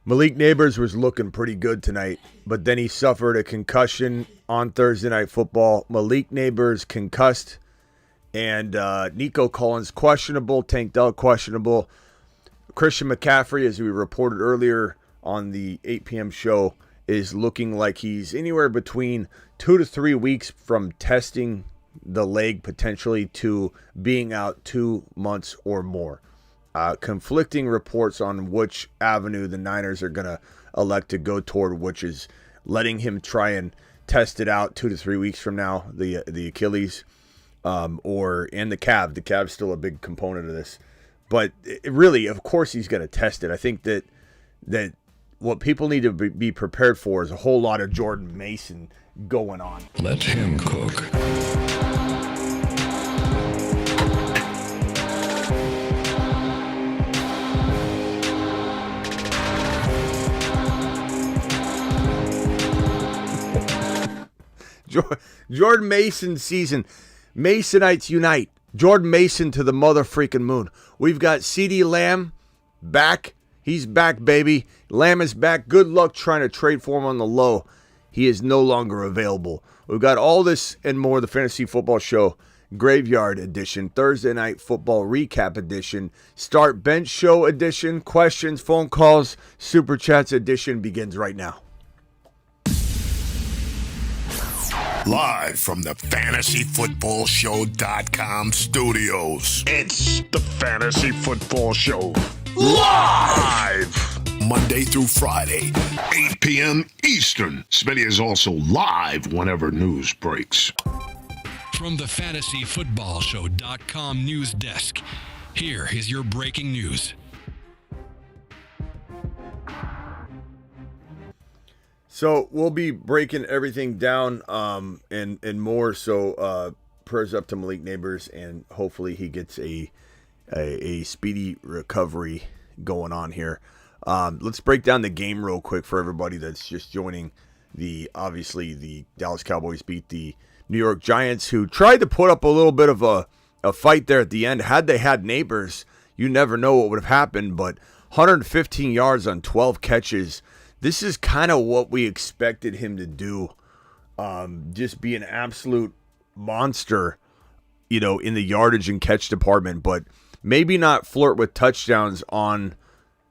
Malik Nabers was looking pretty good tonight, but then he suffered a concussion on Thursday Night Football. Malik Nabers concussed, and Nico Collins questionable, Tank Dell questionable. Christian McCaffrey, as we reported earlier on the 8 p.m. show, is looking like he's anywhere between 2 to 3 weeks from testing the leg potentially to being out 2 months or more. Conflicting reports on which avenue the Niners are going to elect to go toward, which is letting him try and test it out 2 to 3 weeks from now, the Achilles, and the calf. The calf's still a big component of this. But really, of course, he's going to test it. I think that what people need to be prepared for is a whole lot of Jordan Mason going on. Let him cook. Jordan Mason season. Masonites unite. Jordan Mason to the mother freaking moon. We've got CeeDee Lamb back. He's back, baby. Lamb is back. Good luck trying to trade for him on the low. He is no longer available. We've got all this and more. The Fantasy Football Show Graveyard Edition, Thursday Night Football Recap Edition, Start Bench Show Edition, questions, phone calls, Super Chats Edition begins right now. Live from the FantasyFootballShow.com studios. It's the Fantasy Football Show. Live! Monday through Friday, 8 p.m. Eastern. Smitty is also live whenever news breaks. From the FantasyFootballShow.com news desk, here is your breaking news. So we'll be breaking everything down and more. So prayers up to Malik Nabers, and hopefully he gets a speedy recovery going on here. Let's break down the game real quick for everybody that's just joining. Obviously the Dallas Cowboys beat the New York Giants, who tried to put up a little bit of a fight there at the end. Had they had Nabers, you never know what would have happened, but 115 yards on 12 catches. This is kind of what we expected him to do. Just be an absolute monster, in the yardage and catch department, but maybe not flirt with touchdowns on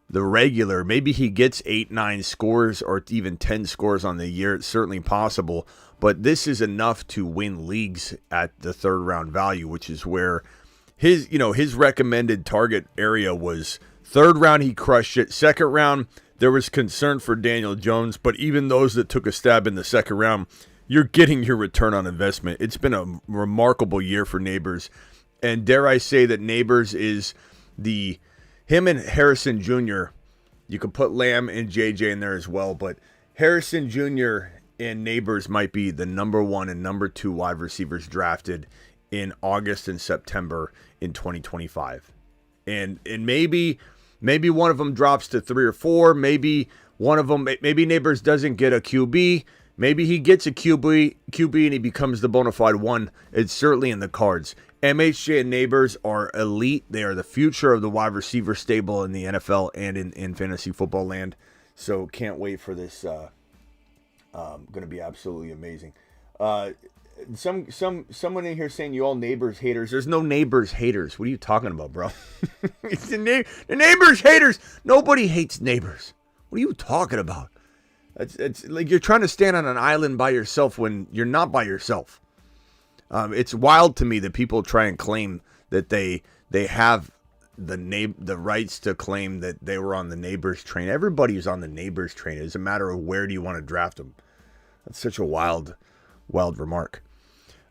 the regular. Maybe he gets 8-9 scores or even 10 scores on the year. It's certainly possible, but this is enough to win leagues at the third round value, which is where his recommended target area was. Third round, he crushed it. Second round, there was concern for Daniel Jones, but even those that took a stab in the second round, you're getting your return on investment. It's been a remarkable year for Nabers, and dare I say that Nabers is him and Harrison Jr., you could put Lamb and JJ in there as well, but Harrison Jr. and Nabers might be the number 1 and number 2 wide receivers drafted in August and September in 2025. And maybe one of them drops to 3 or 4. Maybe one of them, maybe Nabers doesn't get a QB. Maybe he gets a QB and he becomes the bona fide one. It's certainly in the cards. MHJ and Nabers are elite. They are the future of the wide receiver stable in the NFL and in fantasy football land. So can't wait for this. Going to be absolutely amazing. Someone in here saying you all Nabers haters. There's no Nabers haters. What are you talking about, bro? It's the Nabers haters. Nobody hates Nabers. What are you talking about? It's like you're trying to stand on an island by yourself when you're not by yourself. It's wild to me that people try and claim that they have the rights to claim that they were on the Nabers train. Everybody's on the Nabers train. It's a matter of where do you want to draft them. That's such a wild remark.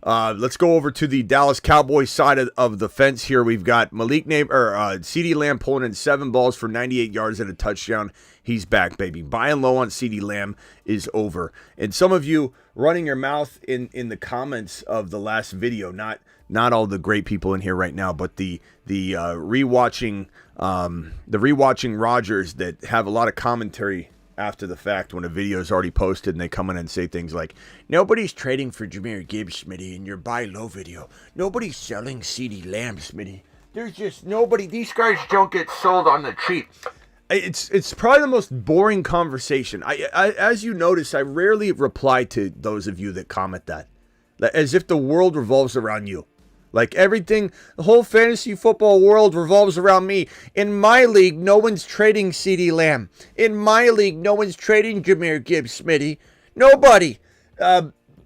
Let's go over to the Dallas Cowboys side of the fence here. We've got CeeDee Lamb pulling in 7 balls for 98 yards and a touchdown. He's back, baby. Buying low on CeeDee Lamb is over. And some of you running your mouth in the comments of the last video, not all the great people in here right now, but the rewatching Rodgers that have a lot of commentary after the fact when a video is already posted, and they come in and say things like, nobody's trading for Jahmyr Gibbs, Smitty, in your buy low video. Nobody's selling CeeDee Lamb, Smitty. There's just nobody. These guys don't get sold on the cheap. It's probably the most boring conversation. I as you notice, I rarely reply to those of you that comment that, as if the world revolves around you. Like everything, the whole fantasy football world revolves around me. In my league, no one's trading CeeDee Lamb. In my league, no one's trading Jahmyr Gibbs, Smitty. Nobody.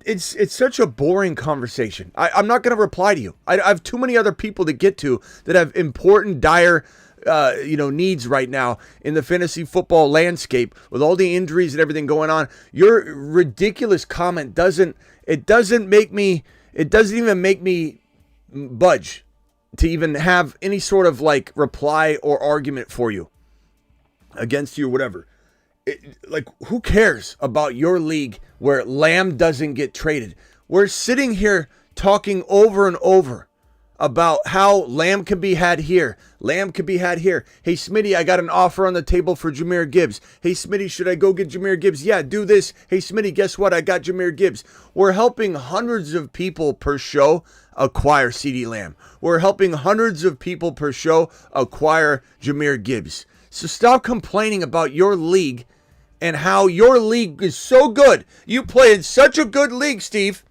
It's such a boring conversation. I'm not going to reply to you. I have too many other people to get to that have important, dire needs right now in the fantasy football landscape with all the injuries and everything going on. Your ridiculous comment doesn't even make me budge to even have any sort of like reply or argument for you, against you or whatever. Who cares about your league where Lamb doesn't get traded? We're sitting here talking over and over about how Lamb can be had here. Lamb can be had here. Hey, Smitty, I got an offer on the table for Jahmyr Gibbs. Hey, Smitty, should I go get Jahmyr Gibbs? Yeah, do this. Hey, Smitty, guess what? I got Jahmyr Gibbs. We're helping hundreds of people per show acquire CeeDee Lamb. We're helping hundreds of people per show acquire Jahmyr Gibbs. So stop complaining about your league and how your league is so good. You play in such a good league, Steve.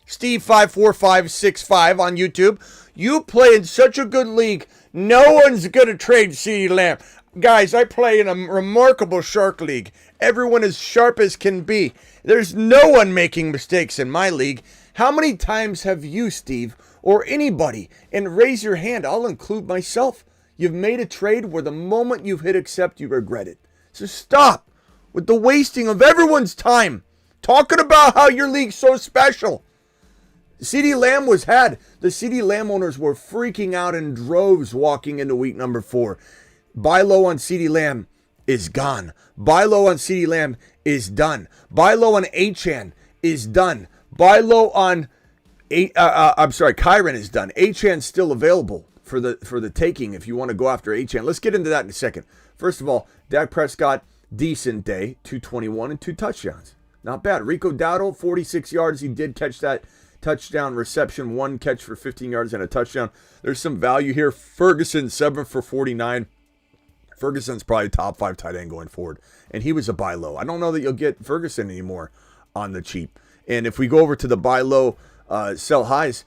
Steve54565 on YouTube. You play in such a good league. No one's going to trade CeeDee Lamb. Guys, I play in a remarkable Shark League. Everyone is sharp as can be. There's no one making mistakes in my league. How many times have you, Steve, or anybody, and raise your hand, I'll include myself, you've made a trade where the moment you've hit accept, you regret it. So stop with the wasting of everyone's time talking about how your league's so special. CeeDee Lamb was had. The CeeDee Lamb owners were freaking out in droves walking into week number 4. Buy low on CeeDee Lamb is gone. Buy low on CeeDee Lamb is done. Buy low on Achane is done. Buy low on Kyren is done. Achane's still available for the taking if you want to go after Achane. Let's get into that in a second. First of all, Dak Prescott, decent day, 221 and 2 touchdowns. Not bad. Rico Dowdle, 46 yards. He did catch that touchdown reception, 1 catch for 15 yards and a touchdown. There's some value here. Ferguson, 7 for 49. Ferguson's probably top 5 tight end going forward, and he was a buy low. I don't know that you'll get Ferguson anymore on the cheap. And if we go over to the buy low, sell highs,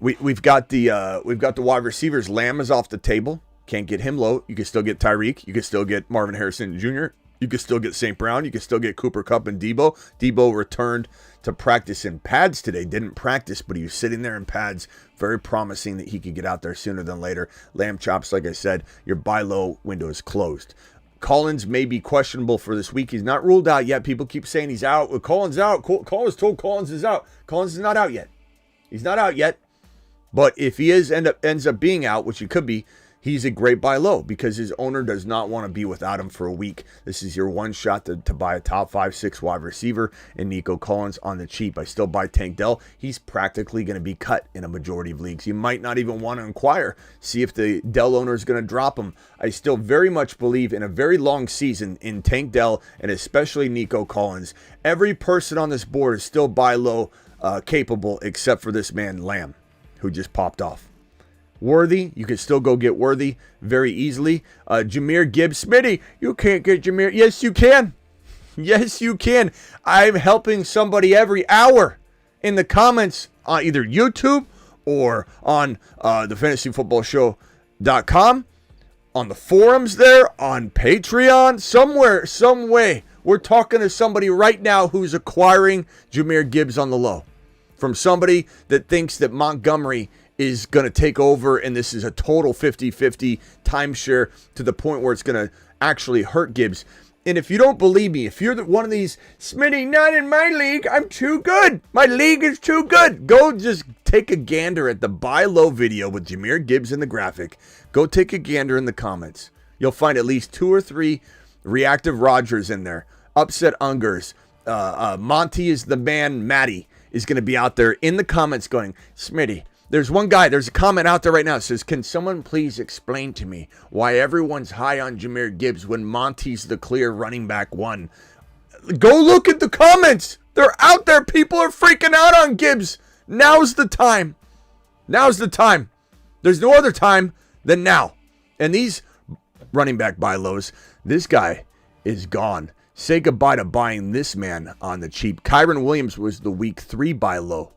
we've got the wide receivers. Lamb is off the table. Can't get him low. You can still get Tyreek. You can still get Marvin Harrison Jr. You can still get St. Brown. You can still get Cooper Kupp and Debo. Debo returned to practice in pads today. Didn't practice, but he was sitting there in pads. Very promising that he could get out there sooner than later. Lamb chops, like I said, your buy low window is closed. Collins may be questionable for this week. He's not ruled out yet. People keep saying he's out. Well, Collins out. Collins told Collins is out. Collins is not out yet. He's not out yet. But if he ends up being out, which he could be, he's a great buy low because his owner does not want to be without him for a week. This is your one shot to buy a top 5-6 wide receiver and Nico Collins on the cheap. I still buy Tank Dell. He's practically going to be cut in a majority of leagues. You might not even want to inquire, see if the Dell owner is going to drop him. I still very much believe in a very long season in Tank Dell and especially Nico Collins. Every person on this board is still buy low capable except for this man Lamb, who just popped off. Worthy, you can still go get Worthy very easily. Jahmyr Gibbs, Smitty, you can't get Jahmyr. Yes, you can. Yes, you can. I'm helping somebody every hour in the comments on either YouTube or on the fantasyfootballshow.com, on the forums there, on Patreon, somewhere, some way. We're talking to somebody right now who's acquiring Jahmyr Gibbs on the low. From somebody that thinks that Montgomery is going to take over and this is a total 50-50 timeshare to the point where it's going to actually hurt Gibbs. And if you don't believe me, if you're one of these, Smitty, not in my league, I'm too good. My league is too good. Go just take a gander at the buy low video with Jahmyr Gibbs in the graphic. Go take a gander in the comments. You'll find at least 2 or 3 reactive Rodgers in there. Upset Ungers. Monty is the man. Matty is going to be out there in the comments going, Smitty, there's a comment out there right now that says, can someone please explain to me why everyone's high on Jahmyr Gibbs when Monty's the clear running back 1? Go look at the comments. They're out there. People are freaking out on Gibbs. Now's the time. Now's the time. There's no other time than now. And these running back buy lows. This guy is gone. Say goodbye to buying this man on the cheap. Kyron Williams was the week 3 buy low,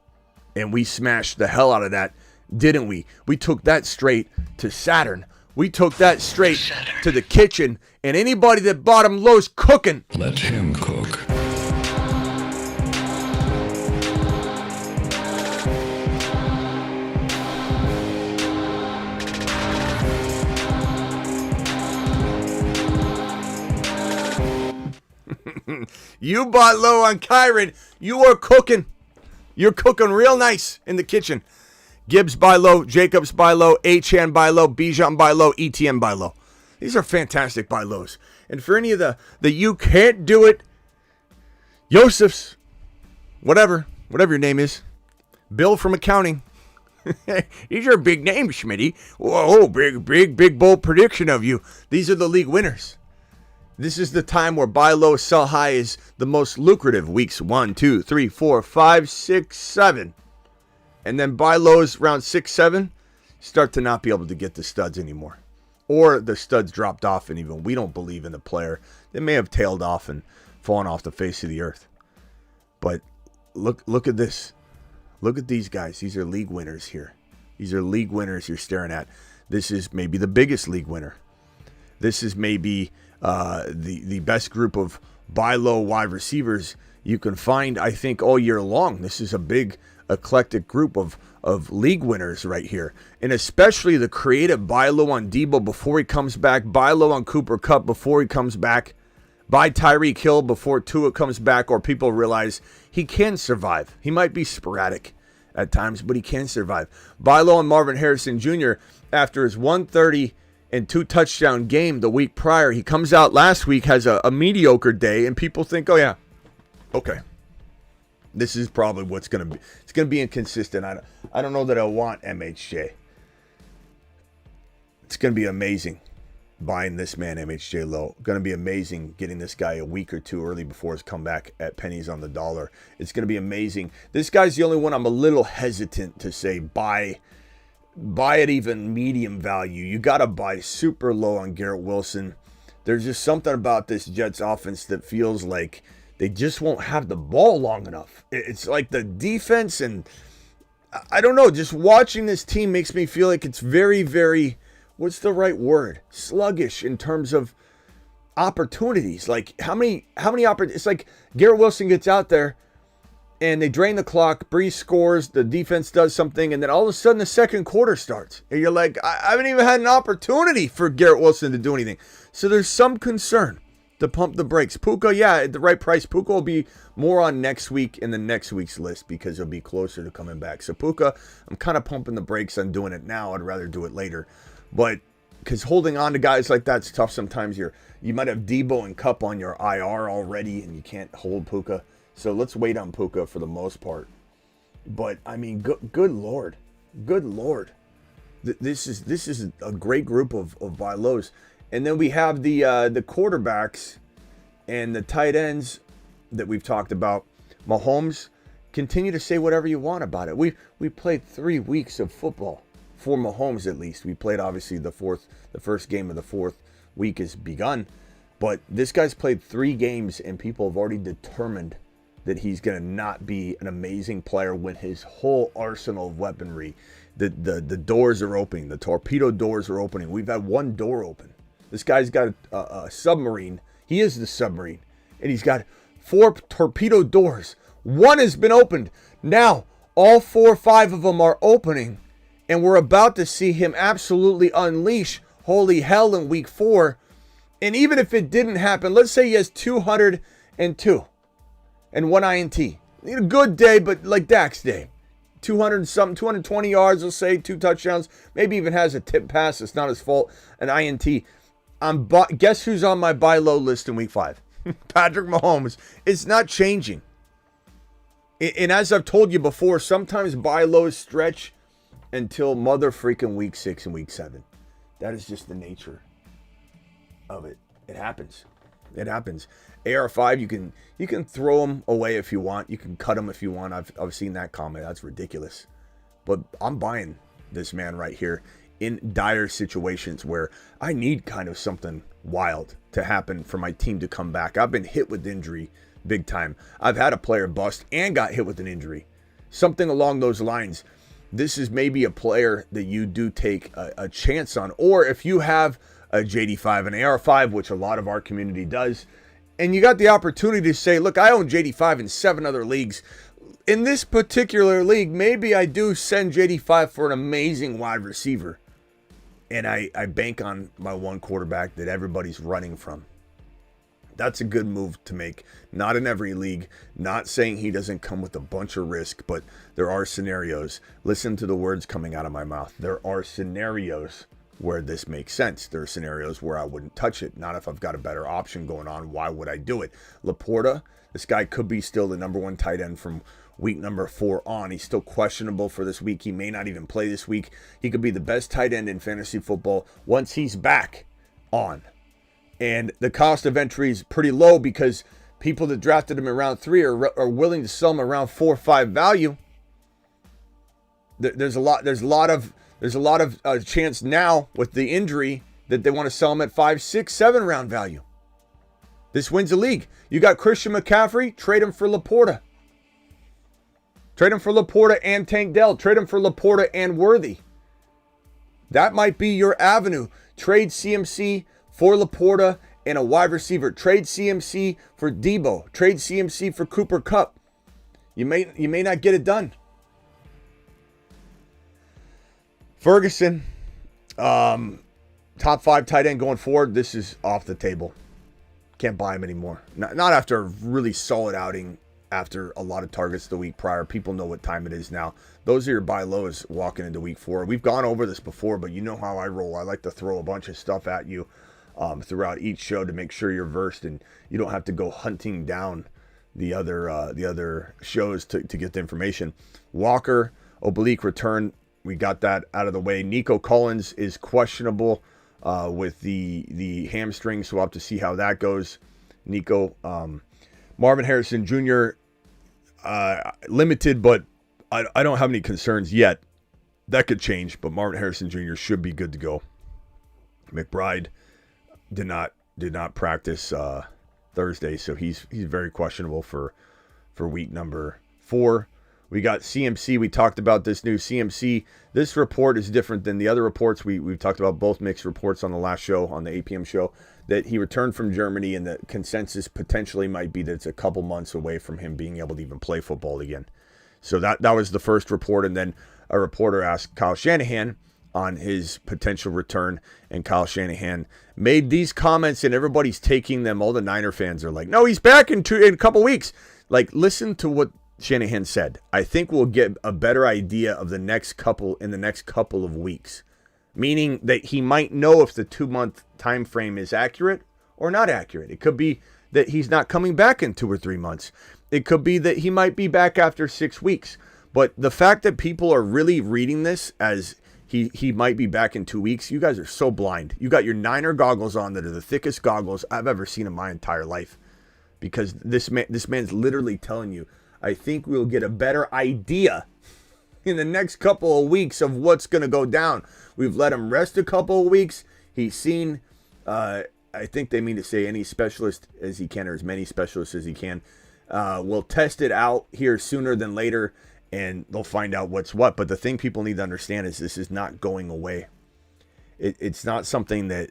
and we smashed the hell out of that, didn't we? We took that straight to Saturn. We took that straight to the kitchen, and anybody that bought him low's cooking. Let him cook. You bought low on Kyron. You are cooking. You're cooking real nice in the kitchen. Gibbs buy low, Jacobs buy low, Achane buy low, Bijan buy low, ETN buy low. These are fantastic buy lows. And for any of the you can't do it, Josephs, whatever your name is, Bill from accounting. These are big names, Smitty. Whoa, big, bold prediction of you. These are the league winners. This is the time where buy low, sell high is the most lucrative. Weeks 1, 2, 3, 4, 5, 6, 7. And then buy lows around 6, 7 start to not be able to get the studs anymore. Or the studs dropped off and even we don't believe in the player. They may have tailed off and fallen off the face of the earth. But look at this. Look at these guys. These are league winners here. These are league winners you're staring at. This is maybe the biggest league winner. This is maybe the best group of buy low wide receivers you can find, I think, all year long. This is a big eclectic group of league winners right here. And especially the creative buy low on Debo before he comes back, buy low on Cooper Kupp before he comes back, buy Tyreek Hill before Tua comes back, or people realize he can survive. He might be sporadic at times, but he can survive. Buy low on Marvin Harrison Jr. after his 130 and 2 touchdown game the week prior. He comes out last week, has a mediocre day, and people think, oh yeah, okay, this is probably what's going to be. It's going to be inconsistent. I don't know that I want MHJ. It's going to be amazing buying this man MHJ low. Going to be amazing getting this guy a week or 2 early before his comeback at pennies on the dollar. It's going to be amazing. This guy's the only one I'm a little hesitant to say buy at even medium value. You got to buy super low on Garrett Wilson. There's just something about this Jets offense that feels like they just won't have the ball long enough. It's like the defense, and I don't know, just watching this team makes me feel like it's very, very, what's the right word? Sluggish in terms of opportunities. Like how many opportunities? It's like Garrett Wilson gets out there and they drain the clock, Breeze scores, the defense does something, and then all of a sudden the second quarter starts. And you're like, I haven't even had an opportunity for Garrett Wilson to do anything. So there's some concern to pump the brakes. Puka, yeah, at the right price. Puka will be more on next week in the next week's list because he'll be closer to coming back. So Puka, I'm kind of pumping the brakes on doing it now. I'd rather do it later. But because holding on to guys like that's tough sometimes. You might have Debo and Kupp on your IR already and you can't hold Puka. So let's wait on Puka for the most part. But I mean, good Lord. This is a great group of buy lows. And then we have the quarterbacks and the tight ends that we've talked about. Mahomes, continue to say whatever you want about it. We played 3 weeks of football for Mahomes at least. We played obviously the first game of the 4th week has begun. But this guy's played 3 games and people have already determined that he's going to not be an amazing player when his whole arsenal of weaponry, the doors are opening, the torpedo doors are opening. We've had 1 door open. This guy's got a submarine. He is the submarine. And he's got 4 torpedo doors. 1 has been opened. Now, all 4 or 5 of them are opening. And we're about to see him absolutely unleash holy hell in week 4. And even if it didn't happen, let's say he has 202 and 1 INT. A good day, but like Dak's day. 200 and something, 220 yards, let's say, 2 touchdowns. Maybe even has a tip pass. It's not his fault. An INT. Guess who's on my buy low list in week 5? Patrick Mahomes. It's not changing. And as I've told you before, sometimes buy lows stretch until mother freaking week 6 and week 7. That is just the nature of it. It happens. AR5, you can throw them away if you want. You can cut them if you want. I've seen that comment. That's ridiculous. But I'm buying this man right here. in dire situations where I need kind of something wild to happen for my team to come back. I've been hit with injury big time. I've had a player bust and got hit with an injury. Something along those lines. This is maybe a player that you do take a chance on. Or if you have a JD5, an AR5, which a lot of our community does, and you got the opportunity to say, look, I own JD5 in 7 other leagues. In this particular league, maybe I do send JD5 for an amazing wide receiver. And I bank on my one quarterback that everybody's running from. That's a good move to make. Not in every league. Not saying he doesn't come with a bunch of risk, but there are scenarios. Listen to the words coming out of my mouth. There are scenarios where this makes sense. There are scenarios where I wouldn't touch it. Not if I've got a better option going on. Why would I do it? Laporta, this guy could be still the number 1 tight end from week number 4 on. He's still questionable for this week. He may not even play this week. He could be the best tight end in fantasy football once he's back on. And the cost of entry is pretty low because people that drafted him in round 3 are willing to sell him around 4 or 5 value. There's a lot of chance now with the injury that they want to sell him at 5, 6, 7 round value. This wins the league. You got Christian McCaffrey, trade him for Laporta. Trade him for Laporta and Tank Dell. Trade him for Laporta and Worthy. That might be your avenue. Trade CMC for Laporta and a wide receiver. Trade CMC for Debo. Trade CMC for Cooper Kupp. You may not get it done. Ferguson, top 5 tight end going forward. This is off the table. Can't buy him anymore. Not after a really solid outing. After a lot of targets the week prior. People know what time it is now. Those are your buy lows walking into week 4. We've gone over this before, but you know how I roll. I like to throw a bunch of stuff at you throughout each show to make sure you're versed and you don't have to go hunting down the other shows to get the information. Walker, oblique return. We got that out of the way. Nico Collins is questionable with the hamstring, so we'll have to see how that goes. Nico, Marvin Harrison Jr., limited, but I don't have any concerns yet. That could change, but Marvin Harrison Jr. should be good to go. McBride did not practice Thursday, so he's very questionable for week number 4. We got CMC. We talked about this new CMC. This report is different than the other reports. We've talked about both mixed reports on the last show, on the 8 p.m. show, that he returned from Germany, and the consensus potentially might be that it's a couple months away from him being able to even play football again. So that was the first report, and then a reporter asked Kyle Shanahan on his potential return, and Kyle Shanahan made these comments, and everybody's taking them. All the Niner fans are like, no, he's back in a couple weeks. Like, listen to what Shanahan said. I think we'll get a better idea of the next couple of weeks, meaning that he might know if the 2-month time frame is accurate or not accurate. It could be that he's not coming back in 2 or 3 months. It could be that he might be back after 6 weeks. But the fact that people are really reading this as he might be back in 2 weeks, you guys are so blind. You got your Niner goggles on that are the thickest goggles I've ever seen in my entire life, because this man's literally telling you, I think we'll get a better idea in the next couple of weeks of what's going to go down. We've let him rest a couple of weeks. He's seen, I think they mean to say any specialist as he can, or as many specialists as he can. We'll test it out here sooner than later, and they'll find out what's what. But the thing people need to understand is this is not going away. It's not something that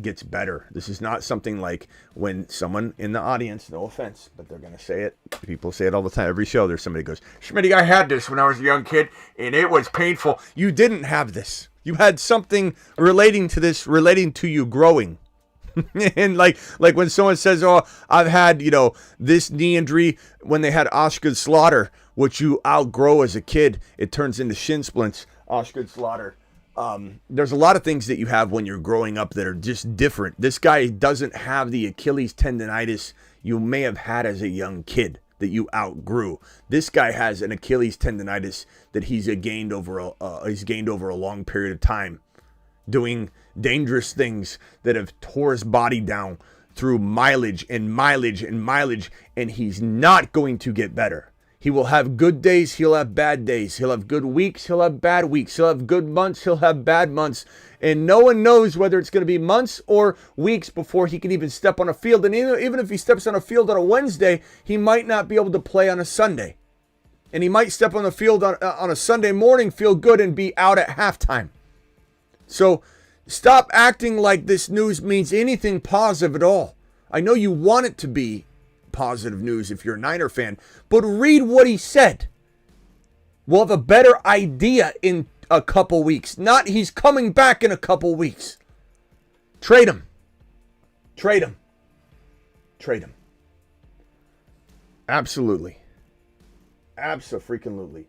gets better. This is not something like when someone in the audience, no offense, but they're going to say it. People say it all the time. Every show there's somebody goes, Smitty, I had this when I was a young kid, and it was painful. You didn't have this. You had something relating to you growing. And like when someone says, oh, I've had, this knee injury when they had Osgood Slaughter, which you outgrow as a kid, it turns into shin splints. Osgood Slaughter. There's a lot of things that you have when you're growing up that are just different. This guy doesn't have the Achilles tendonitis you may have had as a young kid that you outgrew. This guy has an Achilles tendonitis that he's gained over a long period of time, doing dangerous things that have tore his body down through mileage and mileage and mileage, and he's not going to get better. He will have good days. He'll have bad days. He'll have good weeks. He'll have bad weeks. He'll have good months. He'll have bad months. And no one knows whether it's going to be months or weeks before he can even step on a field. And even if he steps on a field on a Wednesday, he might not be able to play on a Sunday. And he might step on the field on a Sunday morning, feel good, and be out at halftime. So stop acting like this news means anything positive at all. I know you want it to be positive news if you're a Niner fan, but read what he said. We'll have a better idea in a couple weeks. Not he's coming back in a couple weeks. Trade him. Trade him. Trade him. Absolutely. Abso-freaking-lutely.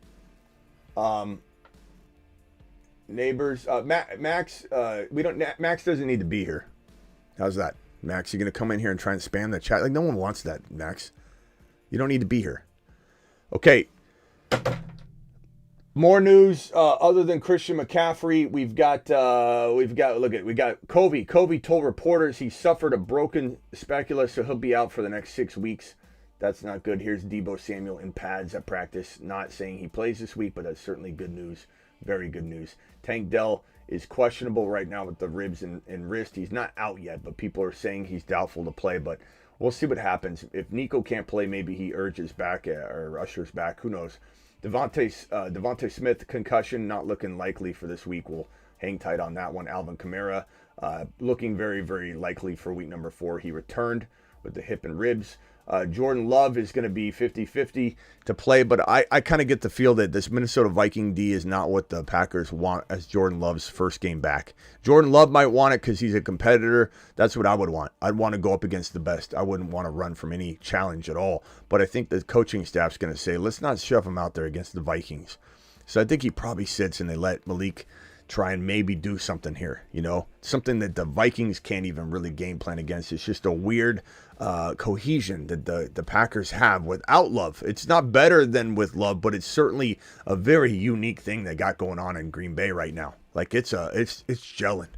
Neighbors, Max, Max doesn't need to be here. How's that? Max, you going to come in here and try and spam the chat? Like, no one wants that, Max. You don't need to be here. Okay. More news other than Christian McCaffrey. We got Covey. Covey told reporters he suffered a broken scapula, so he'll be out for the next 6 weeks. That's not good. Here's Deebo Samuel in pads at practice. Not saying he plays this week, but that's certainly good news. Very good news. Tank Dell is questionable right now with the ribs and wrist. He's not out yet, but people are saying he's doubtful to play. But we'll see what happens. If Nico can't play, maybe he urges back or ushers back. Who knows? Devontae Smith, concussion, not looking likely for this week. We'll hang tight on that one. Alvin Kamara, looking very, very likely for week number 4. He returned with the hip and ribs. Jordan Love is going to be 50-50 to play, but I kind of get the feel that this Minnesota Viking D is not what the Packers want as Jordan Love's first game back. Jordan Love might want it because he's a competitor. That's what I would want. I'd want to go up against the best. I wouldn't want to run from any challenge at all. But I think the coaching staff's going to say, let's not shove him out there against the Vikings. So I think he probably sits and they let Malik try and maybe do something here, something that the Vikings can't even really game plan against. It's just a weird cohesion that the Packers have without Love. It's not better than with Love, but it's certainly a very unique thing they got going on in Green Bay right now. Like it's gelling,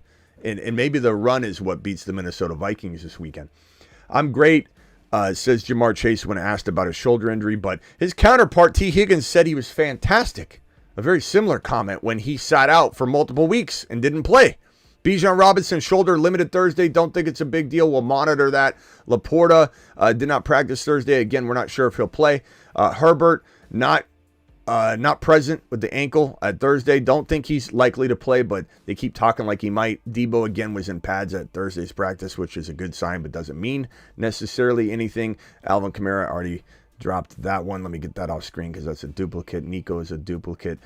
and maybe the run is what beats the Minnesota Vikings this weekend. I'm great, says Jamar Chase when asked about his shoulder injury, but his counterpart T. Higgins said he was fantastic. A very similar comment when he sat out for multiple weeks and didn't play. Bijan Robinson, shoulder limited Thursday. Don't think it's a big deal. We'll monitor that. Laporta did not practice Thursday. Again, we're not sure if he'll play. Herbert, not present with the ankle at Thursday. Don't think he's likely to play, but they keep talking like he might. Debo, again, was in pads at Thursday's practice, which is a good sign, but doesn't mean necessarily anything. Alvin Kamara already dropped that one. Let me get that off screen because that's a duplicate. Nico is a duplicate.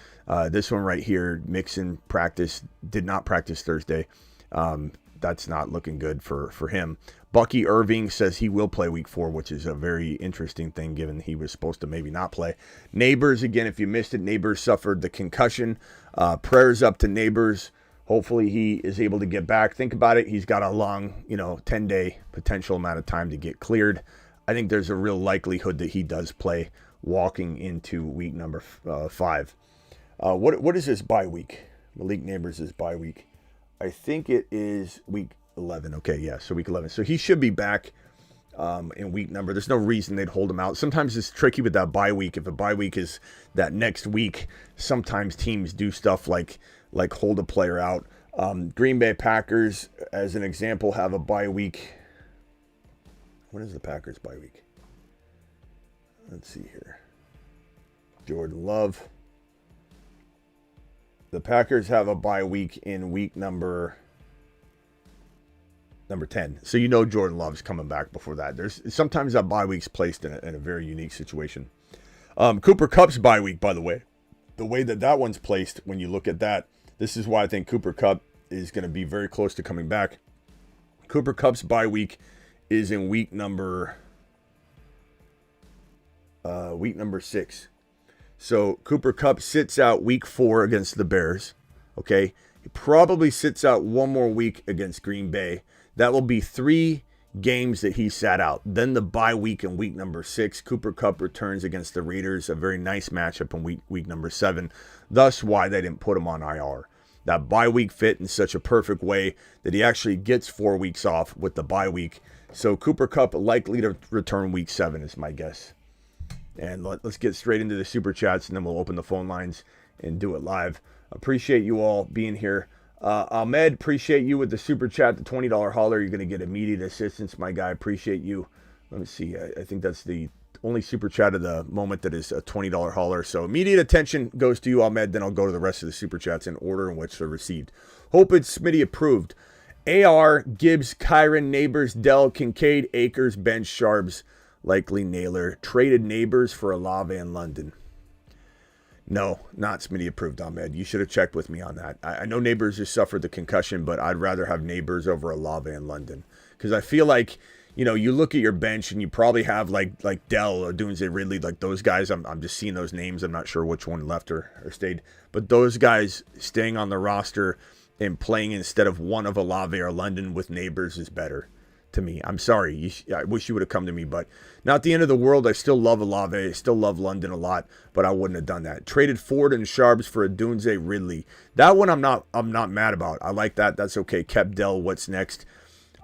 This one right here, Mixon did not practice Thursday. That's not looking good for him. Bucky Irving says he will play week 4, which is a very interesting thing given he was supposed to maybe not play. Neighbors, again, if you missed it, Neighbors suffered the concussion. Prayers up to Neighbors. Hopefully he is able to get back. Think about it. He's got a long, 10-day potential amount of time to get cleared. I think there's a real likelihood that he does play walking into week number 5. What is his bye week? Malik Nabers' bye week. I think it is week 11. Okay, yeah, so week 11. So he should be back in week number. There's no reason they'd hold him out. Sometimes it's tricky with that bye week. If a bye week is that next week, sometimes teams do stuff like hold a player out. Green Bay Packers, as an example, have a bye week. When is the Packers bye week? Let's see here. Jordan Love. The Packers have a bye week in week number 10. So Jordan Love's coming back before that. There's sometimes that bye week's placed in a very unique situation. Cooper Kupp's bye week, by the way that one's placed, when you look at that, this is why I think Cooper Kupp is going to be very close to coming back. Cooper Kupp's bye week is in week number 6. So Cooper Kupp sits out week 4 against the Bears. Okay. He probably sits out one more week against Green Bay. That will be 3 games that he sat out. Then the bye week in week number 6. Cooper Kupp returns against the Raiders. A very nice matchup in week number 7. Thus why they didn't put him on IR. That bye week fit in such a perfect way that he actually gets 4 weeks off with the bye week. So Cooper Kupp likely to return week 7 is my guess. And let's get straight into the super chats, and then we'll open the phone lines and do it live. Appreciate you all being here. Ahmed, appreciate you with the super chat, the $20 hauler. You're going to get immediate assistance, my guy. Appreciate you. Let me see. I think that's the only super chat of the moment that is a $20 hauler. So immediate attention goes to you, Ahmed. Then I'll go to the rest of the super chats in order in which they're received. Hope it's Smitty approved. AR, Gibbs, Kyron, Nabers, Dell, Kincaid, Akers, Bench, Sharps, likely Naylor. Traded Nabers for Olave in London. No, not Smitty approved, Ahmed. You should have checked with me on that. I know Nabers just suffered the concussion, but I'd rather have Nabers over Olave in London. Because I feel like, you know, you look at your bench and you probably have like Dell or Doomsday Ridley, like those guys. I'm just seeing those names. I'm not sure which one left or stayed. But those guys staying on the roster and playing instead of one of Olave or London with Nabers is better to me. I'm sorry. I wish you would have come to me, but not the end of the world. I still love Olave. I still love London a lot, but I wouldn't have done that. Traded Ford and Sharps for a Doomsday Ridley. That one I'm not mad about. I like that. That's okay. Kept Dell. What's next?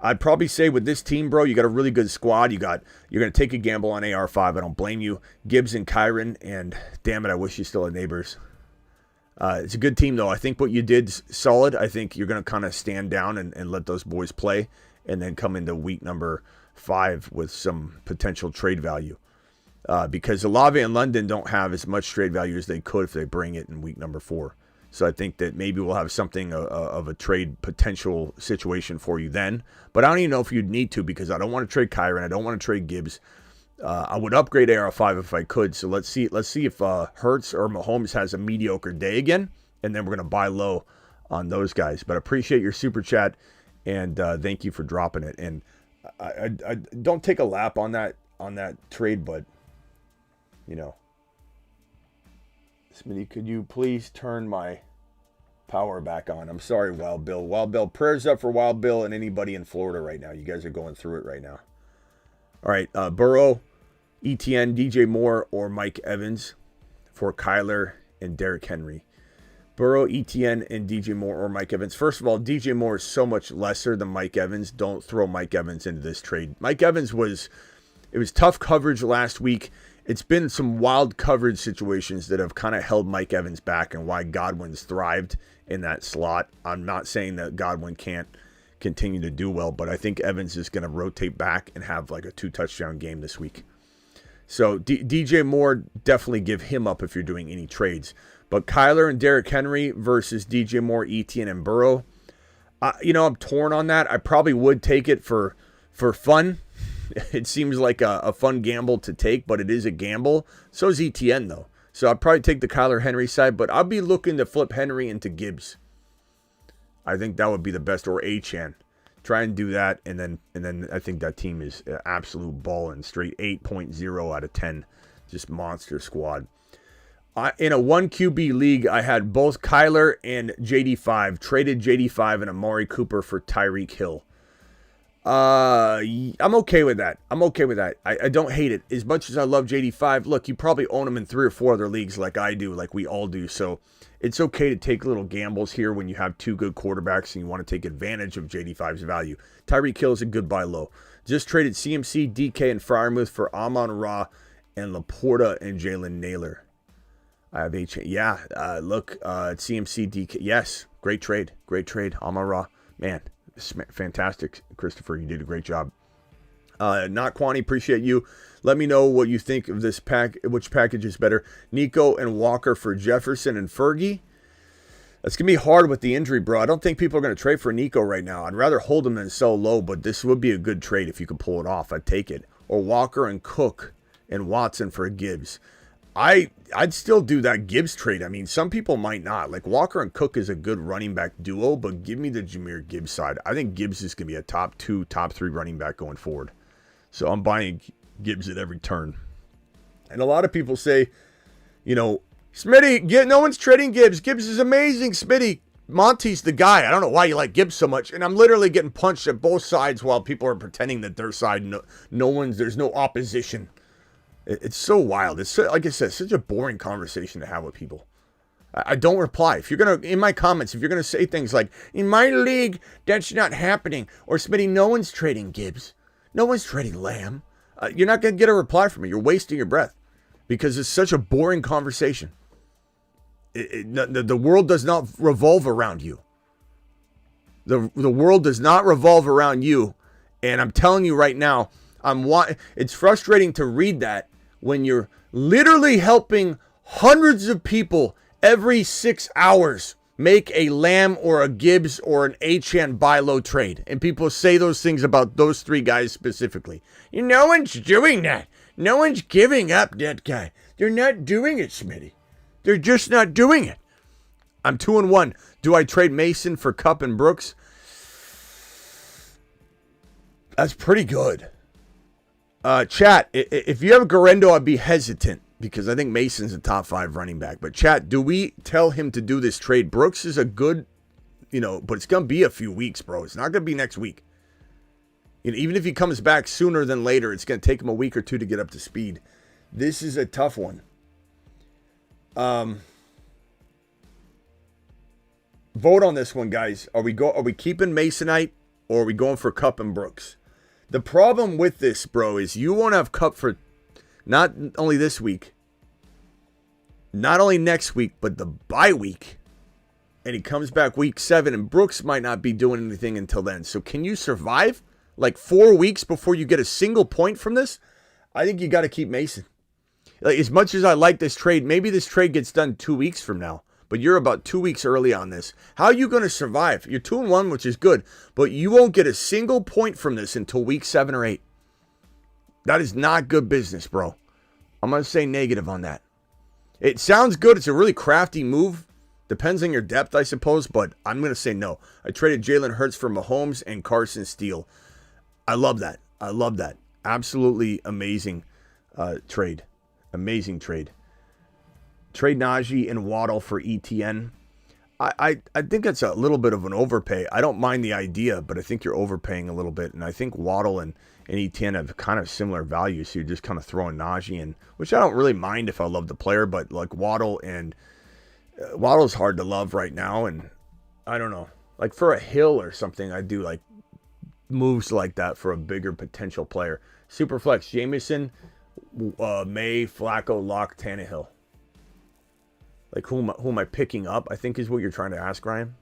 I'd probably say with this team, bro, you got a really good squad. You're going to take a gamble on AR5. I don't blame you. Gibbs and Kyron, and damn it, I wish you still had Nabers. It's a good team, though. I think what you did solid. I think you're going to kind of stand down and let those boys play, and then come into week number 5 with some potential trade value. Because Olave and London don't have as much trade value as they could if they bring it in week number 4. So I think that maybe we'll have something of a trade potential situation for you then. But I don't even know if you'd need to, because I don't want to trade Kyron. I don't want to trade Gibbs. I would upgrade AR5 if I could. So let's see if Hurts or Mahomes has a mediocre day again, and then we're going to buy low on those guys. But I appreciate your super chat, and thank you for dropping it. And I don't take a lap on that trade, but you know, Smitty, could you please turn my power back on? I'm sorry, Wild Bill. Wild Bill, prayers up for Wild Bill and anybody in Florida right now. You guys are going through it right now. All right, Burrow, ETN, DJ Moore, or Mike Evans for Kyler and Derrick Henry. Burrow, ETN, and DJ Moore or Mike Evans. First of all, DJ Moore is so much lesser than Mike Evans. Don't throw Mike Evans into this trade. Mike Evans was tough coverage last week. It's been some wild coverage situations that have kind of held Mike Evans back, and why Godwin's thrived in that slot. I'm not saying that Godwin can't continue to do well, but I think Evans is going to rotate back and have like a 2-touchdown game this week. So DJ Moore, definitely give him up if you're doing any trades. But Kyler and Derrick Henry versus DJ Moore, ETN, and Burrow, I'm torn on that. I probably would take it for fun. It seems like a fun gamble to take, but it is a gamble. So is ETN, though. So I'd probably take the Kyler Henry side, but I'll be looking to flip Henry into Gibbs. I think that would be the best, or Achane. Try and do that, and then I think that team is absolute ballin', straight 8.0 out of 10. Just monster squad. In a 1 QB league, I had both Kyler and JD5. Traded JD5 and Amari Cooper for Tyreek Hill. I'm okay with that. I don't hate it. As much as I love JD5, look, you probably own him in 3 or 4 other leagues like I do, like we all do. So it's okay to take little gambles here when you have 2 good quarterbacks and you want to take advantage of JD5's value. Tyreek Hill is a good buy low. Just traded CMC, DK, and Freiermuth for Amon-Ra and Laporta and Jalen Naylor. I have CMC, DK. Yes, great trade. Amon-Ra, man. Fantastic, Christopher. You did a great job. Not Quani, appreciate you. Let me know what you think of this pack. Which package is better? Nico and Walker for Jefferson and Fergie. That's going to be hard with the injury, bro. I don't think people are going to trade for Nico right now. I'd rather hold him than sell low, but this would be a good trade if you could pull it off. I'd take it. Or Walker and Cook and Watson for Gibbs. I'd still do that Gibbs trade. I mean, some people might not. Like, Walker and Cook is a good running back duo, but give me the Jahmyr Gibbs side. I think Gibbs is going to be a top 2, top 3 running back going forward. So I'm buying Gibbs at every turn. And a lot of people say, Smitty, no one's trading Gibbs. Gibbs is amazing, Smitty. Monty's the guy. I don't know why you like Gibbs so much. And I'm literally getting punched at both sides while people are pretending that their side, there's no opposition. It's so wild. It's like I said, such a boring conversation to have with people. I don't reply. If you're going to, in my comments, if you're going to say things like, in my league, that's not happening. Or Smitty, no one's trading Gibbs. No one's trading Lamb. You're not going to get a reply from me. You're wasting your breath. because it's such a boring conversation. The world does not revolve around you. The world does not revolve around you. And I'm telling you right now, it's frustrating to read that when you're literally helping hundreds of people every 6 hours make a Lamb or a Gibbs or an Achane buy low trade. And people say those things about those three guys specifically. No one's doing that. No one's giving up that guy. They're not doing it, Smitty. They're just not doing it. I'm 2-1. Do I trade Mason for Kupp and Brooks? That's pretty good. Chat, if you have Garendo, I'd be hesitant because I think Mason's a top 5 running back. But chat, do we tell him to do this trade? Brooks is a good, but it's going to be a few weeks, bro. It's not going to be next week. Even if he comes back sooner than later, it's going to take him a week or two to get up to speed. This is a tough one. Vote on this one, guys. Are we keeping Masonite or are we going for Kupp and Brooks? The problem with this, bro, is you won't have Kupp for not only this week, not only next week, but the bye week. And he comes back week 7, and Brooks might not be doing anything until then. So can you survive like 4 weeks before you get a single point from this? I think you got to keep Mason. Like, as much as I like this trade, maybe this trade gets done 2 weeks from now. But you're about 2 weeks early on this. How are you going to survive? You're 2-1, which is good. But you won't get a single point from this until week 7 or 8. That is not good business, bro. I'm going to say negative on that. It sounds good. It's a really crafty move. Depends on your depth, I suppose. But I'm going to say no. I traded Jalen Hurts for Mahomes and Carson Steele. I love that. I love that. Absolutely amazing trade. Amazing trade. Trade Najee and Waddle for ETN. I think that's a little bit of an overpay. I don't mind the idea, but I think you're overpaying a little bit. And I think Waddle and ETN have kind of similar values. So you're just kind of throwing Najee in, which I don't really mind if I love the player. But like Waddle's hard to love right now. And I don't know. Like for a Hill or something, I do like moves like that for a bigger potential player. Superflex, Jameson, May, Flacco, Locke, Tannehill. Like, who am I picking up? I think is what you're trying to ask, Ryan.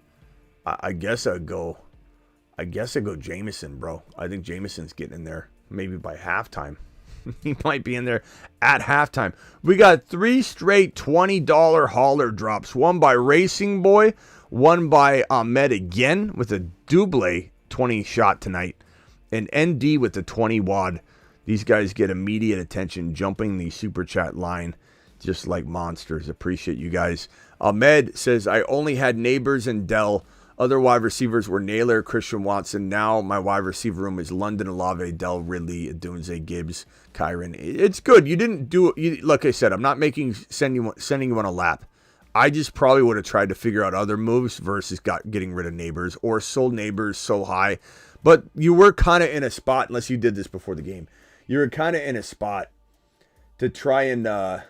I guess I'd go Jameson, bro. I think Jameson's getting in there maybe by halftime. He might be in there at halftime. We got 3 straight $20 hauler drops. One by Racing Boy, one by Ahmed again with a double 20 shot tonight. And ND with the 20 wad. These guys get immediate attention jumping the super chat line. Just like monsters. Appreciate you guys. Ahmed says, I only had Nabers and Dell. Other wide receivers were Naylor, Christian Watson. Now my wide receiver room is London, Olave, Dell, Ridley, Adunze, Gibbs, Kyron. It's good. You didn't do it. Like I said, I'm not sending you on a lap. I just probably would have tried to figure out other moves versus getting rid of Nabers or sold Nabers so high. But you were kind of in a spot, unless you did this before the game. You were kind of in a spot to try and...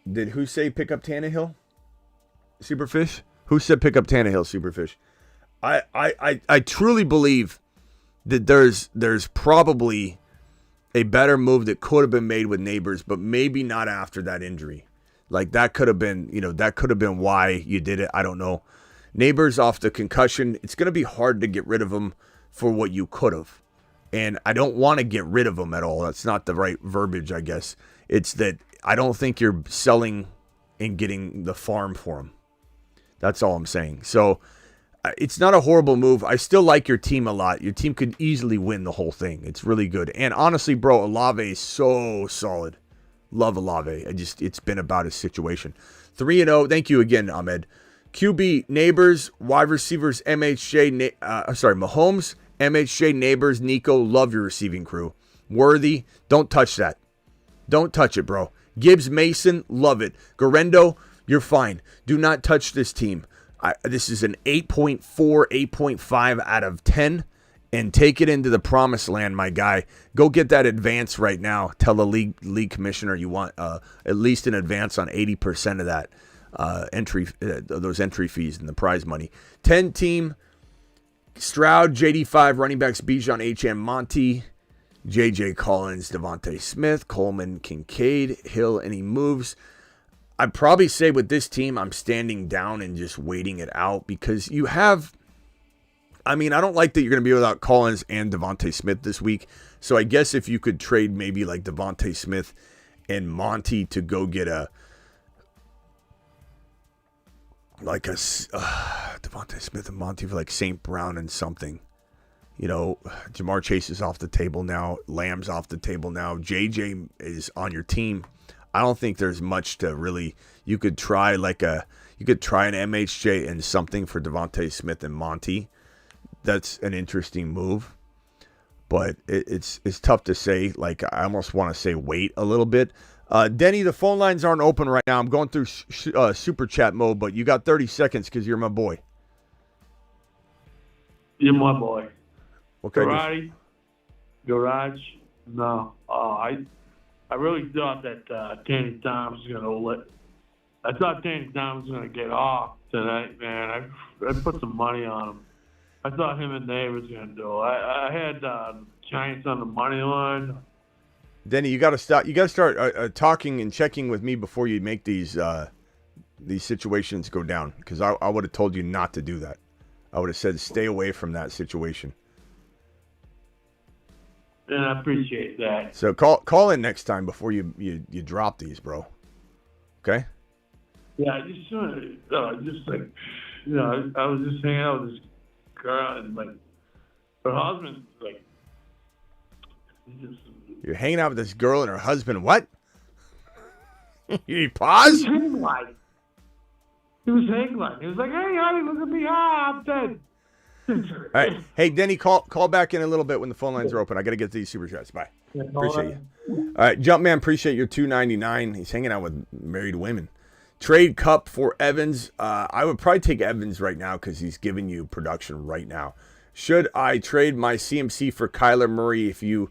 did who say pick up Tannehill? Superfish? Who said pick up Tannehill, Superfish? I truly believe that there's probably a better move that could have been made with Nabers, but maybe not after that injury. Like that could have been, that could have been why you did it. I don't know. Nabers off the concussion. It's going to be hard to get rid of him for what you could have. And I don't want to get rid of him at all. That's not the right verbiage, I guess. It's that I don't think you're selling and getting the farm for him. That's all I'm saying. So it's not a horrible move. I still like your team a lot. Your team could easily win the whole thing. It's really good. And honestly, bro, Olave is so solid. Love Olave. It's been about his situation. 3-0. Thank you again, Ahmed. QB, Nabers, wide receivers, Mahomes, MHJ, Nabers, Nico, love your receiving crew. Worthy, don't touch that. Don't touch it, bro. Gibbs, Mason, love it. Garendo, you're fine. Do not touch this team. This is an 8.4, 8.5 out of 10. And take it into the promised land, my guy. Go get that advance right now. Tell the league commissioner you want at least an advance on 80% of that those entry fees and the prize money. 10-team. Stroud, JD5, running backs, Bijan, HM, Monty, J.J. Collins, Devontae Smith, Coleman, Kincaid, Hill, any moves? I'd probably say with this team, I'm standing down and just waiting it out because you have, I don't like that you're going to be without Collins and Devontae Smith this week. So I guess if you could trade maybe like Devontae Smith and Monty to go get Devontae Smith and Monty for like St. Brown and something. Jamar Chase is off the table now. Lamb's off the table now. JJ is on your team. I don't think there's much to really. You could try an MHJ and something for Devontae Smith and Monty. That's an interesting move, but it's tough to say. Like I almost want to say wait a little bit. Denny, the phone lines aren't open right now. I'm going through super chat mode, but you got 30 seconds because you're my boy. You're my boy. Okay. Garage. No. I really thought that Danny Thomas was going to get off tonight, man. I put some money on him. I thought him and Nabers were going to do it. I had Giants on the money line. Denny, you got to stop. You got to start talking and checking with me before you make these situations go down. Because I would have told you not to do that. I would have said stay away from that situation. And I appreciate that. So call in next time before you drop these, bro. Okay? Yeah, I was just hanging out with this girl and like her husband, like you're hanging out with this girl and her husband. What? You pause? He was hanging like. He was like, "Hey, honey, look at me. I'm dead." All right. Hey, Denny, call back in a little bit when the phone lines are open. I got to get these super chats. Bye. Appreciate you. All right, Jumpman, appreciate your $2.99. He's hanging out with married women. Trade Cup for Evans. I would probably take Evans right now because he's giving you production right now. Should I trade my CMC for Kyler Murray if you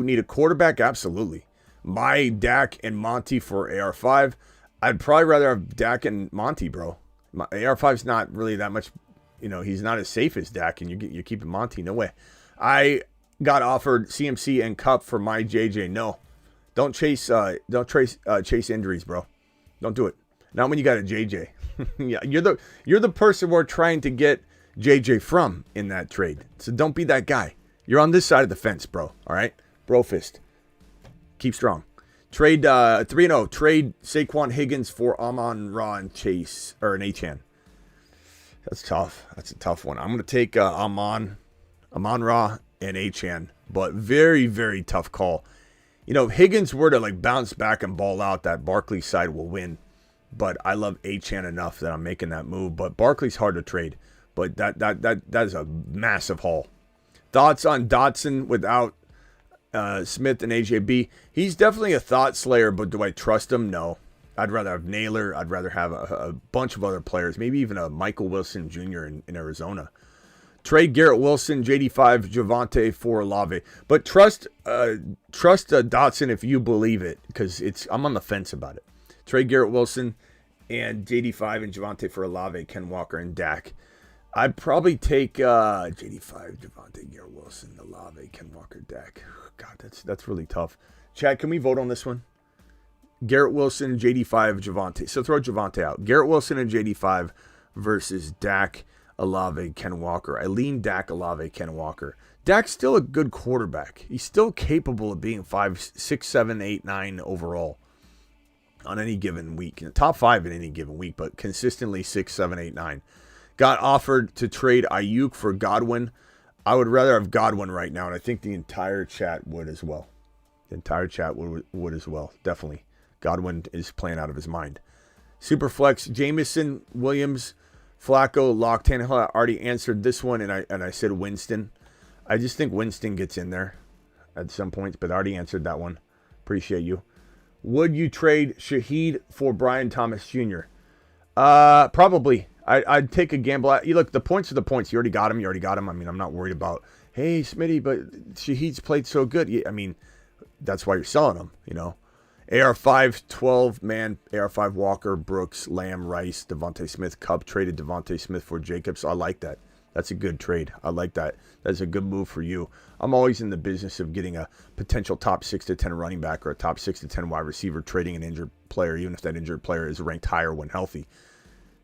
need a quarterback? Absolutely. My Dak and Monty for AR5. I'd probably rather have Dak and Monty, bro. My AR5's not really that much. He's not as safe as Dak, and you're keeping Monty. No way. I got offered CMC and Cup for my JJ. No, don't chase injuries, bro. Don't do it. Not when you got a JJ. Yeah, you're the person we're trying to get JJ from in that trade. So don't be that guy. You're on this side of the fence, bro. All right, bro fist. Keep strong. Trade 3-0. Trade Saquon Higgins for Amon-Ra and Chase or an Achane. That's tough. That's a tough one. I'm going to take Amon-Ra and Achane, but very, very tough call. If Higgins were to bounce back and ball out, that Barkley side will win. But I love Achane enough that I'm making that move. But Barkley's hard to trade. But that is a massive haul. Thoughts on Dotson without Smith and AJB? He's definitely a thought slayer, but do I trust him? No. I'd rather have Naylor. I'd rather have a bunch of other players, maybe even a Michael Wilson Jr. in Arizona. Trade Garrett Wilson, JD5, Javonte for Olave. But trust Dotson if you believe it, because I'm on the fence about it. Trade Garrett Wilson and JD5 and Javonte for Olave, Ken Walker, and Dak. I'd probably take JD5, Javonte, Garrett Wilson, Olave, Ken Walker, Dak. God, that's really tough. Chad, can we vote on this one? Garrett Wilson, JD5, Javonte. So throw Javonte out. Garrett Wilson and JD5 versus Dak, Olave, Ken Walker. I lean Dak, Olave, Ken Walker. Dak's still a good quarterback. He's still capable of being 5, 6, 7, 8, 9 overall on any given week. Top 5 in any given week, but consistently 6, 7, 8, 9. Got offered to trade Ayuk for Godwin. I would rather have Godwin right now, and I think the entire chat would as well. The entire chat would as well, definitely. Godwin is playing out of his mind. Superflex, Jameson, Williams, Flacco, Locke, Tannehill. I already answered this one, and I said Winston. I just think Winston gets in there at some points, but I already answered that one. Appreciate you. Would you trade Shaheed for Brian Thomas Jr.? Probably. I'd take a gamble. Look, the points are the points. You already got him. I mean, I'm not worried about, hey, Smitty, but Shaheed's played so good. I mean, that's why you're selling him, AR5, 12-man, AR5 Walker, Brooks, Lamb, Rice, Devontae Smith, Cup traded Devontae Smith for Jacobs. I like that. That's a good trade. I like that. That's a good move for you. I'm always in the business of getting a potential top 6 to 10 running back or a top 6 to 10 wide receiver, trading an injured player, even if that injured player is ranked higher when healthy.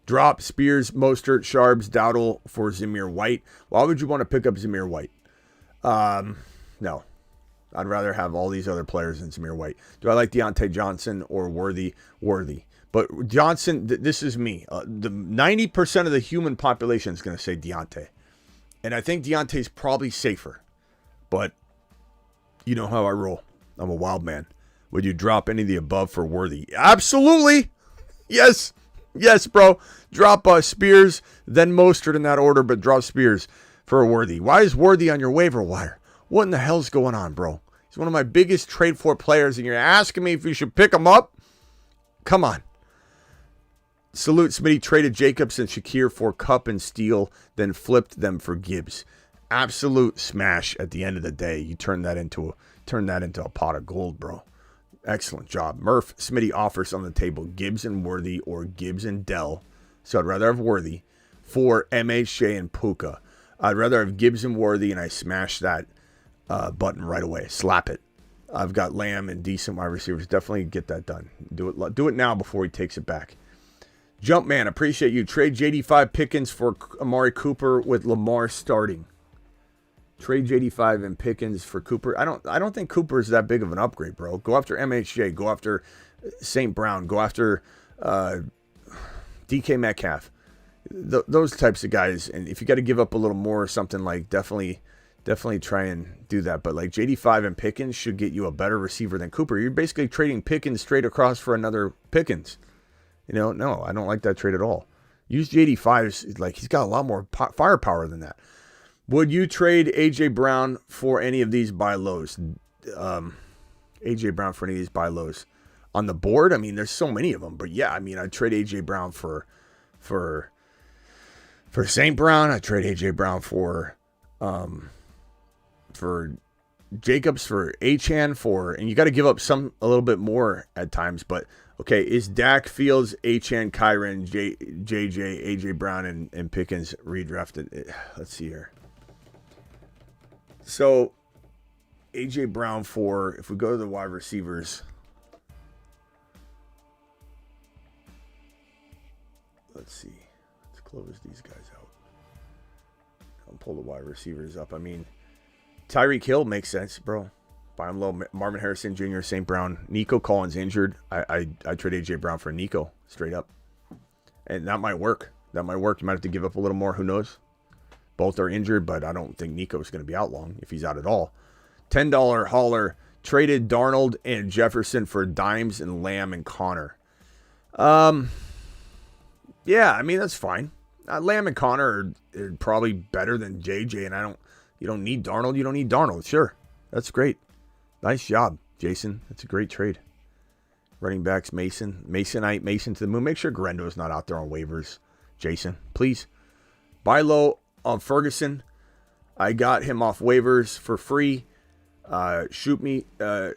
Drop Spears, Mostert, Sharps, Dowdle for Zamir White. Why would you want to pick up Zamir White? No. I'd rather have all these other players than Zamir White. Do I like Deontay Johnson or Worthy? Worthy. But Johnson, this is me. The 90% of the human population is going to say Deontay. And I think Deontay's probably safer. But you know how I roll. I'm a wild man. Would you drop any of the above for Worthy? Absolutely. Yes. Yes, bro. Drop Spears, then Mostert in that order, but drop Spears for a Worthy. Why is Worthy on your waiver wire? What in the hell's going on, bro? He's one of my biggest trade for players, and you're asking me if you should pick him up? Come on. Salute Smitty traded Jacobs and Shakir for Cup and Steele, then flipped them for Gibbs. Absolute smash at the end of the day. You turn that into a pot of gold, bro. Excellent job. Murph, Smitty offers on the table Gibbs and Worthy or Gibbs and Dell. So I'd rather have Worthy for MHJ and Puka. I'd rather have Gibbs and Worthy, and I smash that button right away. Slap it. I've got Lamb and decent wide receivers. Definitely get that done. Do it now before he takes it back. Jumpman, appreciate you. Trade JD5 Pickens for Amari Cooper with Lamar starting. Trade JD5 and Pickens for Cooper. I don't think Cooper is that big of an upgrade, bro. Go after MHJ. Go after St. Brown. Go after DK Metcalf. Those types of guys. And if you got to give up a little more or something, like definitely try and do that. But like JD5 and Pickens should get you a better receiver than Cooper. You're basically trading Pickens straight across for another Pickens. No, I don't like that trade at all. Use JD5. Like, he's got a lot more firepower than that. Would you trade A.J. Brown for any of these buy lows? A.J. Brown for any of these buy lows? On the board, I mean, there's so many of them. But yeah, I mean, I'd trade A.J. Brown for St. Brown. I'd trade A.J. Brown for Jacobs, for Achane, and you got to give up a little bit more at times. But okay, is Dak, Fields, Achane, Kyron, JJ, A.J. Brown, and Pickens redrafted? Let's see here. So, A.J. Brown if we go to the wide receivers, let's see. Let's close these guys out. I'll pull the wide receivers up. I mean, Tyreek Hill makes sense, bro. Buy him low. Marvin Harrison Jr., St. Brown. Nico Collins injured. I trade A.J. Brown for Nico, straight up. And that might work. You might have to give up a little more. Who knows? Both are injured, but I don't think Nico's going to be out long if he's out at all. $10 hauler. Traded Darnold and Jefferson for Dimes and Lamb and Connor. Yeah, I mean, that's fine. Lamb and Connor are probably better than JJ, and you don't need Darnold. You don't need Darnold. Sure. That's great. Nice job, Jason. That's a great trade. Running backs, Mason to the moon. Make sure Garendo's not out there on waivers, Jason. Please. Buy low on Ferguson. I got him off waivers for free. Shoot me to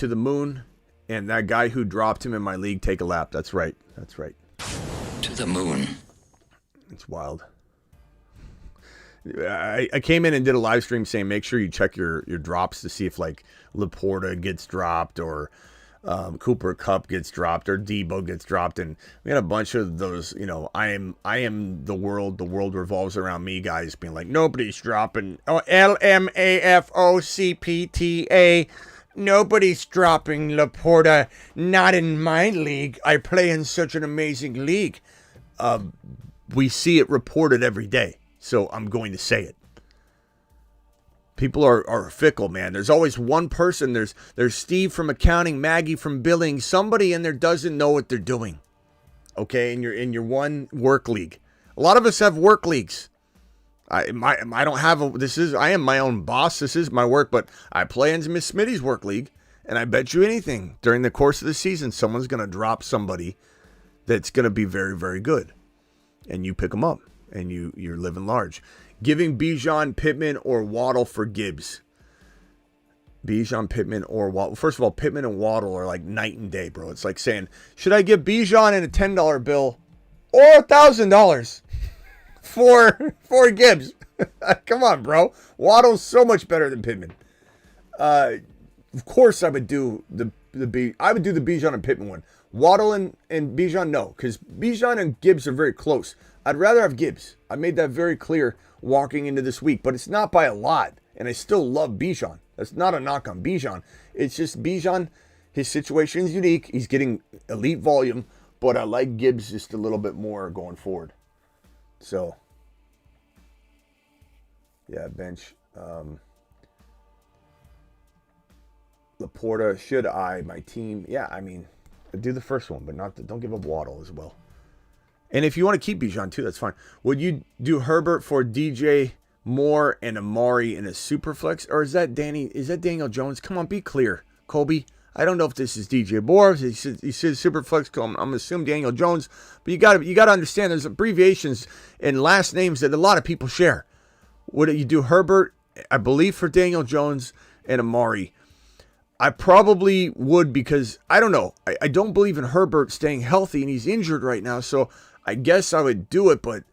the moon. And that guy who dropped him in my league, take a lap. That's right. To the moon. It's wild. I came in and did a live stream saying make sure you check your drops to see if like Laporta gets dropped or Cooper Kupp gets dropped or Debo gets dropped, and we had a bunch of those. I am the world revolves around me guys being like nobody's dropping. LMAFOCPTA. Nobody's dropping Laporta. Not in my league. I play in such an amazing league. We see it reported every day. So I'm going to say it. People are fickle, man. There's always one person. There's Steve from accounting, Maggie from billing. Somebody in there doesn't know what they're doing. Okay, and you're in your one work league. A lot of us have work leagues. I don't have I am my own boss. This is my work, but I play in Miss Smitty's work league, and I bet you anything during the course of the season, someone's gonna drop somebody that's gonna be very, very good, and you pick them up. And you're living large. Giving Bijan, Pittman, or Waddle for Gibbs. Bijan, Pittman, or Waddle. First of all, Pittman and Waddle are like night and day, bro. It's like saying, should I give Bijan in a $10 bill or $1,000? for Gibbs. Come on, bro. Waddle's so much better than Pittman. Of course, I would do the Bijan and Pittman one. Waddle and Bijan, no, because Bijan and Gibbs are very close. I'd rather have Gibbs. I made that very clear walking into this week, but it's not by a lot, and I still love Bijan. That's not a knock on Bijan. It's just Bijan, his situation is unique. He's getting elite volume, but I like Gibbs just a little bit more going forward. So, yeah, bench. Laporta, should I, my team? Yeah, I mean, do the first one, but don't give up Waddle as well. And if you want to keep Bijan too, that's fine. Would you do Herbert for DJ Moore and Amari in a super flex, or is that Daniel Jones? Come on, be clear, Colby. I don't know if this is DJ Moore. He says super flex. I'm gonna assume Daniel Jones, but you gotta understand there's abbreviations and last names that a lot of people share. Would you do Herbert? I believe for Daniel Jones and Amari. I probably would because I don't know. I don't believe in Herbert staying healthy, and he's injured right now. So I guess I would do it, but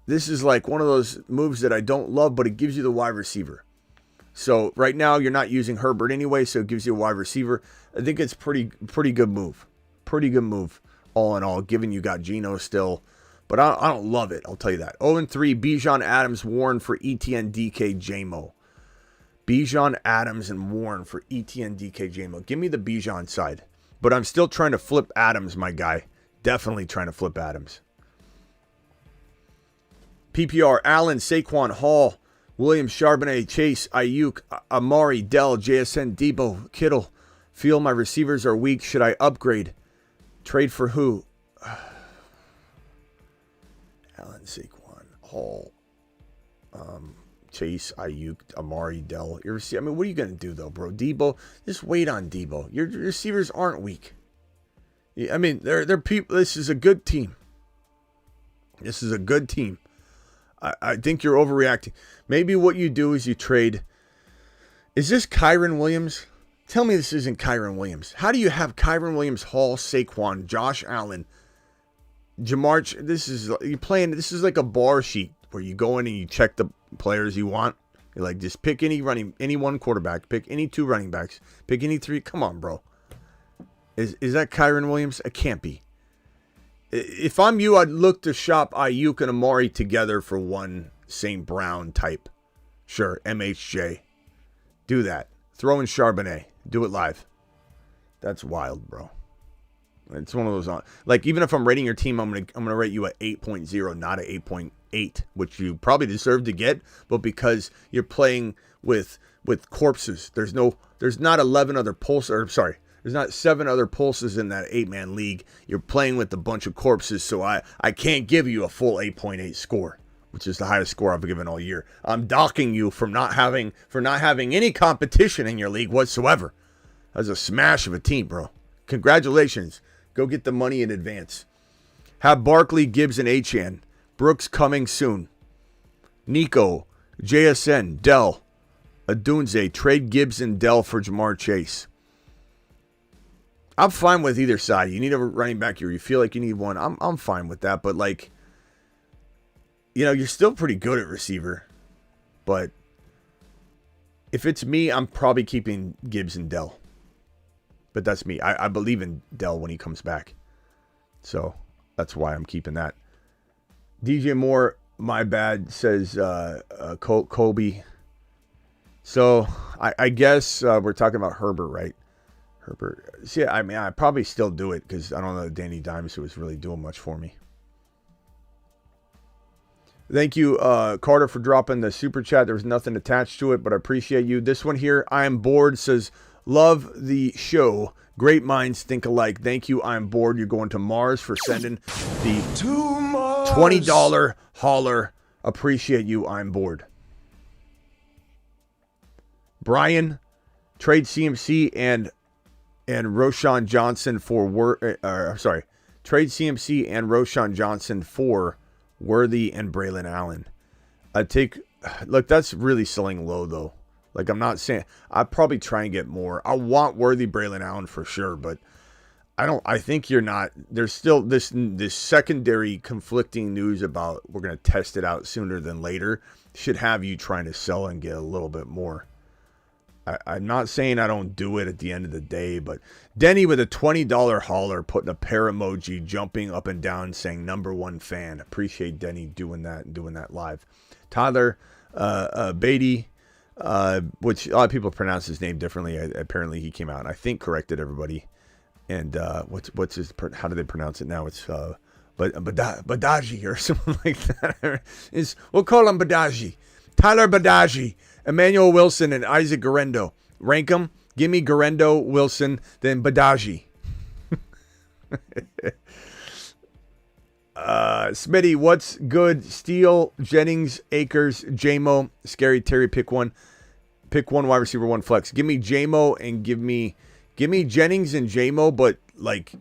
this is like one of those moves that I don't love, but it gives you the wide receiver. So right now you're not using Herbert anyway, so it gives you a wide receiver. I think it's pretty good move. Pretty good move all in all, given you got Geno still. But I don't love it, I'll tell you that. 0-3, Bijan, Adams, Warren for ETN, DK, JMO. Bijan, Adams, and Warren for ETN, DK, JMO. Give me the Bijan side. But I'm still trying to flip Adams, my guy. Definitely trying to flip Adams. PPR, Allen, Saquon, Hall, Williams, Charbonnet, Chase, Ayuk, Amari, Dell, JSN, Debo, Kittle. Feel my receivers are weak. Should I upgrade? Trade for who? Allen, Saquon, Hall, Chase, Ayuk, Amari, Dell. I mean, what are you going to do, though, bro? Debo, just wait on Debo. Your receivers aren't weak. I mean, they're people. This is a good team. This is a good team. I think you're overreacting. Maybe what you do is you trade. Is this Kyron Williams? Tell me this isn't Kyron Williams. How do you have Kyron Williams, Hall, Saquon, Josh Allen, Jamar? This is like a bar sheet where you go in and you check the players you want. You're like, just pick any one quarterback, pick any two running backs, pick any three. Come on, bro. Is that Kyron Williams? It can't be. If I'm you, I'd look to shop Ayuk and Amari together for one St. Brown type. Sure, MHJ. Do that. Throw in Charbonnet. Do it live. That's wild, bro. It's one of those, like, even if I'm rating your team, I'm gonna rate you at 8.0, not at 8.8, which you probably deserve to get, but because you're playing with corpses, there's not 11 other there's not 7 other pulses in that 8-man league. You're playing with a bunch of corpses, so I can't give you a full 8.8 score, which is the highest score I've given all year. I'm docking you for not having any competition in your league whatsoever. That's a smash of a team, bro. Congratulations. Go get the money in advance. Have Barkley, Gibbs, and Achane. Brooks coming soon. Nico, JSN, Dell, Adunze. Trade Gibbs and Dell for Jamar Chase. I'm fine with either side. You need a running back here. You feel like you need one. I'm fine with that. But, like, you know, you're still pretty good at receiver. But if it's me, I'm probably keeping Gibbs and Dell. But that's me. I believe in Dell when he comes back. So that's why I'm keeping that. DJ Moore, my bad, says Kobe. So I guess we're talking about Herbert, right? Herbert. See, I mean, I probably still do it because I don't know that Danny Dimes was really doing much for me. Thank you, Carter, for dropping the super chat. There was nothing attached to it, but I appreciate you. This one here, I am bored, says, love the show. Great minds think alike. Thank you, I'm bored. You're going to Mars for sending the $20 holler. Appreciate you, I'm bored. Brian, trade CMC and Roschon Johnson for trade CMC and Roschon Johnson for Worthy and Braylon Allen. Look, that's really selling low though. Like, I'm not saying, I'd probably try and get more. I want Worthy, Braylon Allen for sure, but I think you're not. There's still this secondary conflicting news about we're going to test it out sooner than later should have you trying to sell and get a little bit more. I'm not saying I don't do it at the end of the day, but Denny with a $20 hauler putting a pear emoji, jumping up and down, saying #1 fan. Appreciate Denny doing that and doing that live. Tyler Beatty, which a lot of people pronounce his name differently. Apparently he came out and I think corrected everybody. And what's his? How do they pronounce it now? It's Badaji or something like that. We'll call him Badaji. Tyler Badaji, Emmanuel Wilson, and Isaac Garendo. Rank them. Give me Garendo, Wilson, then Badaji. Smitty, what's good? Steele, Jennings, Akers, J-Mo, Scary Terry. Pick one. Pick one wide receiver, one flex. Give me J-Mo and give me Jennings and J-Mo, but like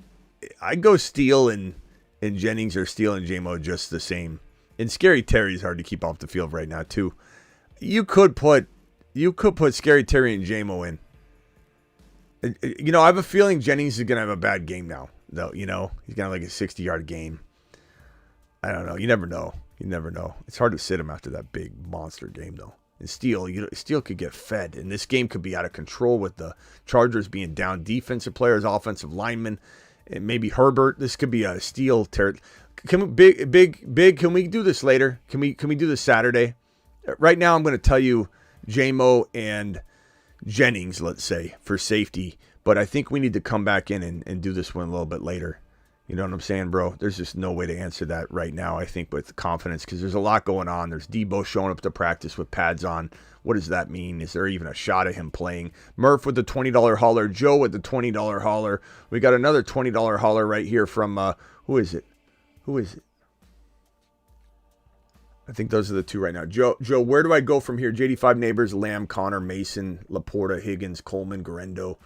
I'd go Steele and Jennings or Steele and J-Mo just the same. And Scary Terry's hard to keep off the field right now too. You could put Scary Terry and J-Mo in. You know, I have a feeling Jennings is gonna have a bad game now, though. You know, he's gonna have like a 60-yard game. I don't know. You never know. It's hard to sit him after that big monster game though. And Steele could get fed, and this game could be out of control with the Chargers being down defensive players, offensive linemen, and maybe Herbert. This could be a Steele big. Can we do this later? Can we do this Saturday? Right now, I'm going to tell you J-Mo and Jennings, let's say, for safety. But I think we need to come back in and do this one a little bit later. You know what I'm saying, bro? There's just no way to answer that right now, I think, with confidence, because there's a lot going on. There's Debo showing up to practice with pads on. What does that mean? Is there even a shot of him playing? Murph with the $20 hauler. Joe with the $20 hauler. We got another $20 hauler right here from, who is it? I think those are the two right now. Joe, where do I go from here? JD5 Neighbors, Lamb, Connor, Mason, Laporta, Higgins, Coleman, Garendo.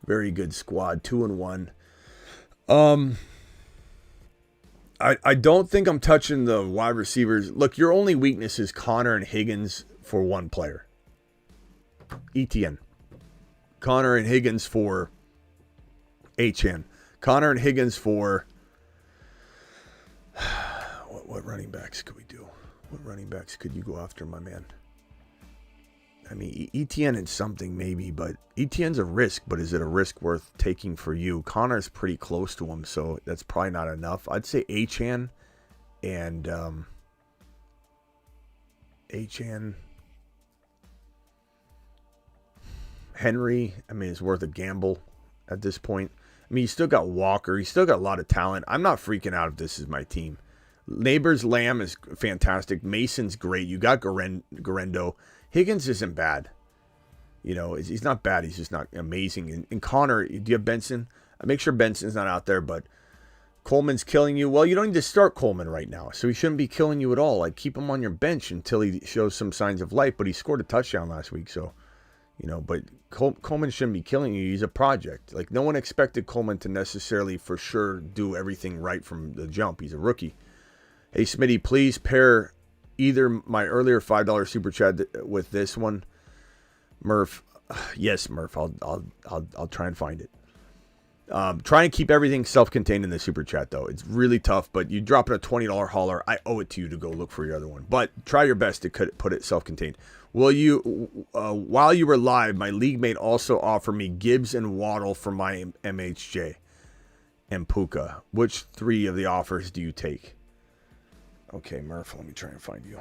Very good squad. 2-1. I don't think I'm touching the wide receivers. Look, your only weakness is Connor and Higgins for one player. ETN. Connor and Higgins for HN. Connor and Higgins for... What running backs could we do? What running backs could you go after, my man? I mean, ETN and something maybe, but ETN's a risk, but is it a risk worth taking for you? Connor's pretty close to him, so that's probably not enough. I'd say HN and Henry, I mean, it's worth a gamble at this point. I mean, you still got Walker. You still got a lot of talent. I'm not freaking out if this is my team. Neighbors, Lamb is fantastic. Mason's great. You got Garendo. Higgins isn't bad. You know, he's not bad. He's just not amazing. And Connor, do you have Benson? I make sure Benson's not out there, but Coleman's killing you. Well, you don't need to start Coleman right now, so he shouldn't be killing you at all. Like, keep him on your bench until he shows some signs of life, but he scored a touchdown last week, so, you know, but Coleman shouldn't be killing you. He's a project. Like, no one expected Coleman to necessarily for sure do everything right from the jump. He's a rookie. Hey, Smitty, please pair either my earlier $5 super chat with this one. Murph. Yes, Murph. I'll try and find it. Try and keep everything self-contained in the super chat, though. It's really tough, but you drop it a $20 hauler. I owe it to you to go look for your other one. But try your best to put it self-contained. Will you, while you were live, my league mate also offered me Gibbs and Waddle for my MHJ and Puka. Which three of the offers do you take? Okay, Murph, let me try and find you.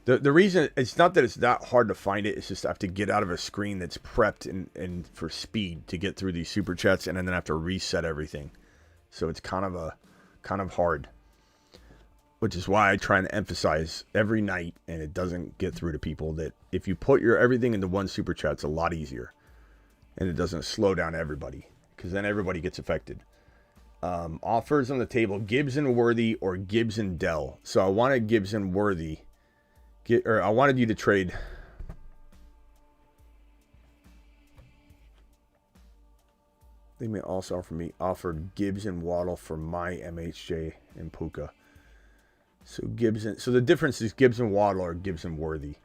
The reason, it's not that it's that hard to find it, it's just I have to get out of a screen that's prepped and for speed to get through these super chats, and then I have to reset everything. So it's kind of hard. Which is why I try and emphasize every night, and it doesn't get through to people, that if you put your everything into one super chat, it's a lot easier. And it doesn't slow down everybody, because then everybody gets affected. Offers on the table: Gibson Worthy or Gibson Dell. So I wanted Gibson Worthy, I wanted you to trade. They may also offered Gibson Waddle for my MHJ and Puka. So Gibson. So the difference is Gibson Waddle or Gibson Worthy.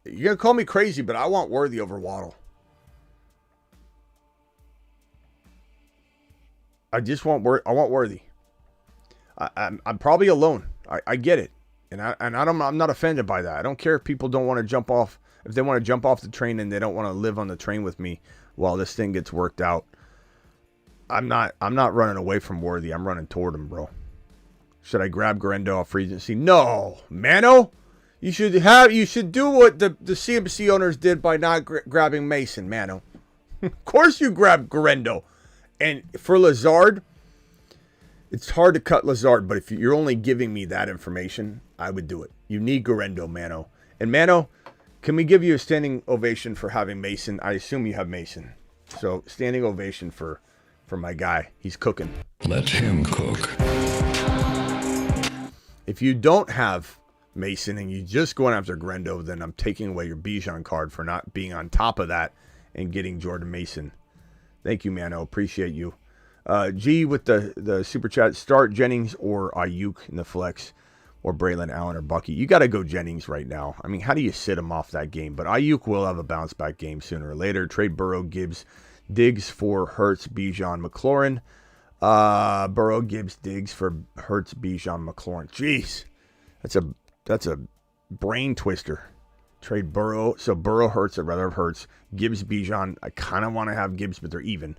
You're gonna call me crazy, but I want Worthy over Waddle. just want I want Worthy. I'm probably alone. I get it, I'm not offended by that. I don't care if people don't want to jump off. If they want to jump off the train and they don't want to live on the train with me while this thing gets worked out. I'm not running away from Worthy. I'm running toward him, bro. Should I grab Garendo off free agency? No, Mano. You should do what the CMC owners did by not grabbing Mason, Mano. Of course you grab Garendo. And for Lazard, it's hard to cut Lazard, but if you're only giving me that information, I would do it. You need Garendo, Mano. And Mano, can we give you a standing ovation for having Mason? I assume you have Mason. So standing ovation for my guy. He's cooking. Let him cook. If you don't have Mason and you're just going after Garendo, then I'm taking away your Bijan card for not being on top of that and getting Jordan Mason. Thank you, Mano. Appreciate you. G with the super chat. Start Jennings or Ayuk in the flex, or Braylon Allen or Bucky. You got to go Jennings right now. I mean, how do you sit him off that game? But Ayuk will have a bounce back game sooner or later. Trade Burrow, Gibbs, Diggs for Hurts, Bijan, McLaurin. Burrow, Gibbs, Diggs for Hurts, Bijan, McLaurin. Jeez, that's a brain twister. Trade Burrow. So Burrow, Hurts. I'd rather have Hurts. Gibbs, Bijan. I kind of want to have Gibbs, but they're even.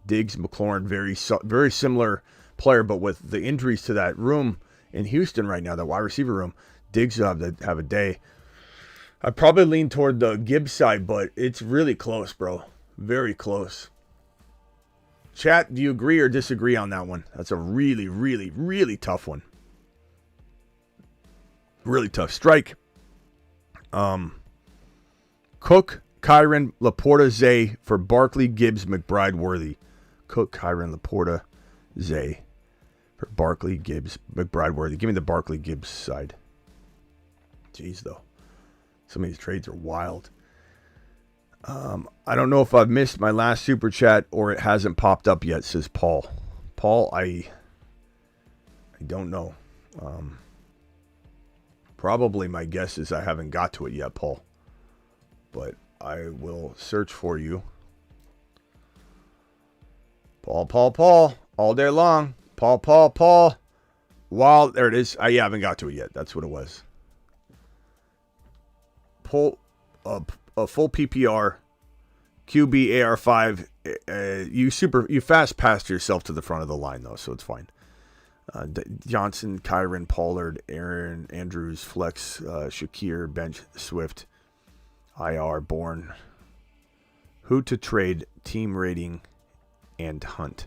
Diggs, McLaurin, very similar player, but with the injuries to that room in Houston right now, that wide receiver room, Diggs will have a day. I'd probably lean toward the Gibbs side, but it's really close, bro. Very close. Chat, do you agree or disagree on that one? That's a really, really, really tough one. Really tough. Strike. Cook, Kyron, Laporta, Zay for Barkley, Gibbs, McBride, Worthy. Cook, Kyron, Laporta, Zay for Barkley, Gibbs, McBride, Worthy. Give me the Barkley, Gibbs side. Jeez, though. Some of these trades are wild. I don't know if I've missed my last super chat or it hasn't popped up yet, says Paul. Paul, I don't know. Probably my guess is I haven't got to it yet, Paul. But I will search for you. Paul, all day long. Paul. Wow, there it is. I haven't got to it yet. That's what it was. Pull a full PPR, QB AR5. You fast passed yourself to the front of the line though, so it's fine. Johnson, Kyron, Pollard, Aaron, Andrews, Flex, Shakir, Bench, Swift, IR, Bourne. Who to trade, team rating, and Hunt.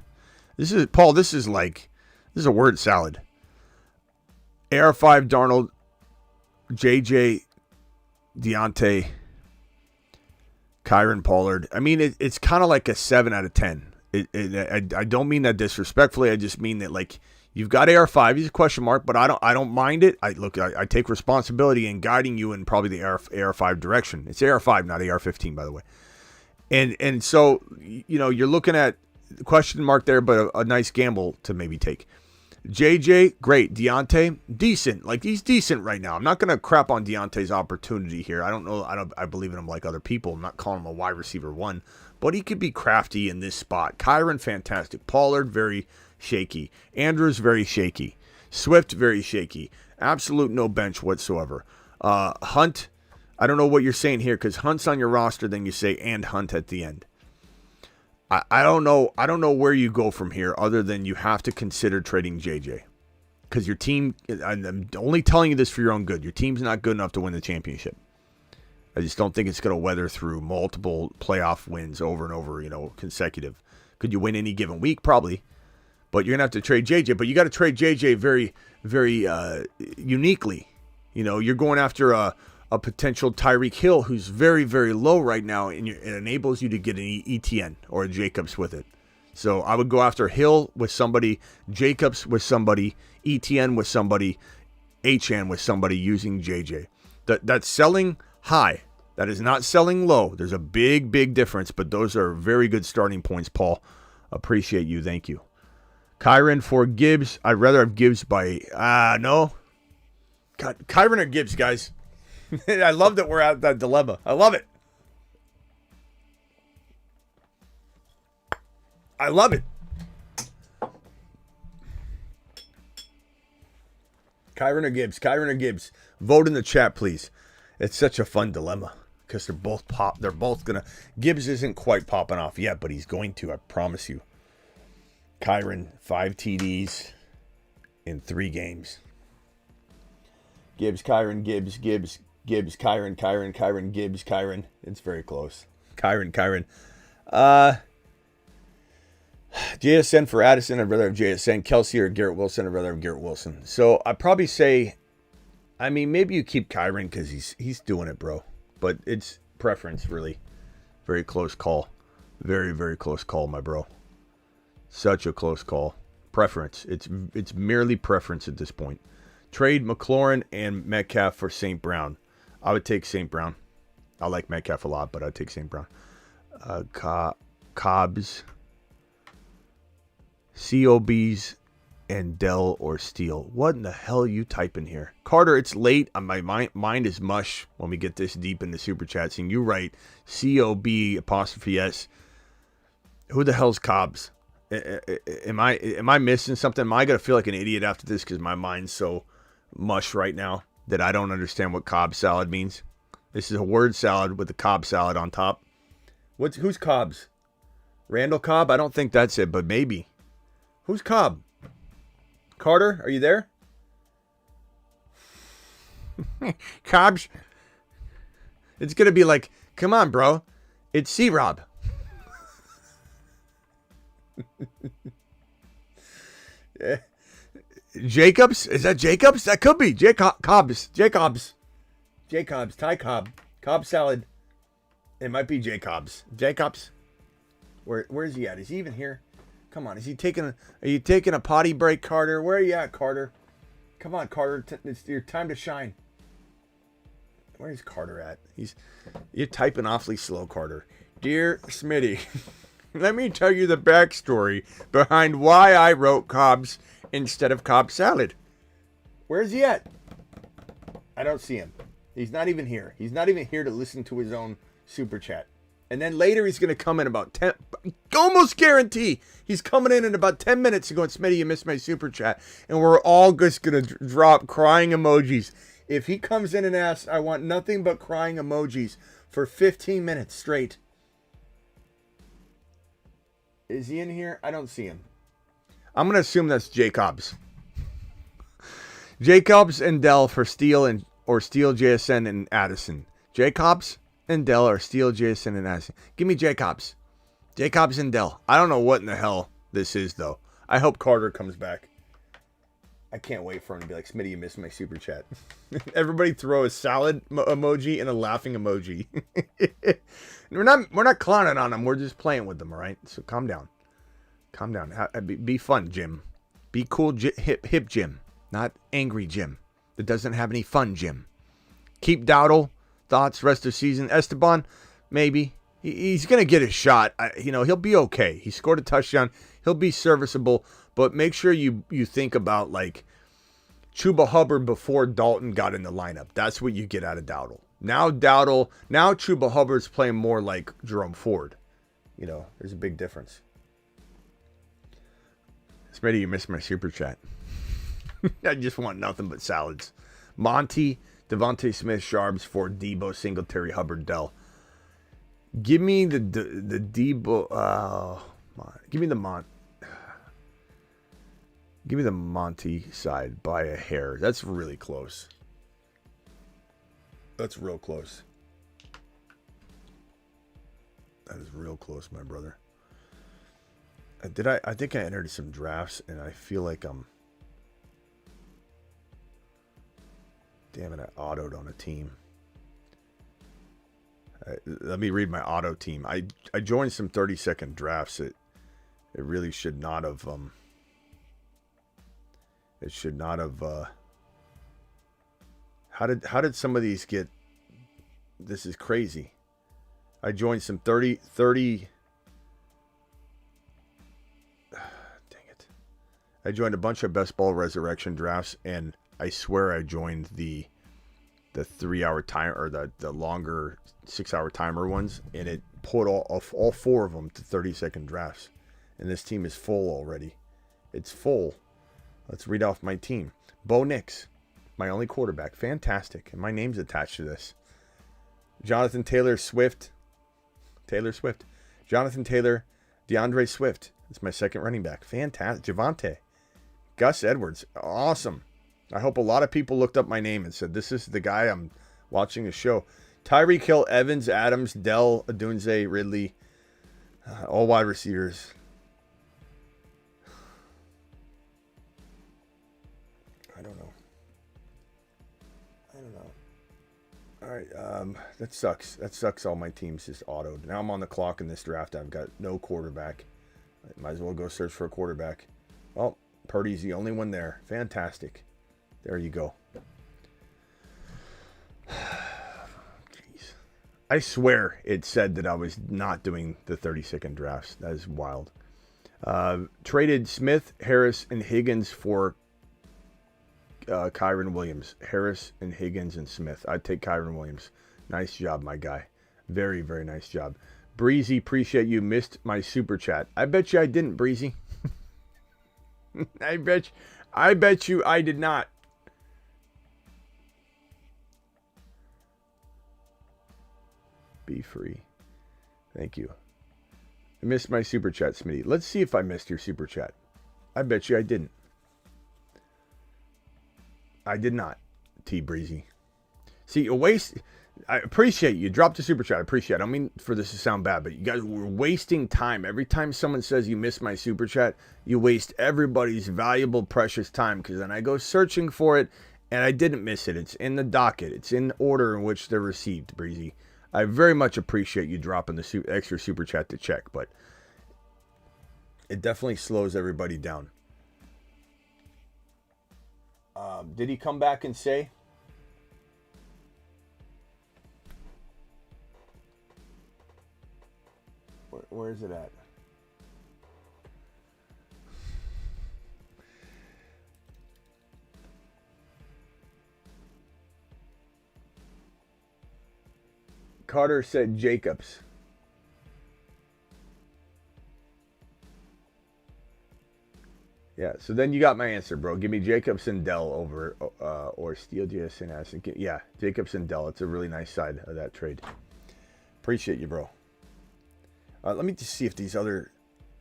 This is Paul. This is a word salad. AR5, Darnold, JJ, Deontay, Kyron, Pollard. I mean, it's kind of like a 7 out of 10. I don't mean that disrespectfully. I just mean that you've got AR5. He's a question mark, but I don't mind it. I take responsibility in guiding you in probably the AR5 direction. It's AR5, not AR15, by the way. And so you're looking at the question mark there, but a nice gamble to maybe take. JJ, great. Deontay, decent. He's decent right now. I'm not going to crap on Deontay's opportunity here. I don't know. I believe in him like other people. I'm not calling him a wide receiver 1, but he could be crafty in this spot. Kyron, fantastic. Pollard, very shaky. Andrews, very shaky. Swift, very shaky. Absolute no bench whatsoever. Hunt, I don't know what you're saying here because Hunt's on your roster, then you say and Hunt at the end. I don't know where you go from here other than you have to consider trading JJ. Because your team, I'm only telling you this for your own good, your team's not good enough to win the championship. I just don't think it's going to weather through multiple playoff wins over and over, consecutive. Could you win any given week? Probably. But you're going to have to trade JJ. But you got to trade JJ very, very uniquely. You're going after a potential Tyreek Hill who's very, very low right now, and it enables you to get an ETN or a Jacobs with it. So I would go after Hill with somebody, Jacobs with somebody, ETN with somebody, HN with somebody using JJ. That's selling high. That is not selling low. There's a big, big difference, but those are very good starting points, Paul. Appreciate you. Thank you. Kyron for Gibbs. I'd rather have Gibbs by, no. God, Kyron or Gibbs, guys. I love that we're at that dilemma. I love it. Kyron or Gibbs? Kyron or Gibbs? Vote in the chat, please. It's such a fun dilemma because they're both pop. They're both gonna. Gibbs isn't quite popping off yet, but he's going to. I promise you. Kyron, 5 TDs in 3 games. Gibbs, Kyron, Gibbs, Gibbs, Gibbs, Kyron, Kyron, Kyron, Gibbs, Kyron. It's very close. Kyron. JSN for Addison. I'd rather have JSN. Kelsey or Garrett Wilson. I'd rather have Garrett Wilson. So I'd probably say, I mean, maybe you keep Kyron because he's doing it, bro. But it's preference, really. Very close call. Very, very close call, my bro. Such a close call. Preference. It's merely preference at this point. Trade McLaurin and Metcalf for St. Brown. I would take St. Brown. I like Metcalf a lot, but I'd take St. Brown. Cobbs. COBs and Dell or Steele. What in the hell are you typing here? Carter, it's late. My mind is mush when we get this deep in the super chats. And you write COB''S. Who the hell's Cobbs? Am I missing something? Am I going to feel like an idiot after this because my mind's so mush right now that I don't understand what Cobb salad means? This is a word salad with the Cobb salad on top. Who's Cobbs? Randall Cobb? I don't think that's it, but maybe. Who's Cobb? Carter, are you there? Cobbs? It's going to be like, come on, bro. It's C-Rob. Jacobs? Is that Jacobs? That could be. Jacobs. Ty Cobb. Cobb salad. It might be Jacobs. Jacobs? Where is he at? Is he even here? Come on. Are you taking a potty break, Carter? Where are you at, Carter? Come on, Carter. It's your time to shine. Where is Carter at? You're typing awfully slow, Carter. Dear Smitty, let me tell you the backstory behind why I wrote Cobb's instead of Cobb salad. Where is he at? I don't see him. He's not even here. He's not even here to listen to his own super chat. And then later he's going to come in about 10, almost guarantee he's coming in about 10 minutes and going, Smitty, you missed my super chat. And we're all just going to drop crying emojis. If he comes in and asks, I want nothing but crying emojis for 15 minutes straight. Is he in here? I don't see him. I'm going to assume that's Jacobs. Jacobs and Dell for Steele or Steele, JSN, and Addison. Jacobs and Dell or Steele, JSN, and Addison. Give me Jacobs. Jacobs and Dell. I don't know what in the hell this is, though. I hope Carter comes back. I can't wait for him to be like, Smitty, you missed my super chat. Everybody throw a salad emoji and a laughing emoji. We're not clowning on them. We're just playing with them, all right? So calm down. Calm down. Be fun, Jim. Be cool, hip Jim. Not angry Jim. That doesn't have any fun, Jim. Keep Dowdle. Thoughts, rest of season. Esteban, maybe. He's going to get a shot. He'll be okay. He scored a touchdown. He'll be serviceable. But make sure you think about, like, Chuba Hubbard before Dalton got in the lineup. That's what you get out of Dowdle. Now Chuba Hubbard's playing more like Jerome Ford. There's a big difference. Smitty, you missed my super chat. I just want nothing but salads. Monty, Devontae Smith, Sharps, Ford, Debo, Singletary, Hubbard, Dell. Give me the Debo. Give me the Monty side by a hair. That's really close. That's real close. That is real close, my brother. I think I entered some drafts, and I feel like damn it, I autoed on a team. Let me read my auto team. I joined some 30-second drafts. It really should not have. It should not have. How did some of these get? This is crazy. I joined some 30. Dang it! I joined a bunch of Best Ball Resurrection drafts, and I swear I joined the 3-hour time or the longer 6-hour timer ones, and it put all 4 of them to 30-second drafts. And this team is full already. It's full. Let's read off my team. Bo Nix, My only quarterback. Fantastic. And my name's attached to this. Jonathan Taylor Swift. Jonathan Taylor, DeAndre Swift. It's my second running back. Fantastic. Javonte. Gus Edwards. Awesome. I hope a lot of people looked up my name and said, this is the guy I'm watching a show. Tyreek Hill, Evans, Adams, Dell, Adunze, Ridley. All wide receivers. I don't know. All right, that sucks. All my teams just autoed. Now I'm on the clock in this draft. I've got no quarterback. I might as well go search for a quarterback. Well, Purdy's the only one there. Fantastic. There you go. Jeez. I swear it said that I was not doing the 30-second drafts. That is wild. Traded Smith, Harris, and Higgins for Kyron Williams. Harris and Higgins and Smith. I'd take Kyron Williams. Nice job, my guy. Very, very nice job. Breezy, appreciate you. Missed my super chat. I bet you I didn't, Breezy. I bet you I did not. Be free. Thank you. I missed my super chat, Smitty. Let's see if I missed your super chat. I bet you I didn't. I did not, T Breezy. See, I appreciate you. Dropped a super chat. I appreciate it. I don't mean for this to sound bad, but you guys were wasting time. Every time someone says you missed my super chat, you waste everybody's valuable, precious time, because then I go searching for it, and I didn't miss it. It's in the docket. It's in order in which they're received, Breezy. I very much appreciate you dropping the extra super chat to check, but it definitely slows everybody down. Did he come back and say? Where is it at? Carter said Jacobs. Yeah, so then you got my answer, bro. Give me Jacobs and Dell over or Steele Diaz and Assen. Yeah, Jacobs and Dell. It's a really nice side of that trade. Appreciate you, bro. Let me just see if these other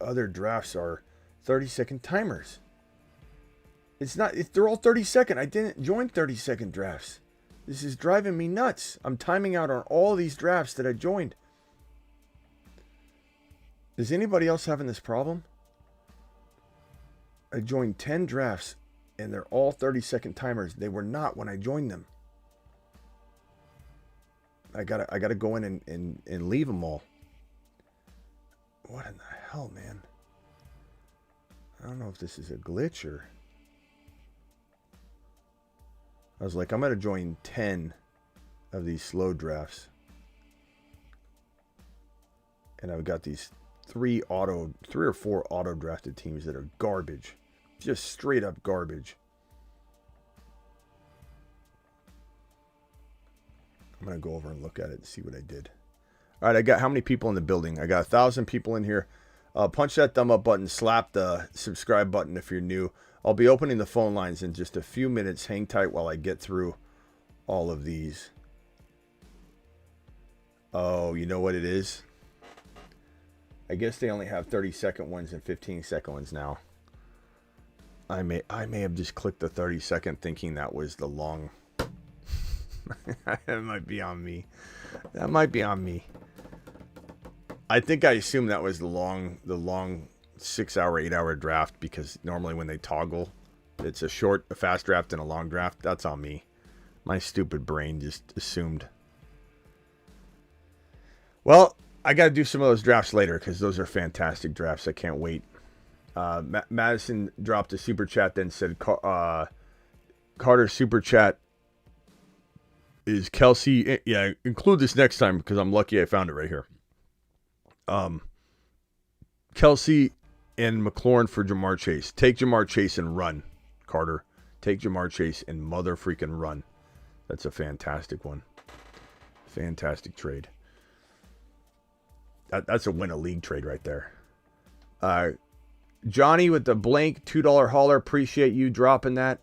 drafts are 30-second timers. It's not. They're all 30-second. I didn't join 30-second drafts. This is driving me nuts. I'm timing out on all these drafts that I joined. Is anybody else having this problem? I joined 10 drafts, and they're all 30-second timers. They were not when I joined them. I gotta go in and leave them all. What in the hell, man? I don't know if this is a glitch or... I was like, I'm gonna join 10 of these slow drafts. And I've got these three or four auto drafted teams that are garbage. Just straight up garbage. I'm going to go over and look at it and see what I did. All right, I got how many people in the building? I got 1,000 people in here. Punch that thumb up button. Slap the subscribe button if you're new. I'll be opening the phone lines in just a few minutes. Hang tight while I get through all of these. Oh, you know what it is? I guess they only have 30-second ones and 15-second ones now. I may have just clicked the 30-second thinking that was the long. That might be on me. That might be on me. I think I assumed that was the long 6-hour, 8-hour draft, because normally when they toggle, it's a fast draft and a long draft. That's on me. My stupid brain just assumed. Well, I got to do some of those drafts later because those are fantastic drafts. I can't wait. Madison dropped a super chat, then said Carter's super chat is Kelsey. Yeah, include this next time because I'm lucky I found it right here. Kelsey and McLaurin for Jamar Chase. Take Jamar Chase and run, Carter. Take Jamar Chase and mother freaking run. That's a fantastic one. Fantastic trade. That's a win a league trade right there. Johnny with the blank $2 hauler. Appreciate you dropping that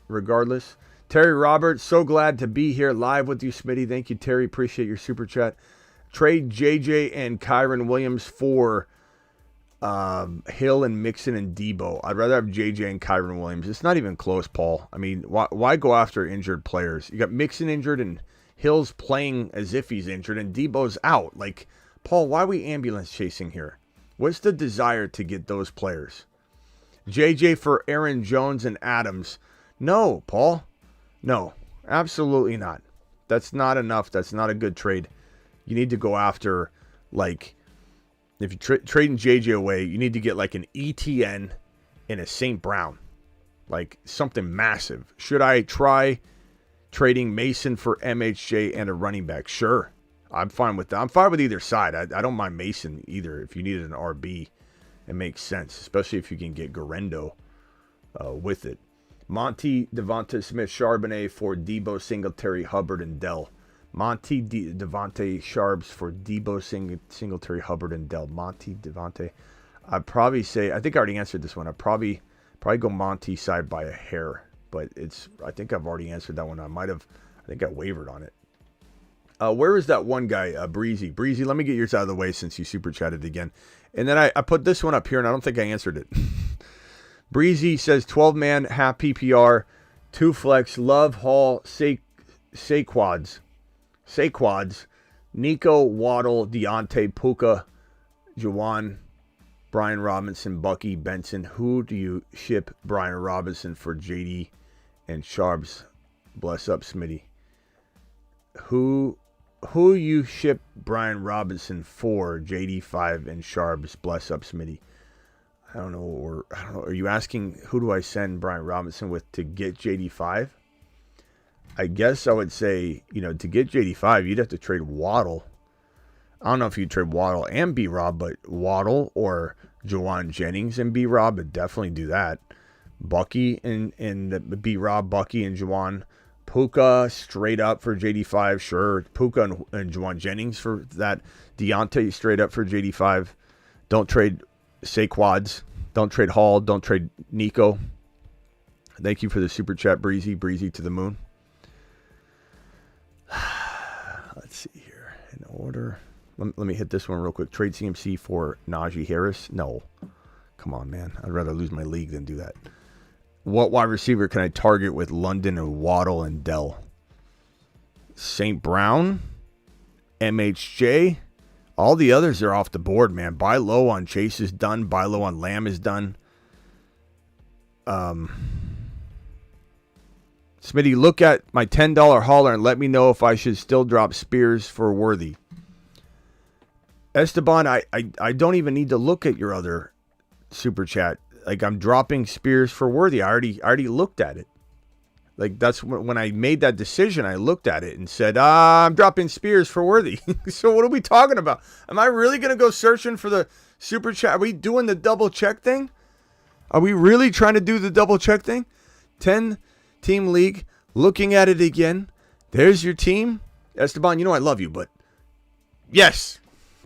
regardless. Terry Roberts, so glad to be here live with you, Smitty. Thank you, Terry. Appreciate your super chat. Trade JJ and Kyron Williams for Hill and Mixon and Debo. I'd rather have JJ and Kyron Williams. It's not even close, Paul. I mean, why go after injured players? You got Mixon injured and Hill's playing as if he's injured and Debo's out. Like, Paul, why are we ambulance chasing here? What's the desire to get those players? JJ for Aaron Jones and Adams. No, Paul. No, absolutely not. That's not enough. That's not a good trade. You need to go after, like, if you're trading JJ away, you need to get like an ETN and a St. Brown. Like something massive. Should I try trading Mason for MHJ and a running back? Sure. I'm fine with that. I'm fine with either side. I don't mind Mason either if you needed an RB. It makes sense, especially if you can get Garendo with it. Monty, Devonta Smith, Charbonnet for Debo, Singletary, Hubbard, and Dell. Monty, Devontae, Sharps for Debo, Singletary, Hubbard, and Dell. Monty, Devontae. I'd probably say, I think I already answered this one. I'd probably go Monty side by a hair, but I think I've already answered that one. I think I wavered on it. Where is that one guy, Breezy? Breezy, let me get yours out of the way since you super chatted again. And then I put this one up here, and I don't think I answered it. Breezy says 12-man, half PPR, 2 flex, Love, Hall, Saquads, Nico, Waddle, Deontay, Puka, Jawan, Brian Robinson, Bucky, Benson. Who do you ship Brian Robinson for JD and Sharps? Bless up, Smitty. Who you ship Brian Robinson for JD5 and Sharps? Bless up, Smitty. I don't know. Are you asking who do I send Brian Robinson with to get JD5? I guess I would say, to get JD5, you'd have to trade Waddle. I don't know if you'd trade Waddle and B-Rob, but Waddle or Jawan Jennings and B-Rob would definitely do that. Bucky and B-Rob, Bucky and Jawan. Puka straight up for JD5, sure. Puka and Jawan Jennings for that. Deontay straight up for JD5. Don't trade Saquads. Don't trade Hall. Don't trade Nico. Thank you for the super chat, Breezy. Breezy to the moon. Let's see here. In order. Let me hit this one real quick. Trade CMC for Najee Harris. No. Come on, man. I'd rather lose my league than do that. What wide receiver can I target with London and Waddle and Dell? St. Brown? MHJ? All the others are off the board, man. Buy low on Chase is done. Buy low on Lamb is done. Smitty, look at my $10 hauler and let me know if I should still drop Spears for Worthy. Esteban, I don't even need to look at your other super chat. Like, I'm dropping Spears for Worthy. I already looked at it. Like, that's when I made that decision, I looked at it and said, I'm dropping Spears for Worthy. So what are we talking about? Am I really going to go searching for the super chat? Are we doing the double check thing? Are we really trying to do the double check thing? 10-team league, looking at it again. There's your team. Esteban, I love you, but yes.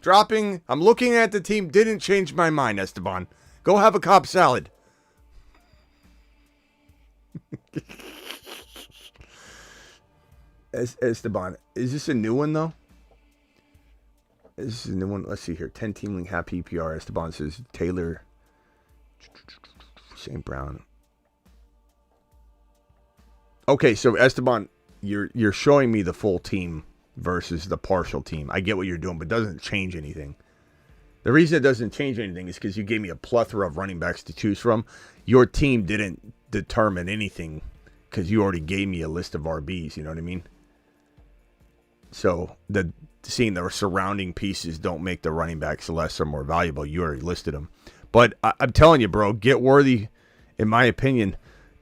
I'm looking at the team. Didn't change my mind, Esteban. Go have a Cobb salad. Esteban, is this a new one, though? This is a new one. Let's see here. 10-team league, half PPR. Esteban says Taylor, St. Brown. Okay, so Esteban, you're showing me the full team versus the partial team. I get what you're doing, but it doesn't change anything. The reason it doesn't change anything is because you gave me a plethora of running backs to choose from. Your team didn't determine anything because you already gave me a list of RBs. You know what I mean? So seeing the surrounding pieces don't make the running backs less or more valuable. You already listed them. But I'm telling you, bro, get Worthy. In my opinion,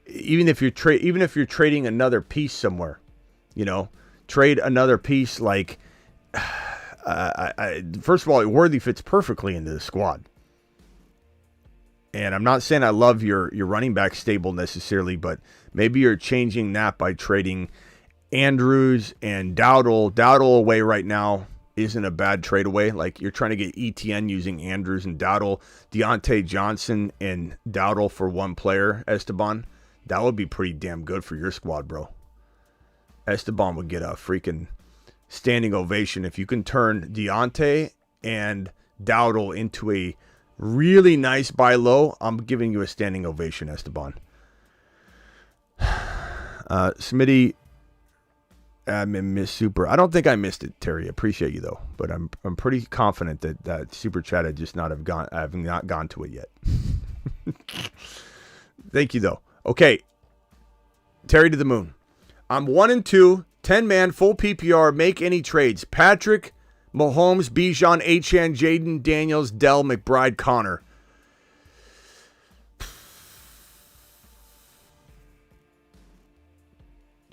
even if you're trading another piece somewhere, trade another piece like. First of all, Worthy fits perfectly into the squad. And I'm not saying I love your running back stable necessarily, but maybe you're changing that by trading Andrews and Dowdle. Dowdle away right now isn't a bad trade away. Like, you're trying to get ETN using Andrews and Dowdle. Deontay Johnson and Dowdle for one player, Esteban. That would be pretty damn good for your squad, bro. Esteban would get a freaking standing ovation. If you can turn Deontay and Dowdle into a really nice buy low, I'm giving you a standing ovation, Esteban. Smitty, I missed super. I don't think I missed it, Terry. Appreciate you though, but I'm pretty confident that super chat I have not gone to it yet. Thank you though. Okay, Terry to the moon. I'm 1-2, 10-man, full PPR. Make any trades. Patrick, Mahomes, Bijan, Achane, Jaden Daniels, Dell, McBride, Connor.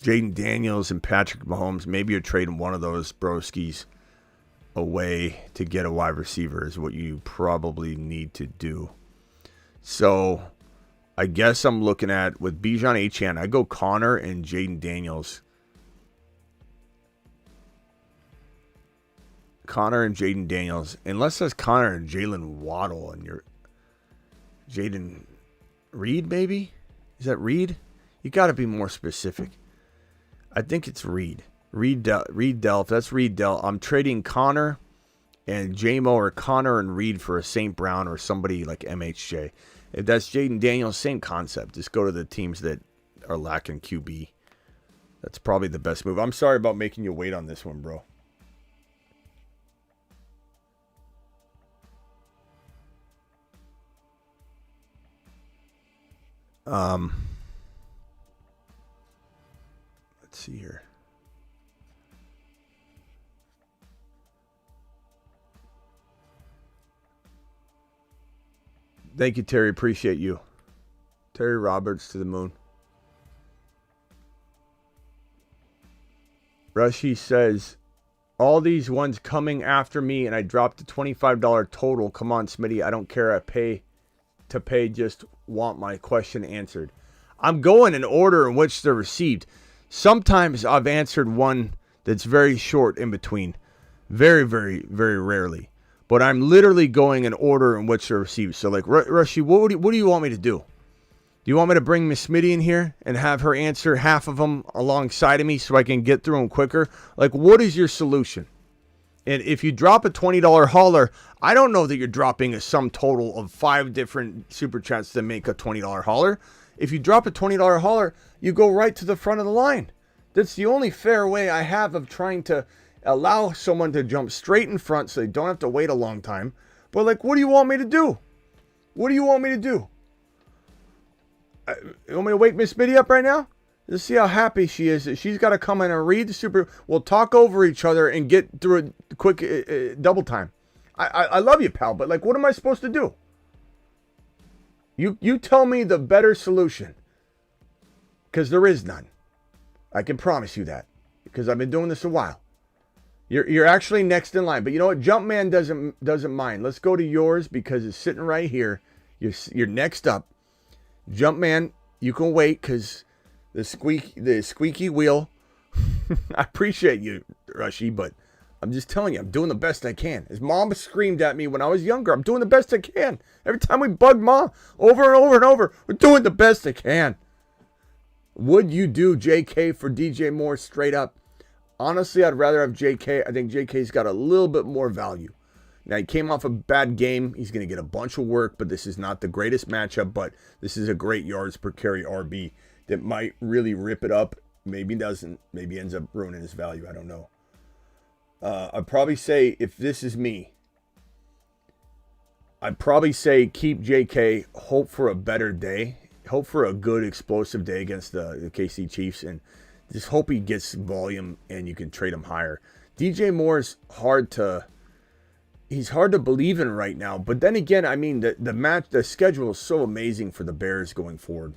Jaden Daniels and Patrick Mahomes. Maybe you're trading one of those broskies away to get a wide receiver is what you probably need to do. So I guess I'm looking at with Bijan Achane, I go Connor and Jaden Daniels. Connor and Jaden Daniels. Unless that's Connor and Jalen Waddle and you're Jaden Reed, maybe? Is that Reed? You got to be more specific. I think it's Reed. Reed Dell. If that's Reed Dell, I'm trading Connor and JMO or Connor and Reed for a St. Brown or somebody like MHJ. If that's Jaden Daniels, same concept. Just go to the teams that are lacking QB. That's probably the best move. I'm sorry about making you wait on this one, bro. Let's see here. Thank you, Terry. Appreciate you. Terry Roberts to the moon. Rushy says, all these ones coming after me and I dropped the $25 total. Come on, Smitty. I don't care. I pay, just want my question answered. I'm going in order in which they're received. Sometimes I've answered one that's very short in between. Very, very, very rarely. But I'm literally going in order in which they're received. So, like, Rushy, what do you want me to do? Do you want me to bring Miss Smitty in here and have her answer half of them alongside of me so I can get through them quicker? Like, what is your solution? And if you drop a $20 hauler, I don't know that you're dropping a sum total of 5 different super chats to make a $20 hauler. If you drop a $20 hauler, you go right to the front of the line. That's the only fair way I have of trying to allow someone to jump straight in front so they don't have to wait a long time. But, like, what do you want me to do? What do you want me to do? You want me to wake Miss Smitty up right now? Let's see how happy she is that she's got to come in and read the super. We'll talk over each other and get through a quick double time. I love you, pal, but, like, what am I supposed to do? You tell me the better solution. Because there is none. I can promise you that. Because I've been doing this a while. You're actually next in line. But you know what? Jumpman doesn't mind. Let's go to yours because it's sitting right here. You're next up. Jumpman, you can wait because the squeaky wheel. I appreciate you, Rushy, but I'm just telling you, I'm doing the best I can. His mom screamed at me when I was younger. I'm doing the best I can. Every time we bug Mom over and over and over, we're doing the best I can. Would you do JK for DJ Moore straight up? Honestly, I'd rather have JK. I think JK's got a little bit more value. Now, he came off a bad game. He's going to get a bunch of work, but this is not the greatest matchup, but this is a great yards per carry RB that might really rip it up. Maybe doesn't. Maybe ends up ruining his value. I don't know. I'd probably say, if this is me, I'd probably say keep JK, hope for a better day, hope for a good explosive day against the KC Chiefs, and just hope he gets volume and you can trade him higher. DJ Moore's he's hard to believe in right now, but then again, I mean, the schedule is so amazing for the Bears going forward.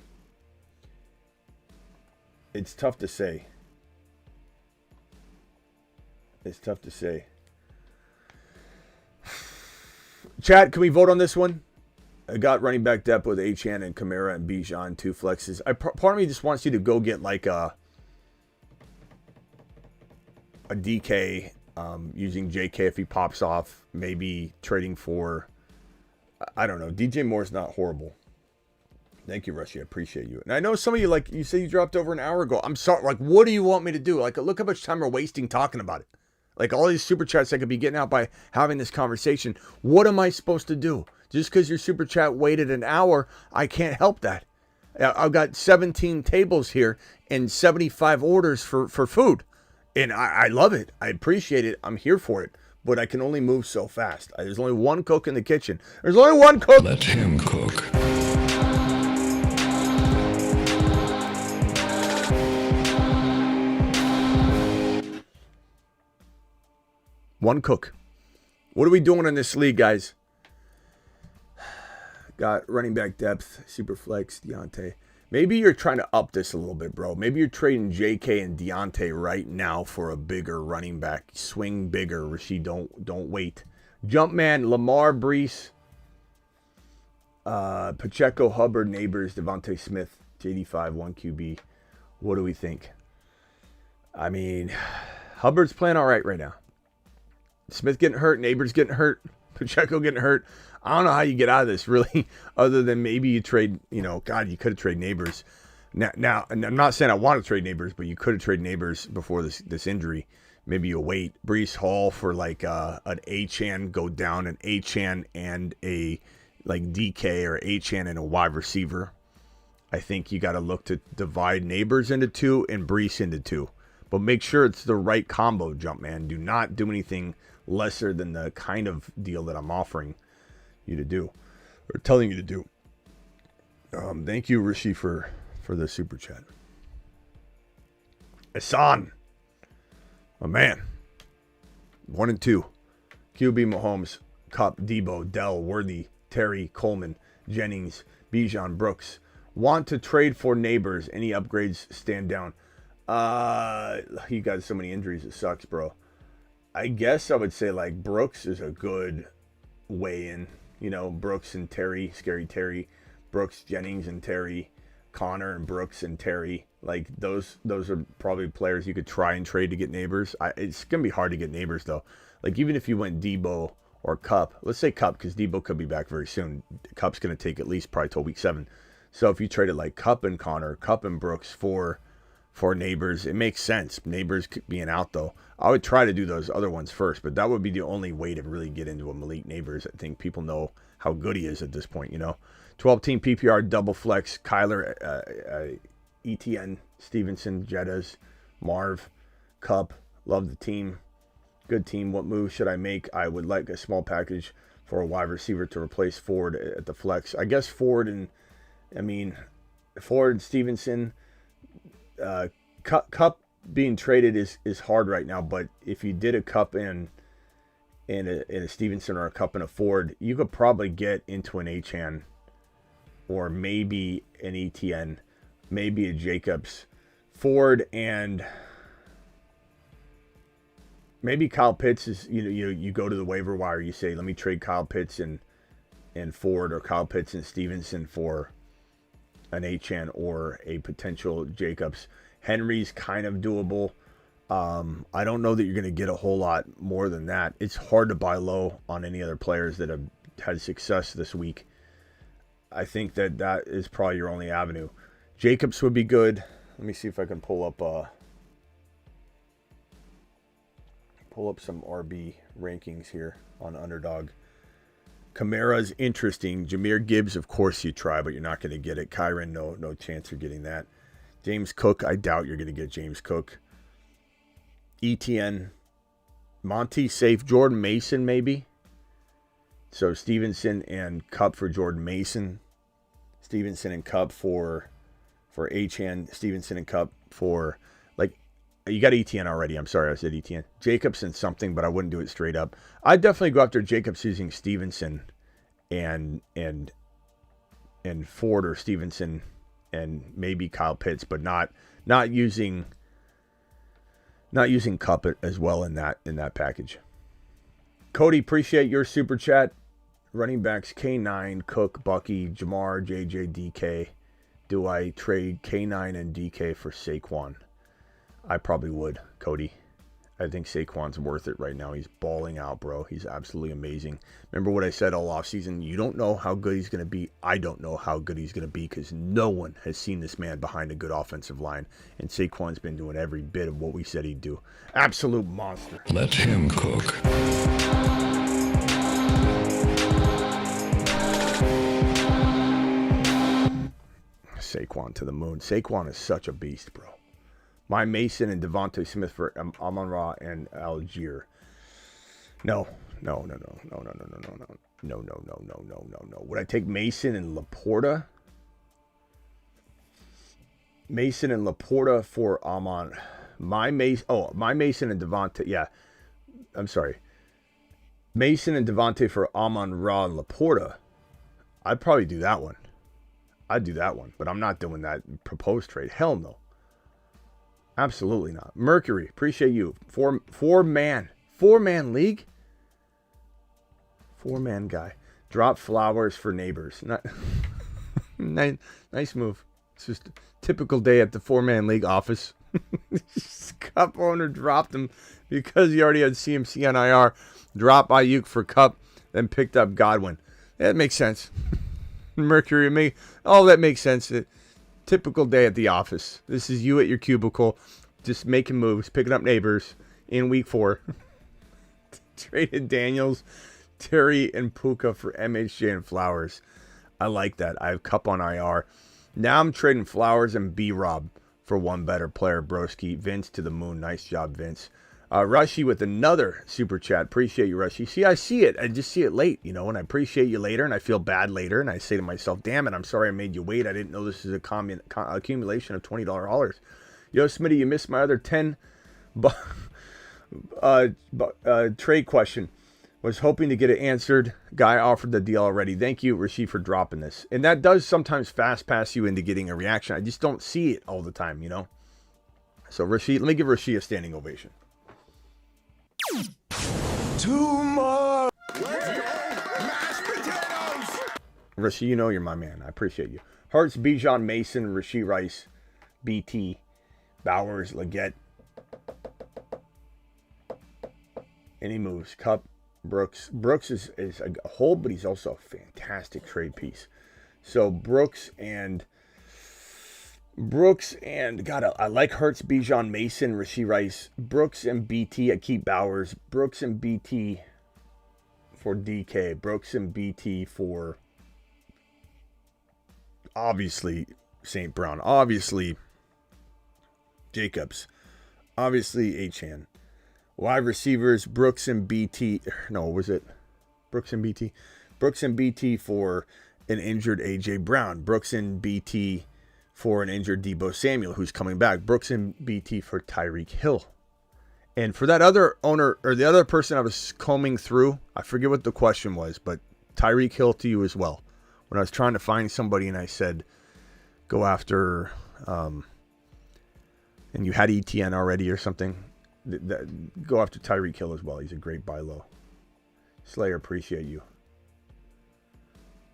It's tough to say. It's tough to say. Chat, can we vote on this one? I got running back depth with Achane and Kamara and Bijan, 2 flexes. Part of me just wants you to go get like a DK using JK if he pops off. Maybe trading for, I don't know. DJ Moore's not horrible. Thank you, Rushy. I appreciate you. And I know some of you, like you said, you dropped over an hour ago. I'm sorry. Like, what do you want me to do? Like, look how much time we're wasting talking about it. Like, all these super chats I could be getting out by having this conversation. What am I supposed to do? Just because your super chat waited an hour, I can't help that. I've got 17 tables here and 75 orders for food. And I love it. I appreciate it. I'm here for it. But I can only move so fast. There's only one cook in the kitchen. There's only one cook. Let him cook. One cook. What are we doing in this league, guys? Got running back depth, super flex, Deontay. Maybe you're trying to up this a little bit, bro. Maybe you're trading JK and Deontay right now for a bigger running back. Swing bigger, Rashid. Don't wait. Jumpman, Lamar, Brees, Pacheco, Hubbard, Nabers, Devontae Smith, JD5, 1 QB. What do we think? I mean, Hubbard's playing all right now. Smith getting hurt, Nabers getting hurt, Pacheco getting hurt. I don't know how you get out of this, really, other than maybe you trade, God, you could have traded Nabers. Now, and I'm not saying I want to trade Nabers, but you could have traded Nabers before this injury. Maybe you wait. Brees Hall for like an Achane, go down an Achane and a like DK or Achane and a wide receiver. I think you got to look to divide Nabers into two and Brees into two. But make sure it's the right combo, jump man. Do not do anything lesser than the kind of deal that I'm offering you to do or telling you to do. Thank you, Rishi, for the super chat. Hassan, my man. 1 and 2. QB Mahomes, Kupp, Debo, Dell, Worthy, Terry, Coleman, Jennings, Bijan, Brooks. Want to trade for Nabers. Any upgrades stand down? You got so many injuries, it sucks, bro. I guess I would say like Brooks is a good way in. Brooks and Terry, Scary Terry, Brooks, Jennings and Terry, Connor and Brooks and Terry. Like those are probably players you could try and trade to get Nabers. It's gonna be hard to get Nabers though. Like even if you went Debo or Kupp, let's say Kupp because Debo could be back very soon. Kupp's gonna take at least probably till week 7. So if you traded like Kupp and Connor, Kupp and Brooks for Nabers, it makes sense. Nabers being out though, I would try to do those other ones first, but that would be the only way to really get into a Malik Nabers. I think people know how good he is at this point. 12-team PPR double flex. Kyler, ETN, Stevenson, Jettas, Marv, Kupp. Love the team. Good team. What move should I make? I would like a small package for a wide receiver to replace Ford at the flex. I guess Ford, Stevenson. Kupp being traded is hard right now, but if you did a Kupp and a Stevenson or a Kupp and a Ford, you could probably get into an Achane or maybe an ETN, maybe a Jacobs, Ford, and maybe Kyle Pitts is you go to the waiver wire, you say let me trade Kyle Pitts and Ford or Kyle Pitts and Stevenson for an Achane or a potential Jacobs. Henry's kind of doable. I don't know that you're going to get a whole lot more than that. It's hard to buy low on any other players that have had success this week. I think that is probably your only avenue. Jacobs would be good. Let me see if I can pull up some RB rankings here on Underdog. Kamara's interesting. Jahmyr Gibbs, of course you try, but you're not going to get it. Kyron, no chance of getting that. James Cook, I doubt you're going to get James Cook. ETN, Monty safe. Jordan Mason maybe. So Stevenson and Kupp for Jordan Mason. Stevenson and Kupp for Achane. Stevenson and Kupp for you got ETN already. I'm sorry, I said ETN. Jacobs and something, but I wouldn't do it straight up. I'd definitely go after Jacobs using Stevenson and Ford or Stevenson and maybe Kyle Pitts, but not using Kupp as well in that package. Cody, appreciate your super chat. Running backs K9, Cook, Bucky, Jamar, JJ, DK. Do I trade K9 and DK for Saquon? I probably would, Cody. I think Saquon's worth it right now. He's balling out, bro. He's absolutely amazing. Remember what I said all offseason? You don't know how good he's going to be. I don't know how good he's going to be because no one has seen this man behind a good offensive line. And Saquon's been doing every bit of what we said he'd do. Absolute monster. Let him cook. Saquon to the moon. Saquon is such a beast, bro. My Mason and Devontae Smith for Amon-Ra and Algier. No. Would I take Mason and Laporta? Mason and Laporta for Amon. My Mason and Devontae. Yeah. I'm sorry. Mason and Devontae for Amon-Ra and Laporta. I'd probably do that one. But I'm not doing that proposed trade. Hell no. Absolutely not. Mercury, appreciate you. Four-man league. 4-man guy. Drop Flowers for Neighbors. Nice move. It's just a typical day at the 4-man league office. Cup owner dropped him because he already had CMC on IR. Dropped Ayuk for Cup, then picked up Godwin. That makes sense. Mercury, that makes sense. Typical day at the office. This is you at your cubicle, just making moves, picking up Neighbors in week 4. Traded Daniels, Terry, and Puka for MHJ and Flowers. I like that. I have Cup on IR. Now I'm trading Flowers and B-Rob for one better player, Broski. Vince to the moon. Nice job, Vince. Rushy with another super chat. Appreciate you, Rushy. See, I see it. I just see it late, and I appreciate you later, and I feel bad later, and I say to myself, damn it, I'm sorry I made you wait. I didn't know this is a accumulation of $20 haulers. Yo, Smitty, you missed my other 10 trade question. Was hoping to get it answered. Guy offered the deal already. Thank you, Rasheed, for dropping this. And that does sometimes fast pass you into getting a reaction. I just don't see it all the time, So, Rasheed, let me give Rasheed a standing ovation. 2 more. Mashed potatoes. Rasheed, you're my man. I appreciate you. Hertz, Bijan, Mason, Rasheed Rice, BT, Bowers, Leggett. Any moves? Cup, Brooks. Brooks is a hold, but he's also a fantastic trade piece. So Brooks and God, I like Hertz, Bijan, Mason, Rasheed Rice, Brooks and BT. I keep Bowers. Brooks and BT for DK. Brooks and BT for obviously St. Brown. Obviously Jacobs. Obviously Achane. Wide receivers, Brooks and BT. No, was it Brooks and BT? Brooks and BT for an injured A.J. Brown. Brooks and BT for an injured Deebo Samuel, who's coming back. Brooks and BT for Tyreek Hill. And for that other owner, or the other person I was combing through, I forget what the question was, but Tyreek Hill to you as well. When I was trying to find somebody and I said, go after, and you had ETN already or something, go after Tyreek Hill as well. He's a great buy low. Slayer, appreciate you.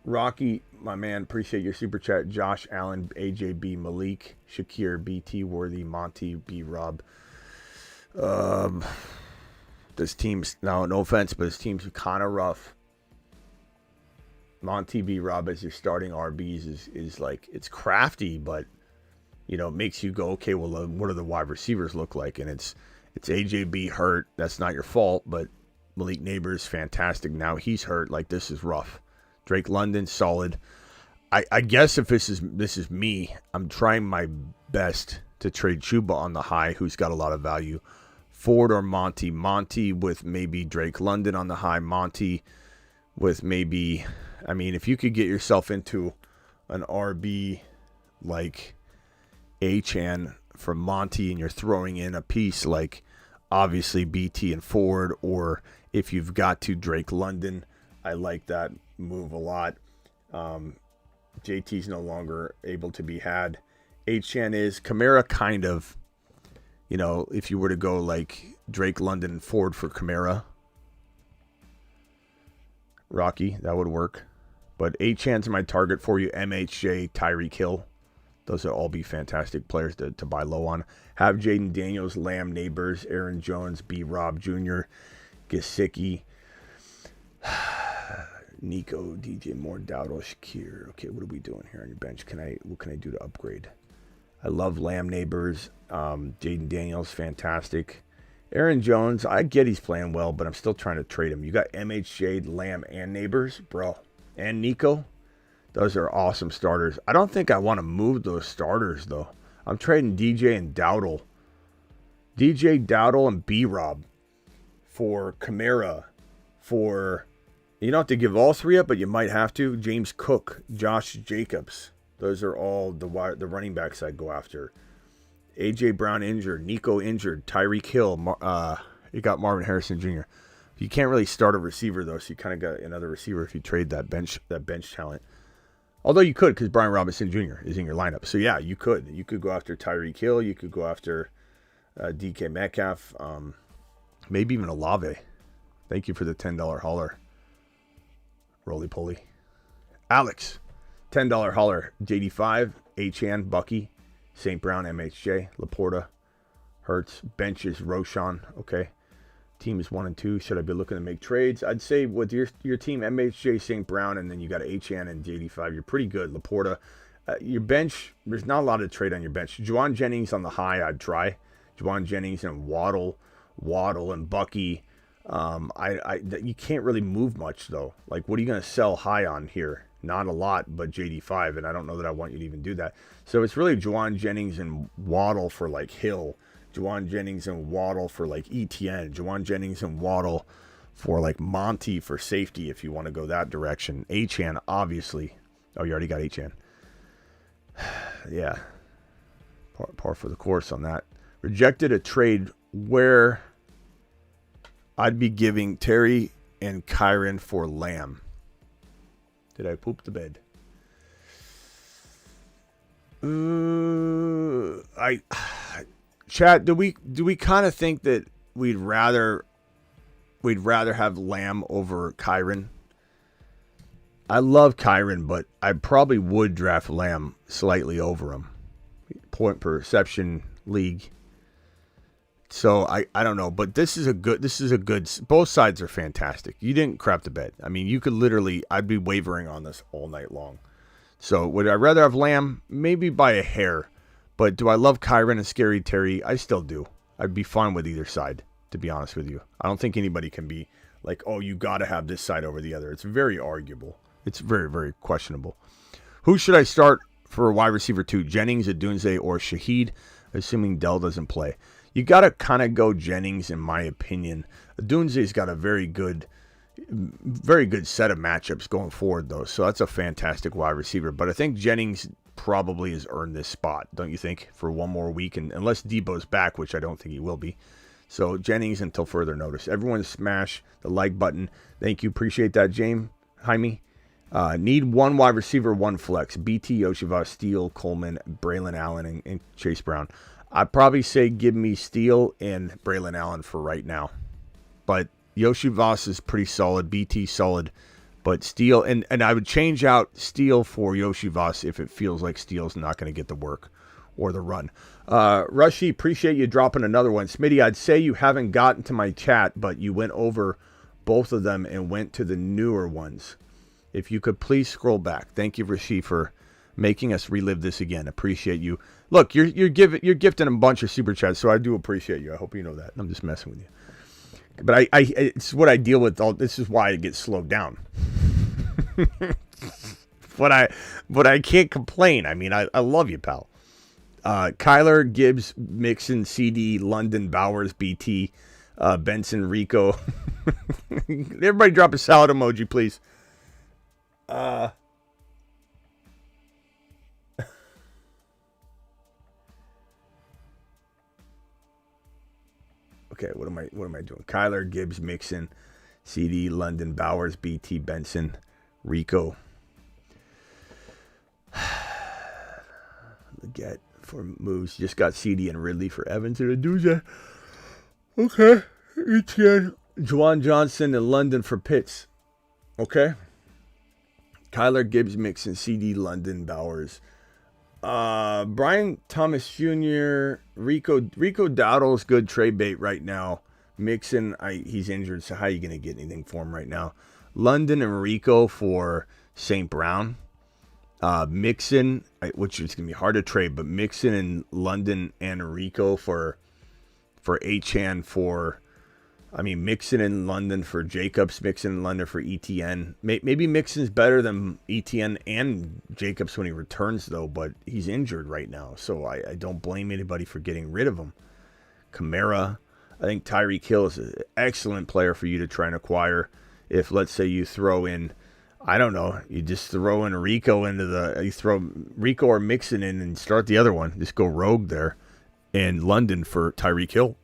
Rocky, my man, appreciate your super chat. Josh Allen, AJB, Malik, Shakir, BT, Worthy, Monty, B. Rob. This team's, no offense, but this team's kind of rough. Monty, B. Rob as your starting RBs is like, it's crafty, but it makes you go, okay, well, what do the wide receivers look like? And it's AJB hurt. That's not your fault, but Malik Nabers, fantastic. Now he's hurt. Like, this is rough. Drake London, solid. I guess if this is me, I'm trying my best to trade Chuba on the high, who's got a lot of value. Ford or Monty. Monty with maybe Drake London on the high. Monty with maybe, if you could get yourself into an RB like Achane for Monty and you're throwing in a piece like obviously BT and Ford, or if you've got to Drake London, I like that move a lot. JT's no longer able to be had. Achane is. Kamara kind of, if you were to go like Drake London and Ford for Kamara, Rocky, that would work. But Achane's my target for you. MHJ, Tyreek Hill. Those will all be fantastic players to buy low on. Have Jaden Daniels, Lamb, Nabers, Aaron Jones, B. Rob Jr., Gesicki, Nico, DJ Moore, Dowdle, Shakir. Okay, what are we doing here on your bench? What can I do to upgrade? I love Lamb, Nabers, Jaden Daniels, fantastic. Aaron Jones, I get he's playing well, but I'm still trying to trade him. You got MHJ, Lamb, and Nabers, bro, and Nico. Those are awesome starters. I don't think I want to move those starters, though. I'm trading DJ and Dowdle. DJ, Dowdle, and B-Rob for Kamara, for... You don't have to give all three up, but you might have to. James Cook, Josh Jacobs. Those are all the running backs I'd go after. A.J. Brown injured. Nico injured. Tyreek Hill. You got Marvin Harrison Jr. You can't really start a receiver, though, so you kind of got another receiver if you trade that bench talent. Although you could, because Brian Robinson Jr. is in your lineup. So, yeah, you could. You could go after Tyreek Hill. You could go after DK Metcalf. Maybe even Olave. Thank you for the $10 holler. Roly-poly. Alex, $10 holler. JD5, Achan, Bucky, St. Brown, MHJ, Laporta, Hurts, benches, Roshan. Okay. Team is 1 and 2. Should I be looking to make trades? I'd say with your team, MHJ, St. Brown, and then you got Achan and JD5. You're pretty good. Laporta. Your bench, there's not a lot of trade on your bench. Juwan Jennings on the high, I'd try. Juwan Jennings and Waddle and Bucky. You can't really move much, though. Like, what are you going to sell high on here? Not a lot, but JD5, and I don't know that I want you to even do that. So it's really Juwan Jennings and Waddle for, like, Hill. Juwan Jennings and Waddle for, like, ETN. Juwan Jennings and Waddle for, like, Monty for safety if you want to go that direction. Achan, obviously. Oh, you already got Achan. Yeah. Par for the course on that. Rejected a trade where I'd be giving Terry and Kyron for Lamb. Did I poop the bed? Chat, do we kind of think that we'd rather have Lamb over Kyron? I love Kyron, but I probably would draft Lamb slightly over him. Point per reception league. So I don't know, but this is a good, both sides are fantastic. You didn't crap the bed. I mean, you could literally, I'd be wavering on this all night long. So would I rather have Lamb? Maybe by a hair. But do I love Kyron and Scary Terry? I still do. I'd be fine with either side, to be honest with you. I don't think anybody can be like, oh, you got to have this side over the other. It's very arguable. It's very, very questionable. Who should I start for wide receiver 2? Jennings, Adunze, or Shaheed, assuming Dell doesn't play? You got to kind of go Jennings, in my opinion. Adunze's got a very good set of matchups going forward, though. So that's a fantastic wide receiver. But I think Jennings probably has earned this spot, don't you think, for one more week? And unless Debo's back, which I don't think he will be. So Jennings until further notice. Everyone smash the like button. Thank you. Appreciate that, Jaime. Need one wide receiver, one flex. BT, Yoshivas, Steele, Coleman, Braylon Allen, and Chase Brown. I'd probably say give me Steele and Braylon Allen for right now. But Yoshivas is pretty solid. BT solid. But Steele, and I would change out Steele for Yoshivas if it feels like Steele's not going to get the work or the run. Rushy, appreciate you dropping another one. Smitty, I'd say you haven't gotten to my chat, but you went over both of them and went to the newer ones. If you could please scroll back. Thank you, Rushy, for making us relive this again. Appreciate you. Look, you're gifting a bunch of super chats, so I do appreciate you. I hope you know that. I'm just messing with you. But it's what I deal with. This is why I get slowed down. But I can't complain. I mean, I love you, pal. Kyler, Gibbs, Mixon, CD, London, Bowers, BT, Benson, Rico. Everybody drop a salad emoji, please. Okay, what am I doing? Kyler, Gibbs, Mixon, CD, London, Bowers, BT, Benson, Rico. Leggett for moves. Just got CD and Ridley for Evans and Aduja. Okay. ETN, Juwan Johnson and London for Pitts. Okay. Kyler, Gibbs, Mixon, CD, London, Bowers, Brian Thomas Jr., Rico Dowdle's good trade bait right now. Mixon, he's injured, so how are you going to get anything for him right now? London and Rico for St. Brown. Mixon, which is going to be hard to trade, but Mixon and London and Rico for Achan for, Mixon in London for Jacobs, Mixon in London for ETN. Maybe Mixon's better than ETN and Jacobs when he returns, though, but he's injured right now, so I don't blame anybody for getting rid of him. Kamara, I think Tyreek Hill is an excellent player for you to try and acquire. If, let's say, you throw in, I don't know, you just throw in Rico you throw Rico or Mixon in and start the other one. Just go rogue there. And London for Tyreek Hill.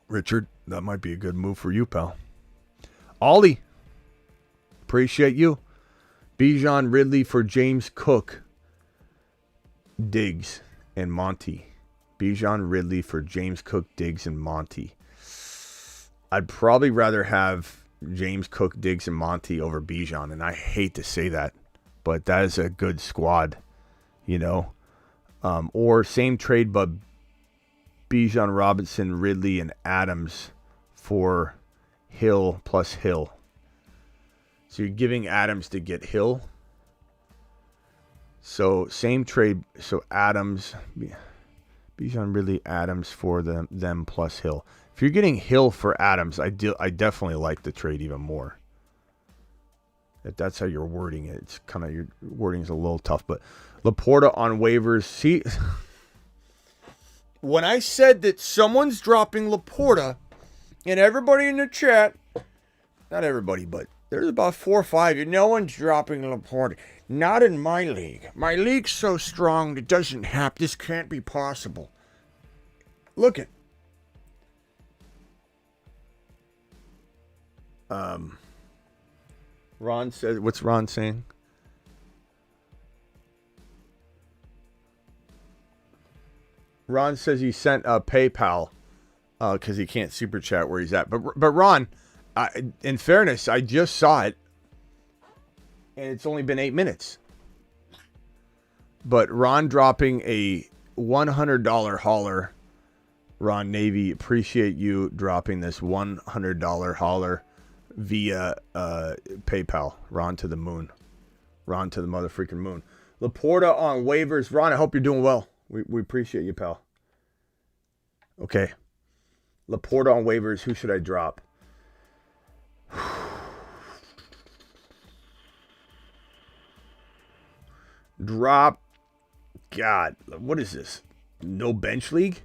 Richard, that might be a good move for you, pal. Ollie, appreciate you. Bijan Ridley for James Cook, Diggs, and Monty. Bijan Ridley for James Cook, Diggs, and Monty. I'd probably rather have James Cook, Diggs, and Monty over Bijan, and I hate to say that, but that is a good squad, or same trade, but Bijan Robinson, Ridley, and Adams for Hill plus Hill. So you're giving Adams to get Hill. So same trade. So Adams, Bijan Ridley, Adams for them plus Hill. If you're getting Hill for Adams, I definitely like the trade even more. If that's how you're wording it, it's kind of, your wording is a little tough. But Laporta on waivers. See, when I said that someone's dropping Laporta, and everybody in the chat, not everybody, but there's about 4 or 5. No one's dropping Laporta. Not in my league. My league's so strong it doesn't happen. This can't be possible. Look at. Ron says, what's Ron saying? Ron says he sent a PayPal because he can't super chat where he's at. But Ron, in fairness, I just saw it, and it's only been 8 minutes. But Ron dropping a $100 hauler. Ron Navy, appreciate you dropping this $100 hauler via PayPal. Ron to the moon. Ron to the mother freaking moon. Laporta on waivers. Ron, I hope you're doing well. We appreciate you, pal. Okay. Laporta on waivers. Who should I drop? Drop. God, what is this? No bench league?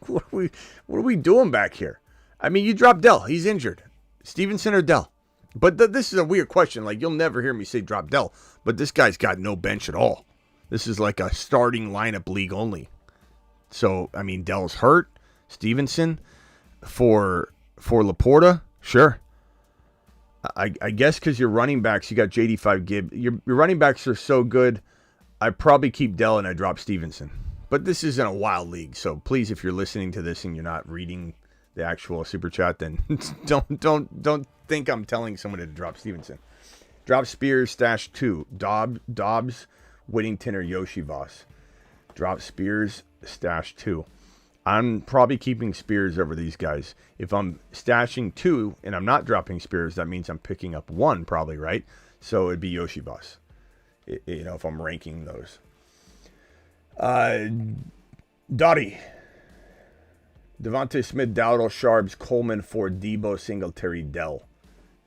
What are we doing back here? I mean, you drop Dell. He's injured. Stevenson or Dell? But this is a weird question. Like, you'll never hear me say drop Dell. But this guy's got no bench at all. This is like a starting lineup league only. So, I mean, Dell's hurt. Stevenson for Laporta? Sure. I guess because your running backs, you got JD5 Gibb. Your running backs are so good, I'd probably keep Dell and I drop Stevenson. But this isn't a wild league, so please, if you're listening to this and you're not reading the actual super chat, then don't think I'm telling someone to drop Stevenson. Drop Spears, stash 2. Dobbs, Whittington, or Yoshi Voss. Drop Spears, stash 2. I'm probably keeping Spears over these guys. If I'm stashing 2 and I'm not dropping Spears, that means I'm picking up 1 probably, right? So it'd be Yoshi Voss, if I'm ranking those. Dottie. Devontae Smith, Dowdle, Sharps, Coleman for Debo, Singletary, Dell.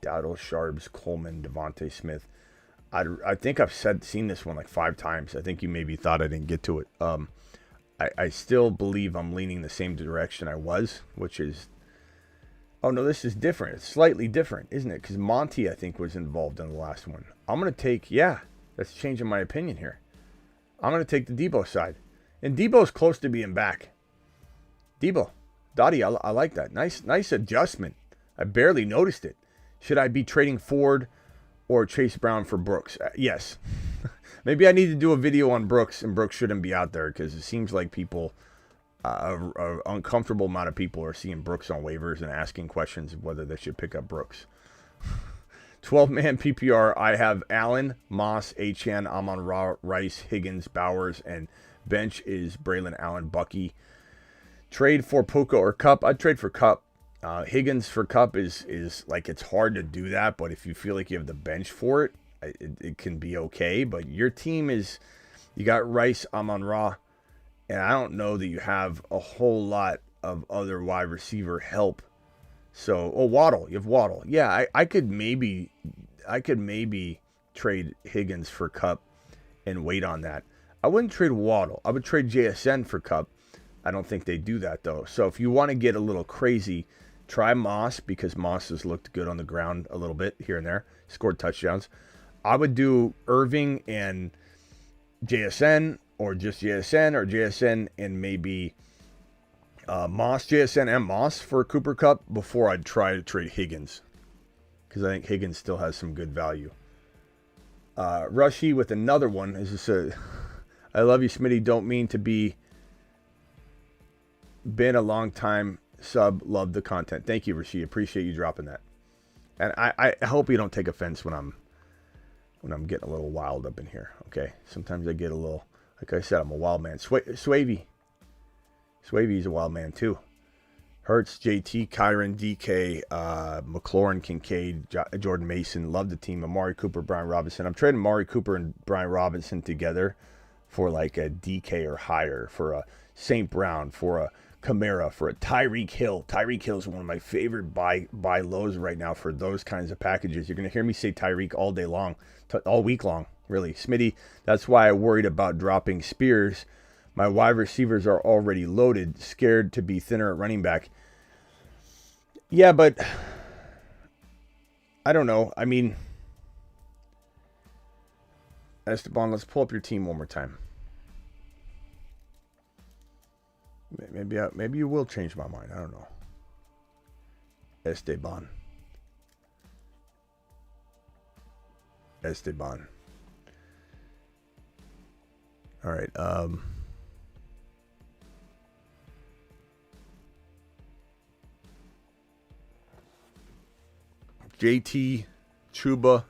Dowdle, Sharps, Coleman, Devontae Smith. I think I've seen this one like 5 times. I think you maybe thought I didn't get to it. I still believe I'm leaning the same direction I was, which is... Oh, no, this is different. It's slightly different, isn't it? Because Monty, I think, was involved in the last one. I'm going to take... Yeah, that's changing my opinion here. I'm going to take the Debo side. And Debo's close to being back. Debo. Dottie, I like that. Nice adjustment. I barely noticed it. Should I be trading Ford or Chase Brown for Brooks? Yes. Maybe I need to do a video on Brooks, and Brooks shouldn't be out there because it seems like people, an uncomfortable amount of people are seeing Brooks on waivers and asking questions of whether they should pick up Brooks. 12-man PPR, I have Allen, Moss, Achane, Amon-Ra, Rice, Higgins, Bowers, and bench is Braylon Allen, Bucky. Trade for Puka or Cup. I'd trade for Cup. Higgins for Cup is like, it's hard to do that, but if you feel like you have the bench for it, it can be okay. But your team is, you got Rice, Amon-Ra, and I don't know that you have a whole lot of other wide receiver help. So, Waddle. You have Waddle. Yeah, I could maybe trade Higgins for Cup and wait on that. I wouldn't trade Waddle. I would trade JSN for Cup. I don't think they do that, though. So if you want to get a little crazy, try Moss, because Moss has looked good on the ground a little bit here and there. Scored touchdowns. I would do Irving and JSN, or just JSN, or JSN and maybe Moss, JSN, and Moss for Cooper Cup before I'd try to trade Higgins, because I think Higgins still has some good value. Rushy with another one. Is this a... I love you, Smitty. Don't mean to be... Been a long time sub. Love the content. Thank you, Rasheed. Appreciate you dropping that. And I hope you don't take offense when I'm getting a little wild up in here. Okay. Sometimes I get a little, like I said, I'm a wild man. Swavy's a wild man too. Hurts, JT, Kyron, DK, McLaurin, Kincaid, Jordan Mason. Love the team. Amari Cooper, Brian Robinson. I'm trading Amari Cooper and Brian Robinson together for like a DK or higher, for a St. Brown, for a Kamara, for a Tyreek Hill. Tyreek Hill is one of my favorite buy lows right now for those kinds of packages. You're going to hear me say Tyreek all day long, all week long, really. Smitty, that's why I worried about dropping Spears. My wide receivers are already loaded, scared to be thinner at running back. Yeah, but I don't know. I mean, Esteban, let's pull up your team one more time. Maybe you will change my mind. I don't know. Esteban. All right. JT, Chuba,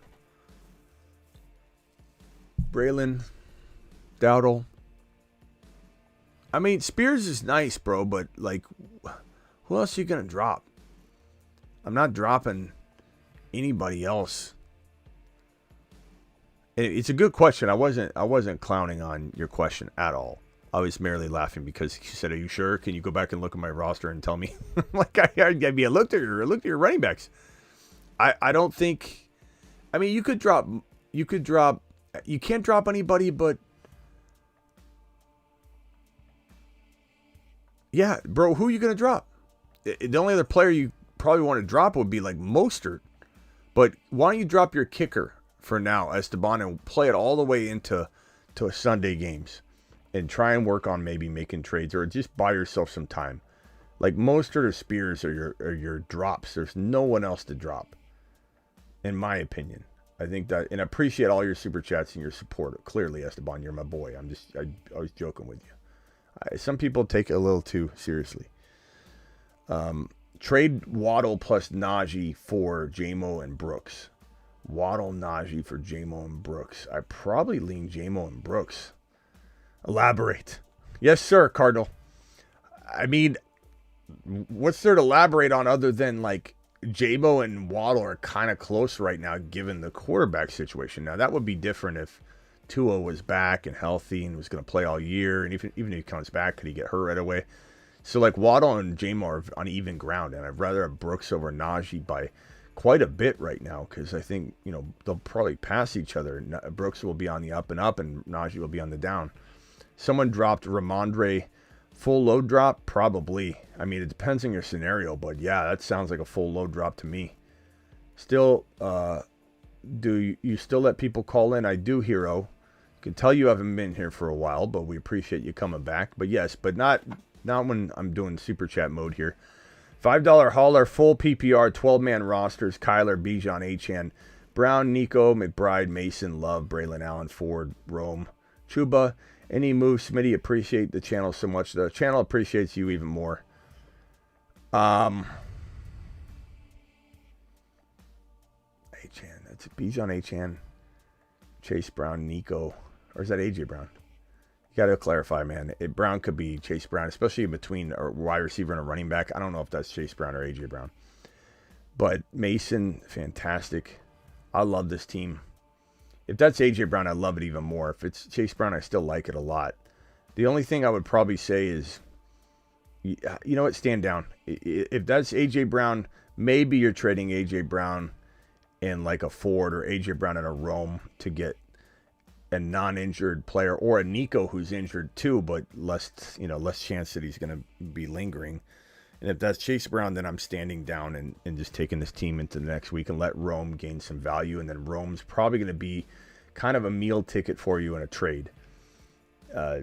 Braylon, Dowdle. I mean, Spears is nice, bro, but, like, who else are you going to drop? I'm not dropping anybody else. It's a good question. I wasn't clowning on your question at all. I was merely laughing because you said, "Are you sure? Can you go back and look at my roster and tell me?" Like, I looked at your running backs. I don't think. I mean, you could drop. You can't drop anybody, but. Yeah, bro, who are you going to drop? The only other player you probably want to drop would be like Mostert. But why don't you drop your kicker for now, Esteban, and play it all the way into Sunday games and try and work on maybe making trades, or just buy yourself some time. Like Mostert or Spears are your drops. There's no one else to drop, in my opinion. I think that, and I appreciate all your super chats and your support. Clearly, Esteban, you're my boy. I was joking with you. Some people take it a little too seriously. Trade Waddle plus Najee for J-Mo and Brooks. Waddle, Najee for J-Mo and Brooks. I probably lean J-Mo and Brooks. Elaborate. Yes, sir, Cardinal. I mean, what's there to elaborate on other than, like, J-Mo and Waddle are kind of close right now given the quarterback situation. Now, that would be different if Tua was back and healthy and was going to play all year, and even if he comes back, could he get hurt right away? So, like, Waddle and J-Mo are on even ground, and I'd rather have Brooks over Najee by quite a bit right now, because I think, they'll probably pass each other. Brooks will be on the up and up, and Najee will be on the down. Someone dropped Ramondre full load drop? Probably. I mean, it depends on your scenario, but yeah, that sounds like a full load drop to me. Still, do you still let people call in? I do, Hero. Can tell you haven't been here for a while, but we appreciate you coming back. But yes, but not when I'm doing super chat mode here. $5 hauler, full PPR, 12-man rosters, Kyler, Bijan, Achane, Brown, Nico, McBride, Mason, Love, Braylon Allen, Ford, Rome, Chuba. Any moves, Smitty? Appreciate the channel so much. The channel appreciates you even more. Achane. That's Bijan Achane, Chase Brown, Nico. Or is that A.J. Brown? You got to clarify, man. Brown could be Chase Brown, especially in between a wide receiver and a running back. I don't know if that's Chase Brown or A.J. Brown. But Mason, fantastic. I love this team. If that's A.J. Brown, I love it even more. If it's Chase Brown, I still like it a lot. The only thing I would probably say is, you know what, stand down. If that's A.J. Brown, maybe you're trading A.J. Brown in like a Ford or A.J. Brown in a Rome to get a non-injured player, or a Nico who's injured too, but less chance that he's going to be lingering. And if that's Chase Brown, then I'm standing down and just taking this team into the next week and let Rome gain some value. And then Rome's probably going to be kind of a meal ticket for you in a trade.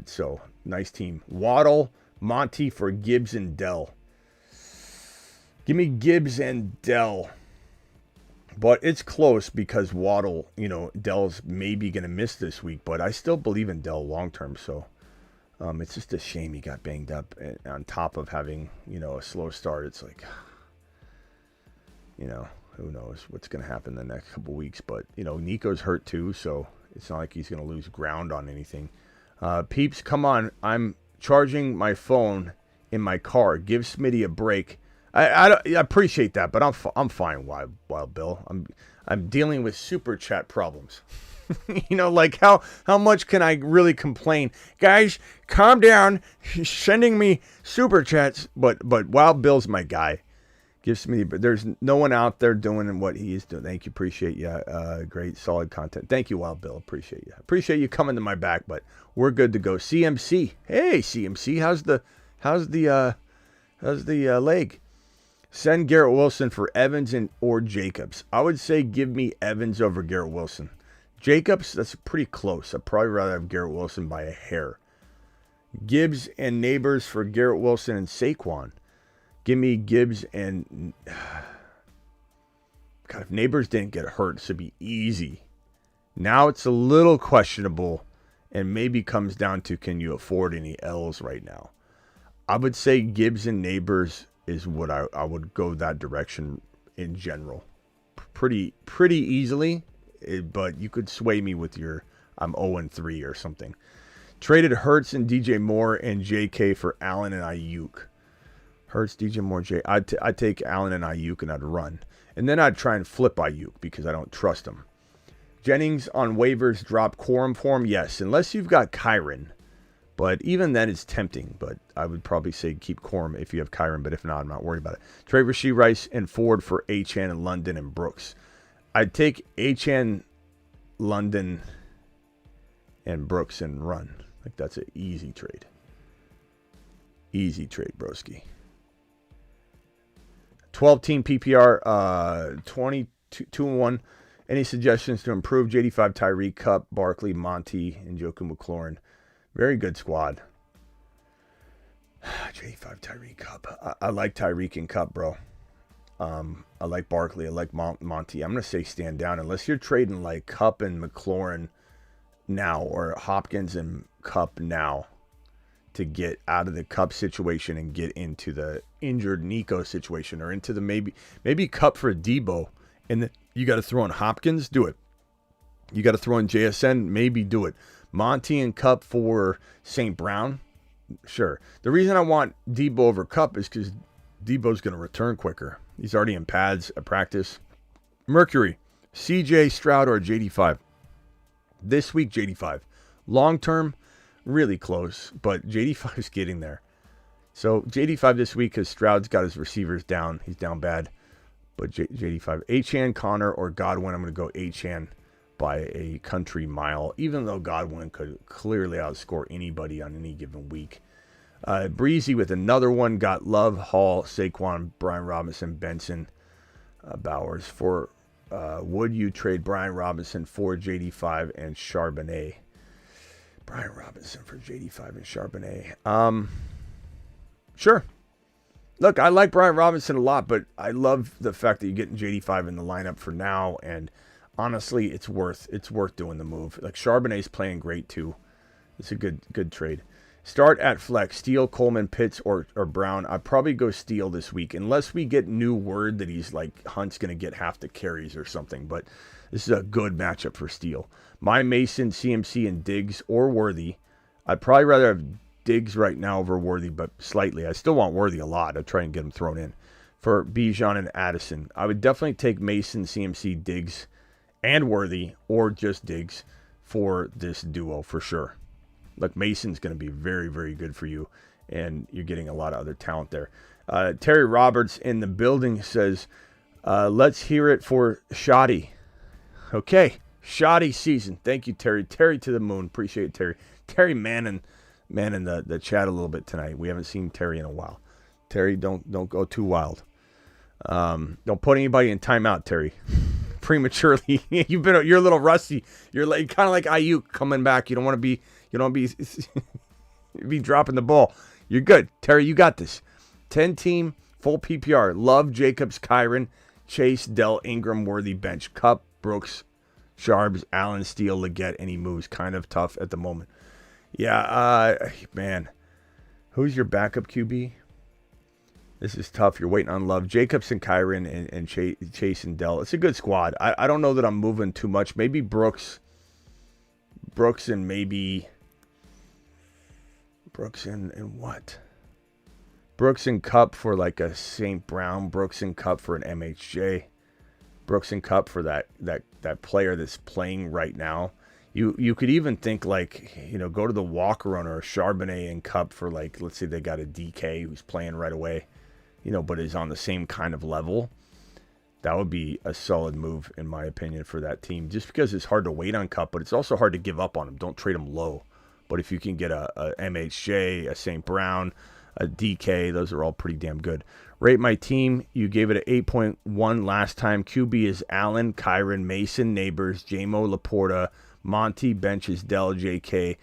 So nice team. Waddle, Monty for Gibbs and Dell. Give me Gibbs and Dell. But it's close because Waddle, Dell's maybe going to miss this week, but I still believe in Dell long term. So it's just a shame he got banged up. And on top of having, a slow start, it's like, who knows what's going to happen the next couple weeks. But, Nico's hurt too, so it's not like he's going to lose ground on anything. Peeps, come on. I'm charging my phone in my car. Give Smitty a break. I appreciate that, but I'm fine, Wild Bill. I'm dealing with super chat problems. Like how much can I really complain? Guys, calm down. He's sending me super chats, but Wild Bill's my guy. Gives me, but there's no one out there doing what he is doing. Thank you, appreciate you. Great, solid content. Thank you, Wild Bill. Appreciate you. Appreciate you coming to my back, but we're good to go. CMC, hey CMC, how's the leg? Send Garrett Wilson for Evans or Jacobs. I would say give me Evans over Garrett Wilson. Jacobs, that's pretty close. I'd probably rather have Garrett Wilson by a hair. Gibbs and Nabers for Garrett Wilson and Saquon. Give me Gibbs and... God, if Nabers didn't get hurt, this would be easy. Now it's a little questionable and maybe comes down to, can you afford any L's right now? I would say Gibbs and Nabers is what I would go that direction in general. Pretty easily, but you could sway me with your I'm 0-3 or something. Traded Hurts and DJ Moore and JK for Allen and Ayuk. Hurts, DJ Moore, I'd take Allen and Ayuk and I'd run. And then I'd try and flip Ayuk because I don't trust him. Jennings on waivers, drop Quorum for him? Yes, unless you've got Kyron. But even then, it's tempting. But I would probably say keep Quorum if you have Kyron. But if not, I'm not worried about it. Trade Rashee Rice and Ford for Achane and London and Brooks. I'd take Achane, London, and Brooks and run. Like that's an easy trade. Easy trade, broski. 12-team PPR, 22-1. Any suggestions to improve? JD5, Tyreek, Cup, Barkley, Monty, and Njoku McLaurin. Very good squad. JD5, Tyreek, Cup. I like Tyreek and Cup, bro. I like Barkley. I like Monty. I'm going to say stand down unless you're trading like Cup and McLaurin now or Hopkins and Cup now to get out of the Cup situation and get into the injured Nico situation or into the maybe Cup for Debo. And then you got to throw in Hopkins, do it. You got to throw in JSN, maybe do it. Monty and Cup for St. Brown, sure. The reason I want Debo over Cup is because Debo's going to return quicker. He's already in pads at practice. Mercury, CJ Stroud or JD5. This week, JD5. Long term, really close, but JD5 is getting there. So JD5 this week because Stroud's got his receivers down. He's down bad. But JD5. Achane, Connor, or Godwin. I'm going to go Achane by a country mile, even though Godwin could clearly outscore anybody on any given week. Breezy with another one. Got Love, Hall, Saquon, Brian Robinson, Benson, Bowers. For would you trade Brian Robinson for JD5 and Charbonnet? Brian Robinson for JD5 and Charbonnet. Sure. Look, I like Brian Robinson a lot, but I love the fact that you're getting JD5 in the lineup for now. And honestly, it's worth doing the move. Like Charbonnet's playing great too. It's a good trade. Start at flex. Steele, Coleman, Pitts, or Brown. I'd probably go Steele this week, unless we get new word that he's like Hunt's going to get half the carries or something. But this is a good matchup for Steele. My Mason, CMC, and Diggs or Worthy. I'd probably rather have Diggs right now over Worthy, but slightly. I still want Worthy a lot. I'd try and get him thrown in. For Bijan and Addison, I would definitely take Mason, CMC, Diggs, and Worthy, or just Diggs for this duo for sure. Look, Mason's going to be very, very good for you, and you're getting a lot of other talent there. Terry Roberts in the building says, let's hear it for Shoddy. Okay, Shoddy season. Thank you, Terry. Terry to the moon. Appreciate it, Terry. Terry manning the chat a little bit tonight. We haven't seen Terry in a while. Terry, don't go too wild. Don't put anybody in timeout, Terry. Prematurely. You're a little rusty. You're like kind of like Ayuk coming back. You don't want to be be dropping the ball. You're good. Terry, you got this. 10-team, full PPR. Love, Jacobs, Kyron, Chase, Dell, Ingram, Worthy, bench. Cup, Brooks, Sharps, Allen, Steele, Leggett, and he moves. Kind of tough at the moment. Yeah, man. Who's your backup QB? This is tough. You're waiting on Love. Jacobs and Kyron and Chase and Dell. It's a good squad. I don't know that I'm moving too much. Maybe Brooks and maybe... Brooks and what? Brooks and Cup for like a St. Brown. Brooks and Cup for an MHJ. Brooks and Cup for that player that's playing right now. You could even think like, go to the walk run or a Charbonnet and Cup for like, let's say they got a DK who's playing right away, but is on the same kind of level. That would be a solid move, in my opinion, for that team. Just because it's hard to wait on Cup, but it's also hard to give up on him. Don't trade him low. But if you can get a MHJ, a St. Brown, a DK, those are all pretty damn good. Rate my team. You gave it an 8.1 last time. QB is Allen, Kyron, Mason, Nabers, J-Mo, Laporta, Monty, benches, Dell, JK.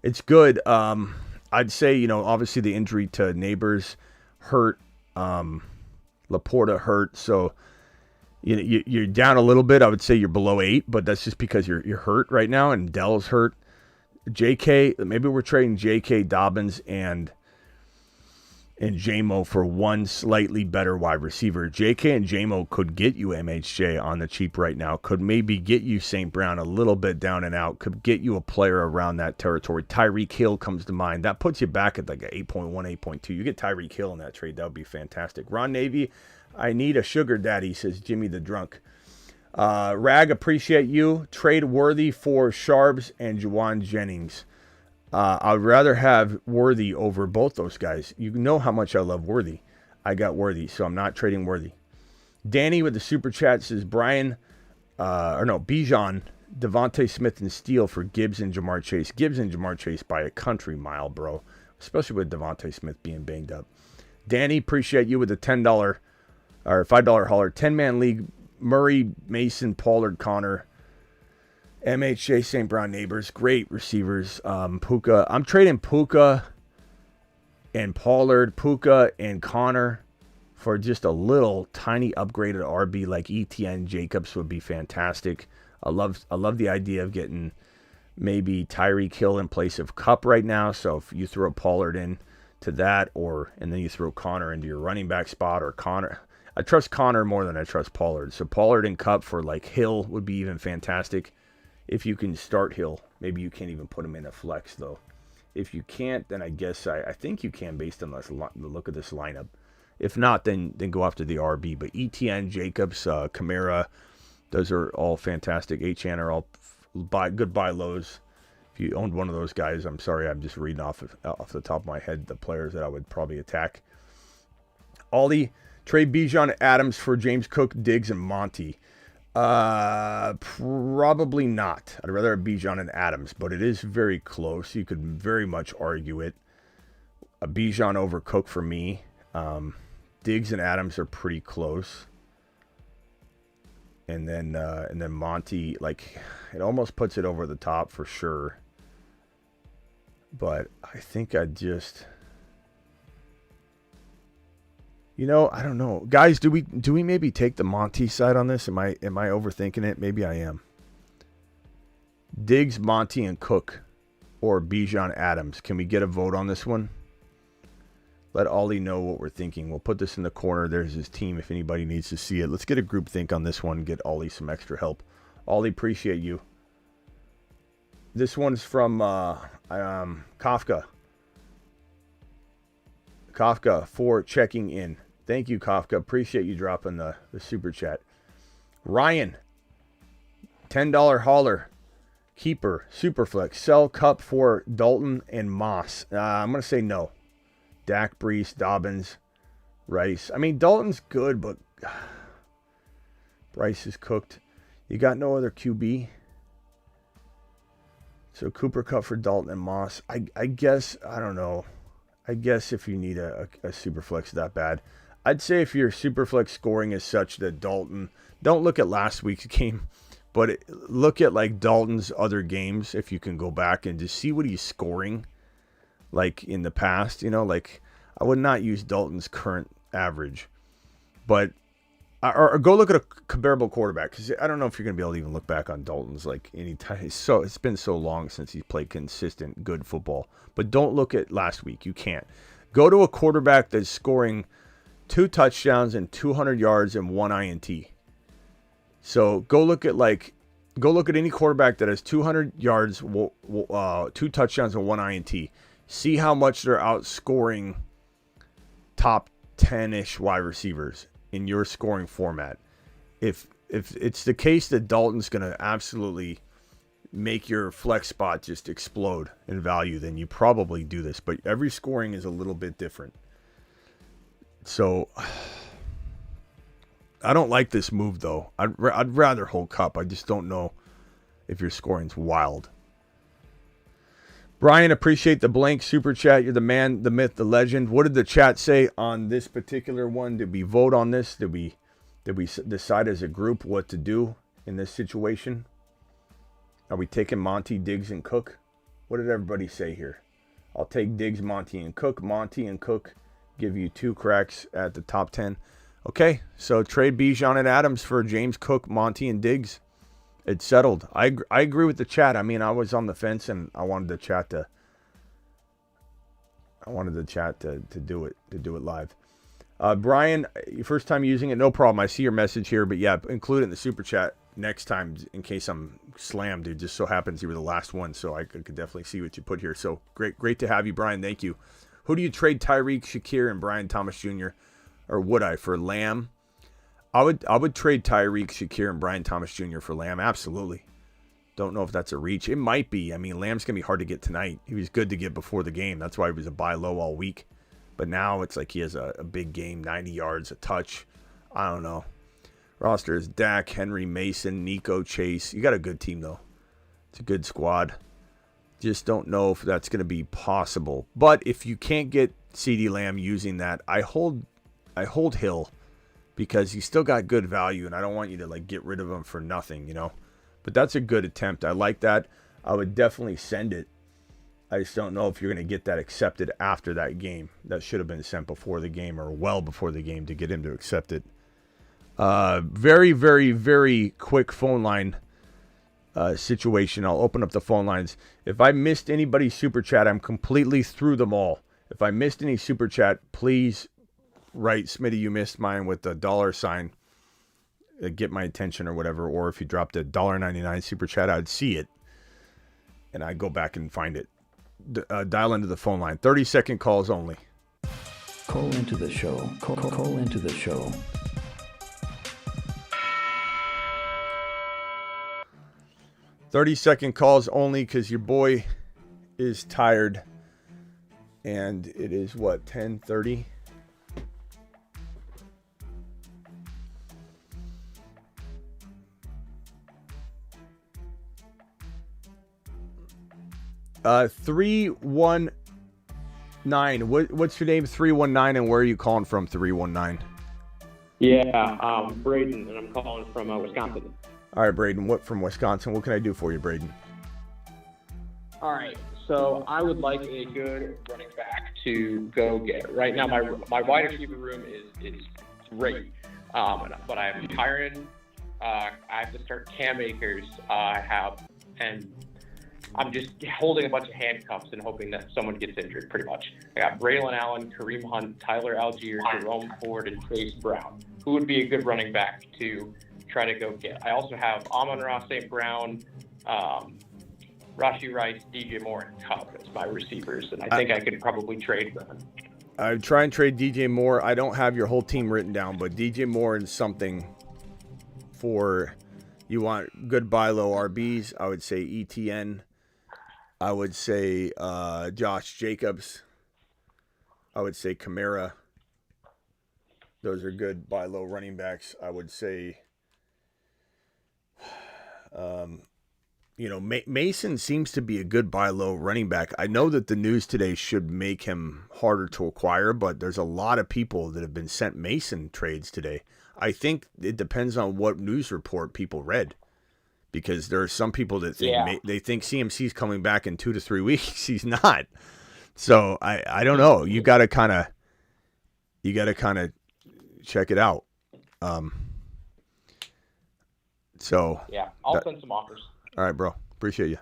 It's good. I'd say, obviously the injury to Nabers hurt. Laporta hurt. So you're down a little bit. I would say you're below 8, but that's just because you're hurt right now, and Dell's hurt. JK, maybe we're trading JK, Dobbins, and J-Mo for one slightly better wide receiver. JK and J-Mo could get you MHJ on the cheap right now. Could maybe get you St. Brown a little bit down and out. Could get you a player around that territory. Tyreek Hill comes to mind. That puts you back at like an 8.1, 8.2. You get Tyreek Hill in that trade. That would be fantastic. Ron Navy, I need a sugar daddy, says Jimmy the Drunk. Rag, appreciate you. Trade Worthy for Sharps and Juwan Jennings. I'd rather have Worthy over both those guys. You know how much I love Worthy. I got Worthy, so I'm not trading Worthy. Danny with the super chat says Bijan, Devontae Smith, and Steele for Gibbs and Jamar Chase. Gibbs and Jamar Chase by a country mile, bro. Especially with Devontae Smith being banged up. Danny, appreciate you with the $10 or $5 hauler. 10-man league. Murray, Mason, Pollard, Connor, MHJ, St. Brown, Nabers, great receivers. Puka, I'm trading Puka and Pollard, Puka and Connor for just a little tiny upgraded RB like ETN Jacobs would be fantastic. I love the idea of getting maybe Tyreek Hill in place of Kupp right now. So if you throw Pollard in to that, and then you throw Connor into your running back spot, or Connor. I trust Connor more than I trust Pollard. So Pollard and Kupp for like Hill would be even fantastic. If you can start Hill, maybe you can't even put him in a flex though. If you can't, then I guess I think you can based on the look of this lineup. If not, then go after the RB. But ETN, Jacobs, Kamara, those are all fantastic. HN are all good buy lows. If you owned one of those guys, I'm sorry, I'm just reading off the top of my head the players that I would probably attack. Ollie. Trade Bijan Adams for James Cook, Diggs, and Monty. Probably not. I'd rather have Bijan and Adams, but it is very close. You could very much argue it. A Bijan over Cook for me. Diggs and Adams are pretty close. And then Monty, like, it almost puts it over the top for sure. But I think I'd just... I don't know. Guys, do we maybe take the Monty side on this? Am I overthinking it? Maybe I am. Diggs, Monty, and Cook or Bijan Adams? Can we get a vote on this one? Let Ollie know what we're thinking. We'll put this in the corner. There's his team if anybody needs to see it. Let's get a group think on this one. Get Ollie some extra help. Ollie, appreciate you. This one's from Kafka. Kafka for checking in. Thank you, Kafka. Appreciate you dropping the super chat. Ryan, $10 hauler. Keeper, Superflex, sell Cup for Dalton and Moss. I'm going to say no. Dak, Brees, Dobbins, Rice. I mean, Dalton's good, but Bryce is cooked. You got no other QB? So Cooper Cup for Dalton and Moss. I guess, I don't know. I guess if you need a Superflex that bad. I'd say if your Superflex scoring is such that Dalton, don't look at last week's game. But look at like Dalton's other games, if you can go back and just see what he's scoring like in the past. You know, like I would not use Dalton's current average. But or go look at a comparable quarterback, because I don't know if you're going to be able to even look back on Dalton's like any time. It's been so long since he's played consistent, good football. But don't look at last week. You can't. Go to a quarterback that's scoring 2 touchdowns and 200 yards and 1 INT. So go look at any quarterback that has 200 yards, 2 touchdowns, and 1 INT. See how much they're outscoring top 10-ish wide receivers in your scoring format. If it's the case that Dalton's going to absolutely make your flex spot just explode in value, then you probably do this. But every scoring is a little bit different. So I don't like this move, though. I'd rather hold Cup. I just don't know if your scoring's wild. Brian, appreciate the blank super chat. You're the man, the myth, the legend. What did the chat say on this particular one? Did we vote on this? Did we decide as a group what to do in this situation? Are we taking Monty, Diggs, and Cook? What did everybody say here? I'll take Diggs, Monty, and Cook. Monty and Cook give you 2 cracks at the top 10. Okay, so trade Bijan and Adams for James Cook, Monty, and Diggs. It's settled. I agree with the chat. I mean, I was on the fence, and I wanted the chat to do it live. Brian, your first time using it, no problem. I see your message here, but yeah, include it in the super chat next time in case I'm slammed. It just so happens you were the last one, so I could definitely see what you put here. So great to have you, Brian. Thank you. Who do you trade Tyreek, Shakir, and Brian Thomas Jr.? Or would I for Lamb? I would trade Tyreek, Shakir, and Brian Thomas Jr. for Lamb. Absolutely. Don't know if that's a reach. It might be. I mean, Lamb's going to be hard to get tonight. He was good to get before the game. That's why he was a buy low all week. But now it's like he has a big game, 90 yards, a touch. I don't know. Roster is Dak, Henry, Mason, Nico, Chase. You got a good team, though. It's a good squad. Just don't know if that's going to be possible. But if you can't get CeeDee Lamb using that, I hold Hill because he's still got good value, and I don't want you to like get rid of him for nothing, you know. But that's a good attempt. I like that. I would definitely send it. I just don't know if you're going to get that accepted after that game. That should have been sent before the game or well before the game to get him to accept it. Very, very, very quick phone line situation. I'll open up the phone lines. If I missed anybody's super chat, I'm completely through them all. If I missed any super chat, please write, Smitty, you missed mine with the $sign. Get my attention or whatever. Or if you dropped a $1.99 super chat, I'd see it. And I'd go back and find it. Dial into the phone line. 30-second calls only. Call into the show. Call into the show. 30-second calls only because your boy is tired. And it is, 10:30? Uh, 319. What's your name? 319, and where are you calling from? 319. Yeah, Braden, and I'm calling from Wisconsin. All right, Braden. What from Wisconsin? What can I do for you, Braden? All right, so I would like a good running back to go get. Right now, my wide receiver room is great, but I have Tyron. I have to start Cam Akers. I have and I'm just holding a bunch of handcuffs and hoping that someone gets injured, pretty much. I got Braylon Allen, Kareem Hunt, Tyler Algier, Jerome Ford, and Chase Brown. Who would be a good running back to try to go get? I also have Amon-Ra St. Brown, Rashee Rice, DJ Moore, and Cobb as my receivers, and I think I could probably trade them. I'd try and trade DJ Moore. I don't have your whole team written down, but DJ Moore and something for you want good buy low RBs. I would say ETN. I would say Josh Jacobs. I would say Kamara. Those are good buy low running backs. I would say, Mason seems to be a good buy low running back. I know that the news today should make him harder to acquire, but there's a lot of people that have been sent Mason trades today. I think it depends on what news report people read, because there are some people that think they think CMC's coming back in 2 to 3 weeks. He's not. So I don't know. You got to kind of check it out. So yeah, I'll send some offers. All right, bro. Appreciate you.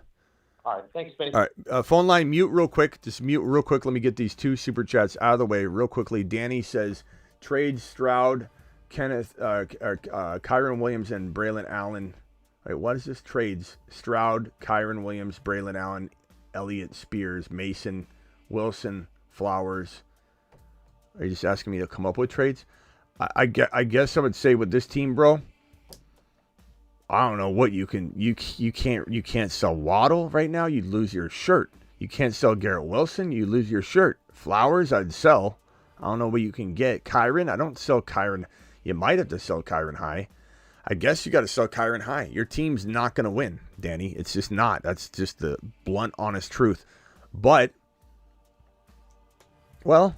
All right, thanks, Smitty. All right, phone line mute real quick. Just mute real quick. Let me get these 2 super chats out of the way real quickly. Danny says trade Stroud, Kyron Williams, and Braylon Allen. All right, what is this? Trades Stroud, Kyron Williams, Braylon Allen, Elliott Spears, Mason, Wilson, Flowers. Are you just asking me to come up with trades? I guess I would say with this team, bro, I don't know what you can't sell Waddle right now. You'd lose your shirt. You can't sell Garrett Wilson. You lose your shirt. Flowers, I'd sell. I don't know what you can get. Kyron, I don't sell Kyron. You might have to sell Kyron high. I guess you got to sell Kyron high. Your team's not going to win, Danny. It's just not. That's just the blunt, honest truth. But, well,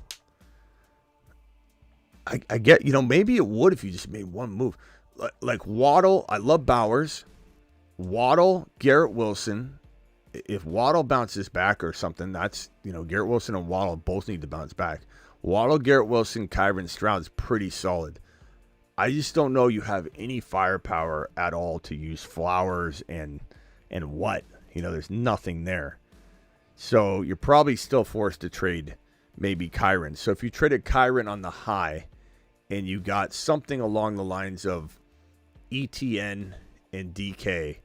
I get, maybe it would if you just made one move. Like Waddle, I love Bowers. Waddle, Garrett Wilson. If Waddle bounces back or something, that's, Garrett Wilson and Waddle both need to bounce back. Waddle, Garrett Wilson, Kyron Stroud's pretty solid. I just don't know you have any firepower at all to use Flowers and what. There's nothing there. So you're probably still forced to trade maybe Kyron. So if you traded Kyron on the high and you got something along the lines of ETN and DK,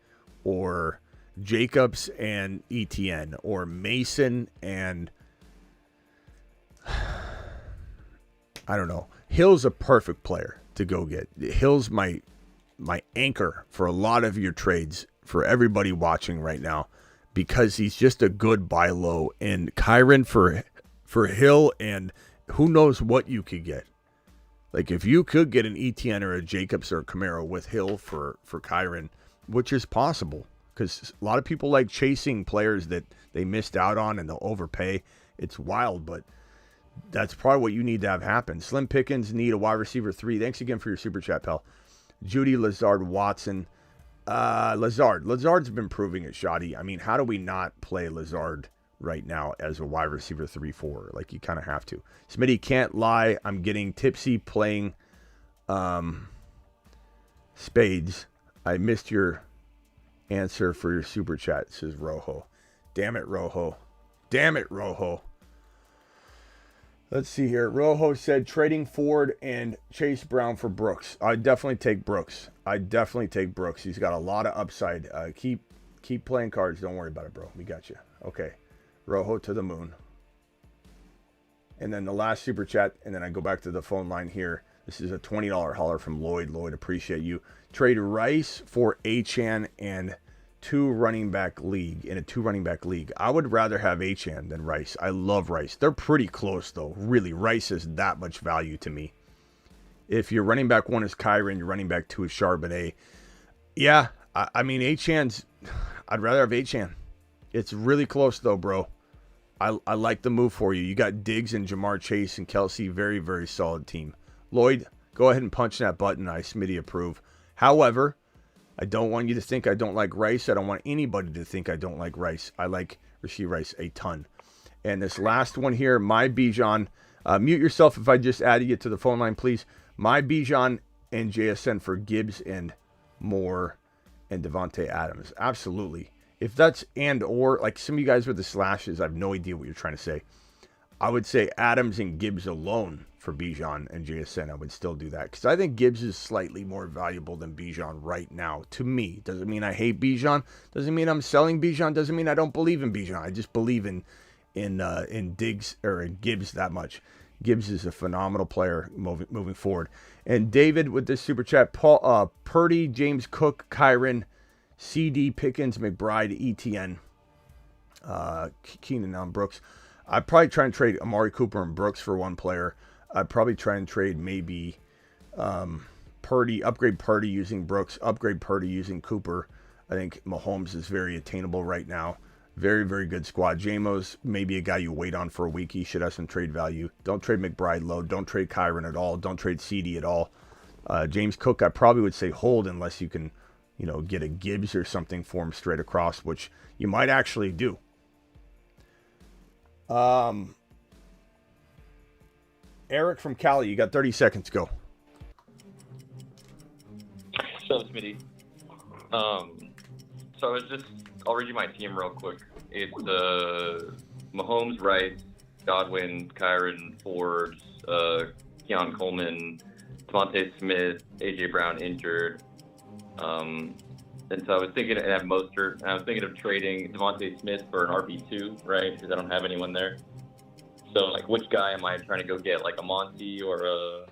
or Jacobs and ETN, or Mason and I don't know. Hill's a perfect player to go get. Hill's my anchor for a lot of your trades for everybody watching right now, because he's just a good buy low. And Kyron for Hill, and who knows what you could get. Like if you could get an ETN or a Jacobs or a Camaro with Hill for Kyron, which is possible, because a lot of people like chasing players that they missed out on and they'll overpay. It's wild, but that's probably what you need to have happen. Slim Pickens need a wide receiver 3. Thanks again for your super chat, pal. Judy, Lazard, Watson. Lazard's been proving it shoddy. I mean, how do we not play Lazard right now as a wide receiver 3-4? Like, you kind of have to. Smitty, can't lie, I'm getting tipsy playing spades. I missed your answer for your super chat, says Rojo. Damn it, Rojo. Let's see here. Rojo said trading Ford and Chase Brown for Brooks. I'd definitely take Brooks. He's got a lot of upside. Keep playing cards. Don't worry about it, bro. We got you. Okay. Rojo to the moon. And then the last super chat, and then I go back to the phone line here. This is a $20 holler from Lloyd. Lloyd, appreciate you. Trade Rice for Achane and in a 2 running back league. I would rather have Achane than Rice. I love Rice. They're pretty close though. Really, Rice is that much value to me. If your running back 1 is Kyron, your running back 2 is Charbonnet. Yeah, I mean Achane's. I'd rather have Achane. It's really close though, bro. I like the move for you. You got Diggs and Jamar Chase and Kelsey. Very, very solid team. Lloyd, go ahead and punch that button. Smitty approve. However, I don't want you to think I don't like Rice. I don't want anybody to think I don't like Rice. I like Rashee Rice a ton. And this last one here, my Bijan. Mute yourself if I just added you to the phone line, please. My Bijan and JSN for Gibbs and Moore and Devontae Adams. Absolutely. if that's and or, like some of you guys with the slashes, I have no idea what you're trying to say. I would say Adams and Gibbs alone for Bijan and JSN. I would still do that because I think Gibbs is slightly more valuable than Bijan right now to me. Doesn't mean I hate Bijan. Doesn't mean I'm selling Bijan. Doesn't mean I don't believe in Bijan. I just believe in Diggs or in Gibbs that much. Gibbs is a phenomenal player moving forward. And David with this super chat, Purdy, James Cook, Kyron, CD, Pickens, McBride, ETN, Keenan on Brooks. I'd probably try and trade Amari Cooper and Brooks for one player. I'd probably try and trade maybe Purdy, upgrade Purdy using Brooks, upgrade Purdy using Cooper. I think Mahomes is very attainable right now. Very, very good squad. JMO's maybe a guy you wait on for a week. He should have some trade value. Don't trade McBride low. Don't trade Kyron at all. Don't trade CD at all. James Cook, I probably would say hold unless you can, get a Gibbs or something for him straight across, which you might actually do. Eric from Cali, you got 30 seconds. Go. So, Smitty. I'll read you my team real quick. It's Mahomes, Rice, Godwin, Kyron, Ford, Keon Coleman, Devontae Smith, AJ Brown injured. And so I was thinking, and I have Mostert, and I was thinking of trading Devontae Smith for an RB2, right? Because I don't have anyone there. So, like, which guy am I trying to go get? Like a Monty or a...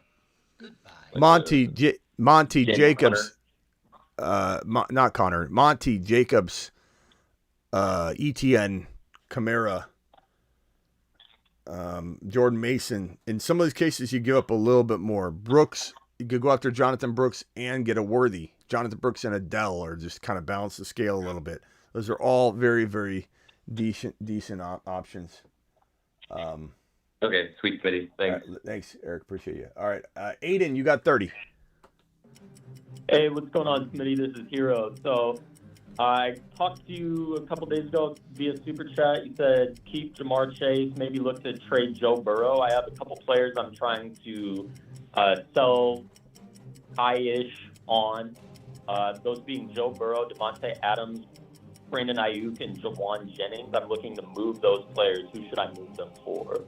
Monty Jacobs. Not Connor. Monty Jacobs. ETN, Kamara, Jordan Mason. In some of these cases, you give up a little bit more. Brooks, you could go after Jonathan Brooks and get a worthy. Jonathan Brooks and Adele, or just kind of balance the scale a little bit. Those are all very, very decent options. Okay, sweet, Smitty. Thanks. Thanks, Eric. Appreciate you. All right, Aiden, you got 30. Hey, what's going on, Smitty? This is Hero. So I talked to you a couple days ago via Super Chat. You said keep Jamar Chase, maybe look to trade Joe Burrow. I have a couple players I'm trying to sell high-ish on, those being Joe Burrow, Devontae Adams, Brandon Ayuk, and Jawan Jennings. I'm looking to move those players. Who should I move them for?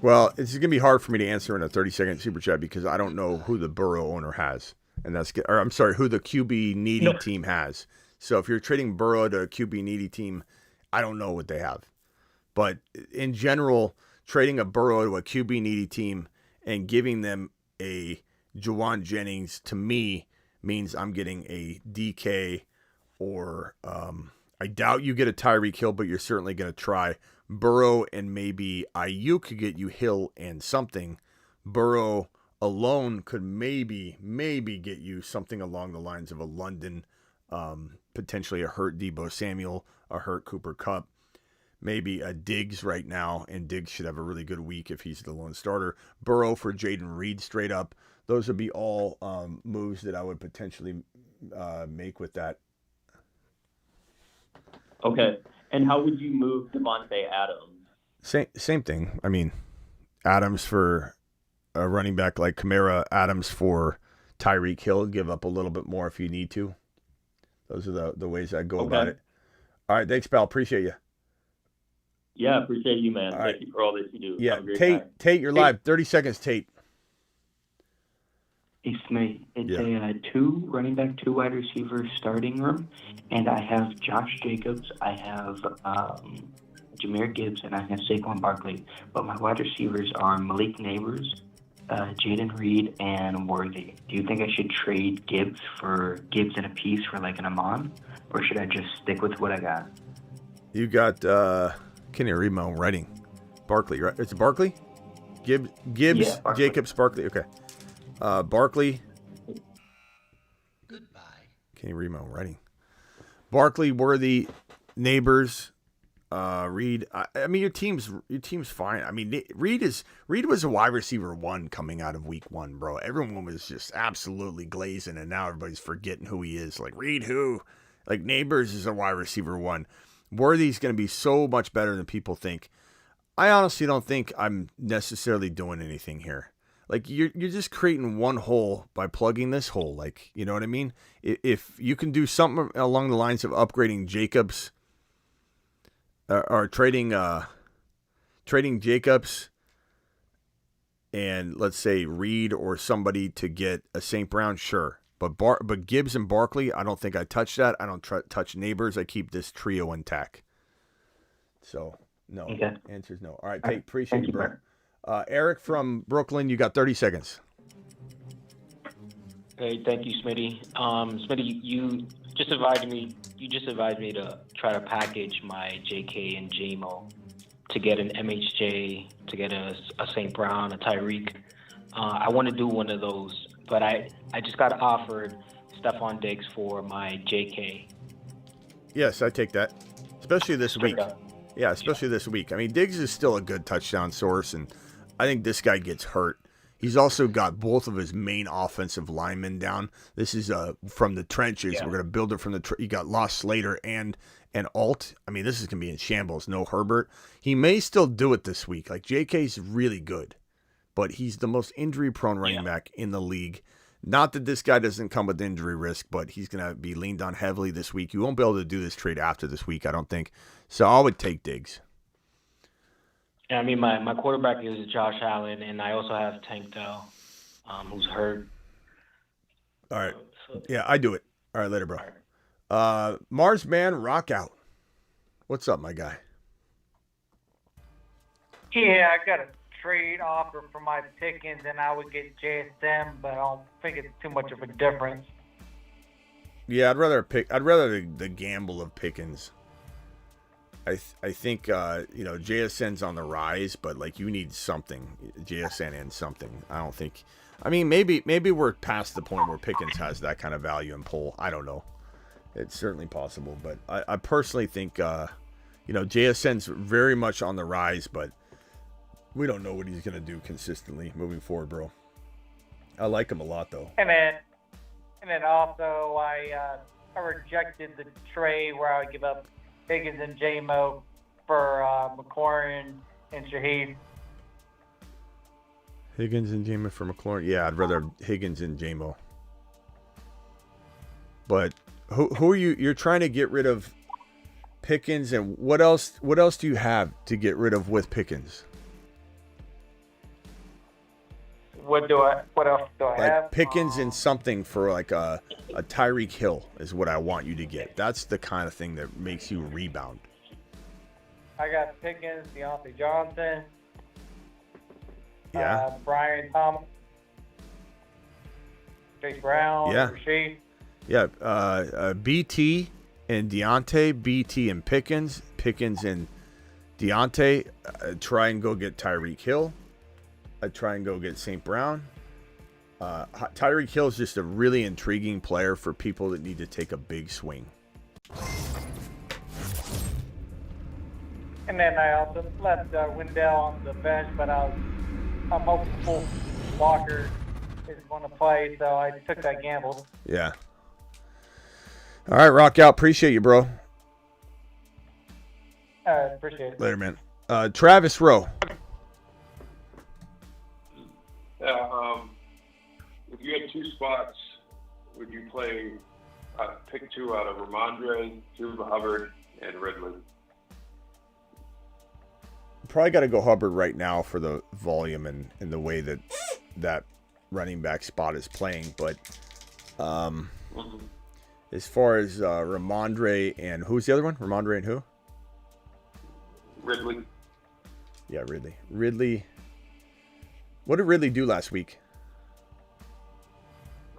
Well, it's going to be hard for me to answer in a 30-second Super Chat because I don't know who the Burrow owner has. And that's, or I'm sorry, who the QB needy team has. So if you're trading Burrow to a QB needy team, I don't know what they have. But in general, trading a Burrow to a QB needy team and giving them a Jawan Jennings to me means I'm getting a DK or I doubt you get a Tyreek Hill, but you're certainly going to try. Burrow and maybe Ayuk could get you Hill and something. Burrow alone could maybe get you something along the lines of a London, potentially a hurt Deebo Samuel, a hurt Cooper Kupp, maybe a Diggs right now, and Diggs should have a really good week if he's the lone starter. Burrow for Jaden Reed straight up. Those would be all moves that I would potentially make with that. Okay. And how would you move Devontae Adams? Same thing. I mean, Adams for a running back like Kamara, Adams for Tyreek Hill, give up a little bit more if you need to. Those are the ways I go about it. All right, thanks, pal. Appreciate you. Yeah, appreciate you, man. All Thank right. you for all that you do. Yeah, Tate, you're live. 30 seconds, Tate. Hey, Smitty. It's a two running back, two wide receiver starting room, and I have Josh Jacobs, I have Jahmyr Gibbs, and I have Saquon Barkley. But my wide receivers are Malik Nabers, Jaden Reed, and Worthy. Do you think I should trade Gibbs and a piece for like an Amon, or should I just stick with what I got? You got can't even read my own writing. Barkley, right? It's Barkley? Gibbs, Yeah, Barkley. Jacobs, Barkley. Okay. Barkley. Goodbye. Can't even read my own writing. Barkley, Worthy, Neighbors, Reed. I mean, your team's fine. I mean, Reed was a wide receiver 1 coming out of week 1, bro. Everyone was just absolutely glazing, and now everybody's forgetting who he is. Like, Reed who? Like, Neighbors is a wide receiver 1. Worthy's going to be so much better than people think. I honestly don't think I'm necessarily doing anything here. like you're just creating one hole by plugging this hole. Like, you know what I mean? If you can do something along the lines of upgrading Jacobs or trading Jacobs and let's say Reed or somebody to get a St. Brown, sure. But Gibbs and Barkley, I don't think I touch that. I don't touch Nabers. I keep this trio intact. So, no. Okay. Answer's no. All right, Tate, appreciate Thank you, you, bro. Eric from Brooklyn, you got 30 seconds. Hey, thank you, Smitty. Smitty, you just advised me to try to package my JK and JMO to get an MHJ, to get a St. Brown, a Tyreek. I want to do one of those, but I just got offered Stephon Diggs for my JK. Yes, I take that, especially this Straight week. up. Yeah, especially this week. I mean, Diggs is still a good touchdown source, and I think this guy gets hurt. He's also got both of his main offensive linemen down. This is from the trenches. Yeah. We're going to build it from the you got Lost Slater and Alt. I mean, this is going to be in shambles. No Herbert. He may still do it this week. Like, JK's really good, but he's the most injury-prone running back in the league. Not that this guy doesn't come with injury risk, but he's going to be leaned on heavily this week. You won't be able to do this trade after this week, I don't think. So I would take Diggs. Yeah, I mean, my quarterback is Josh Allen, and I also have Tank Dell, who's hurt. All right. Yeah, I do it. All right, later, bro. Mars Man, rock out. What's up, my guy? Yeah, I got a trade offer for my Pickens, and I would get JSM, but I don't think it's too much of a difference. Yeah, I'd rather the gamble of Pickens. I think JSN's on the rise, but like you need something, JSN and something. I don't think. I mean, maybe we're past the point where Pickens has that kind of value in pull. I don't know. It's certainly possible, but I personally think JSN's very much on the rise, but we don't know what he's gonna do consistently moving forward, bro. I like him a lot though. And then also I rejected the trade where I would give up Higgins and J-Mo for McLaurin and Shaheed. Higgins and J-Mo for McLaurin. Yeah, I'd rather Higgins and J-Mo. But who are you? You're trying to get rid of Pickens, and what else do you have to get rid of with Pickens? What else do I have? Pickens and something for like a Tyreek Hill is what I want you to get. That's the kind of thing that makes you rebound. I got Pickens, Deontay Johnson. Yeah. Brian Thomas. Chase Brown. Yeah. Rasheed. Yeah. BT and Deontay. BT and Pickens. Pickens and Deontay. Try and go get Tyreek Hill. I'd try and go get St. Brown. Tyreek Hill is just a really intriguing player for people that need to take a big swing. And then I also left Wendell on the bench, but I'm hopeful Walker is going to play, so I took that gamble. Yeah. All right, rock out. Appreciate you, bro. Appreciate it. Later, man. Travis Rowe. Yeah, if you had two spots, would you pick two out of Ramondre, two Hubbard, and Ridley? Probably got to go Hubbard right now for the volume and the way that running back spot is playing. But as far as Ramondre and who's the other one? Ramondre and who? Ridley. Yeah, Ridley. What did Ridley do last week?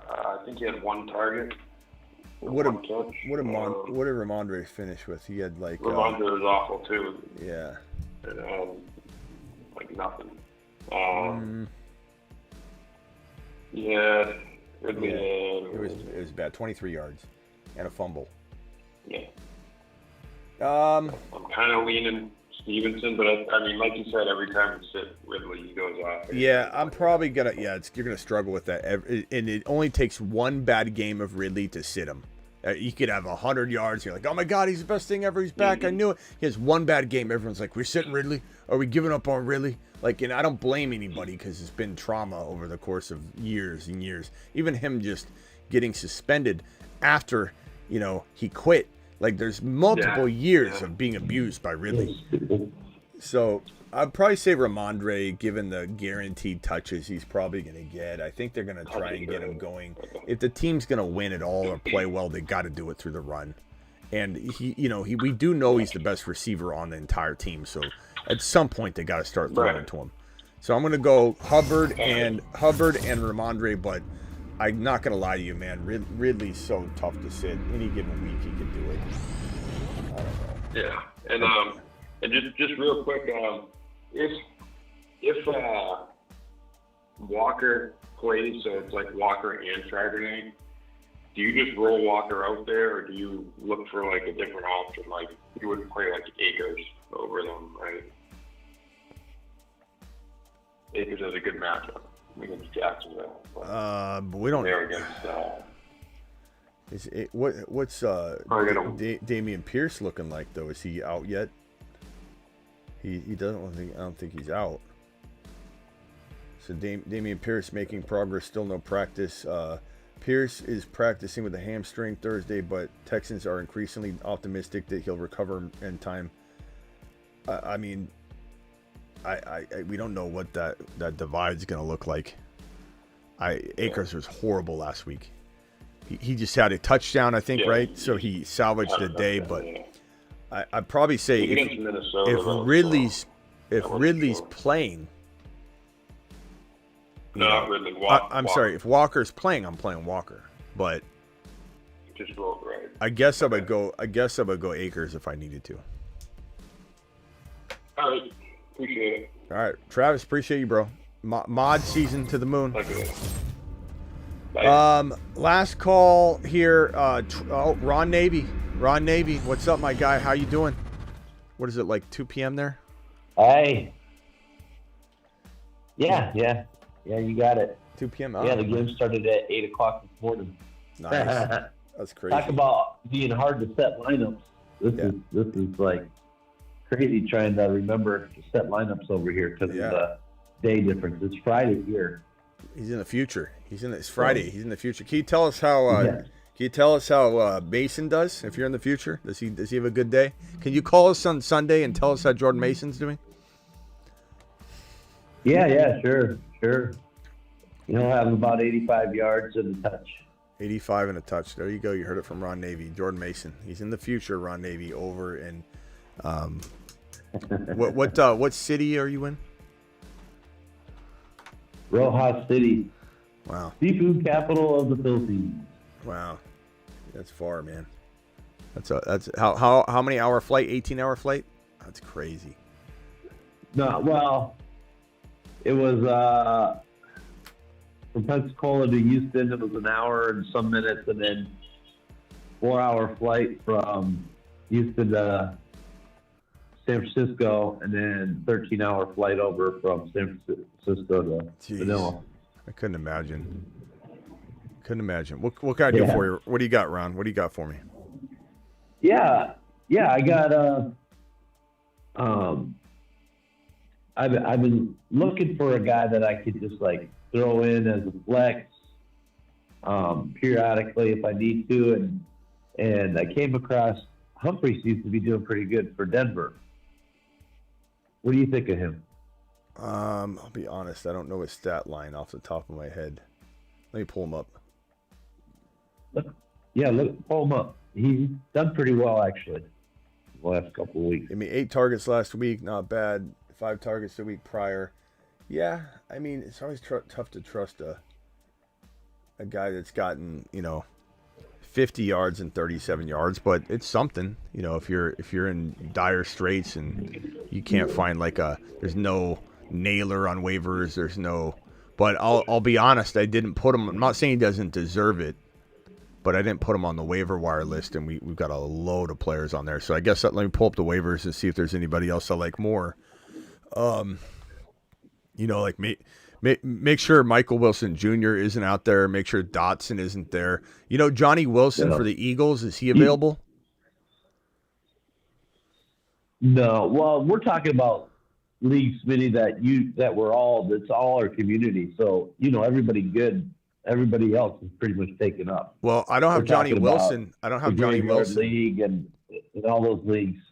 I think he had one target. What did Ramondre finish with? He had like Ramondre was awful too. Yeah. And, like nothing. Yeah, Ridley. It was bad. 23 yards and a fumble. Yeah. I'm kind of leaning Stevenson, but I mean, like you said, every time you sit Ridley, he goes off. Yeah, I'm probably gonna. Yeah, you're gonna struggle with that, and it only takes one bad game of Ridley to sit him. He could have 100 yards. You're like, oh my God, he's the best thing ever. He's back. I knew it. He has one bad game. Everyone's like, we're sitting Ridley. Are we giving up on Ridley? Like, and I don't blame anybody because it's been trauma over the course of years and years. Even him just getting suspended after, he quit. Like, there's multiple years of being abused by Ridley. So I'd probably say Ramondre, given the guaranteed touches he's probably going to get. I think they're going to try and get him going. If the team's going to win at all or play well, they got to do it through the run. And we do know he's the best receiver on the entire team. So at some point they got to start throwing to him. So I'm going to go Hubbard and Ramondre, but I'm not going to lie to you, man. Ridley's so tough to sit. Any given week he can do it. I don't know. Yeah, and just real quick, if Walker plays, so it's like Walker and Chardonnay, do you just roll Walker out there, or do you look for like a different option? Like you would play like Akers over them, right? Akers has a good matchup against Jacksonville. But we don't. There against. What's Damian Pierce looking like though? Is he out yet? He doesn't. I don't think he's out. So Damian Pierce making progress. Still no practice. Pierce is practicing with a hamstring Thursday, but Texans are increasingly optimistic that he'll recover in time. We don't know what that divide's going to look like. Akers was horrible last week. He just had a touchdown, I think, right? So he salvaged the day, but I'd probably say if Ridley's playing. Not Ridley. I'm sorry. If Walker's playing, I'm playing Walker. But just roll right. I guess I would go Akers if I needed to. All right. Appreciate it. All right, Travis. Appreciate you, bro. Mod season to the moon. Last call here. Ron Navy. Ron Navy, what's up, my guy? How you doing? What is it, like 2 p.m. there? Hey. Yeah, you got it. 2 p.m. Yeah, the game started at 8 o'clock this morning. Nice. That's crazy. Talk about being hard to set lineups. This is like crazy trying to remember to set lineups over here because of the day difference. It's Friday here. He's in the future. It's Friday. He's in the future. Can you tell us how? Can you tell us how Mason does? If you're in the future, does he have a good day? Can you call us on Sunday and tell us how Jordan Mason's doing? Yeah, sure. He'll have about 85 yards and a touch. 85 and a touch. There you go. You heard it from Ron Navy. Jordan Mason. He's in the future. Ron Navy over in. What city are you in? Rojas City. Wow. Seafood capital of the Philippines. Wow, that's far, man. That's how many hour flight? 18-hour flight? That's crazy. No, well, it was from Pensacola to Houston. It was an hour and some minutes, and then 4-hour flight from Houston to San Francisco, and then 13-hour flight over from San Francisco to Manila. I couldn't imagine. What can I do for you? What do you got, Ron? What do you got for me? Yeah. I got I've been looking for a guy that I could just like throw in as a flex periodically if I need to, and I came across Humphrey seems to be doing pretty good for Denver. What do you think of him? I'll be honest. I don't know his stat line off the top of my head. Let me pull him up. Pull him up. He's done pretty well, actually, the last couple of weeks. 8 targets last week. Not bad. 5 targets the week prior. Yeah, it's always tough to trust a guy that's gotten, 50 yards and 37 yards, but it's something. If you're in dire straits and you can't find there's no nailer on waivers, but I'll be honest, I didn't put him. I'm not saying he doesn't deserve it, but I didn't put him on the waiver wire list, and we've got a load of players on there. So I guess let me pull up the waivers and see if there's anybody else I like more. Make sure Michael Wilson Jr. isn't out there. Make sure Dotson isn't there. You know, Johnny Wilson for the Eagles, is he available? No. Well, we're talking about leagues, Smitty, that's all our community. So, everybody good. Everybody else is pretty much taken up. Well, I don't have Johnny Wilson. I don't have Johnny Wilson. League and all those leagues.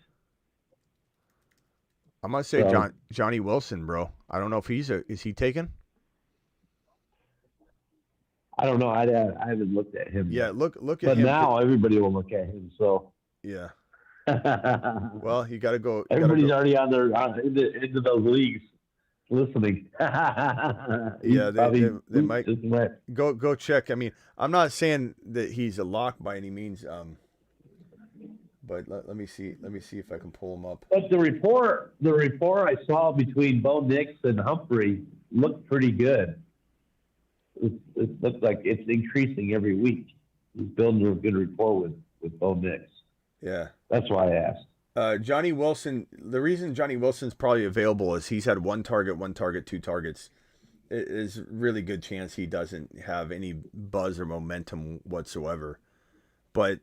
I'm going to say Johnny Wilson, bro. I don't know if is he taken? I don't know. I haven't looked at him. Yeah, look at him. But now everybody will look at him. So yeah. Well, you got to go. Everybody's already on their into those leagues listening. Yeah, they might go check. I mean, I'm not saying that he's a lock by any means. But let me see. Let me see if I can pull him up. But the report I saw between Bo Nix and Humphrey looked pretty good. It looks like it's increasing every week. He's building a good rapport with Bo Nix. Yeah. That's why I asked. Johnny Wilson, the reason Johnny Wilson's probably available is he's had one target, 2 targets. It is a really good chance he doesn't have any buzz or momentum whatsoever. But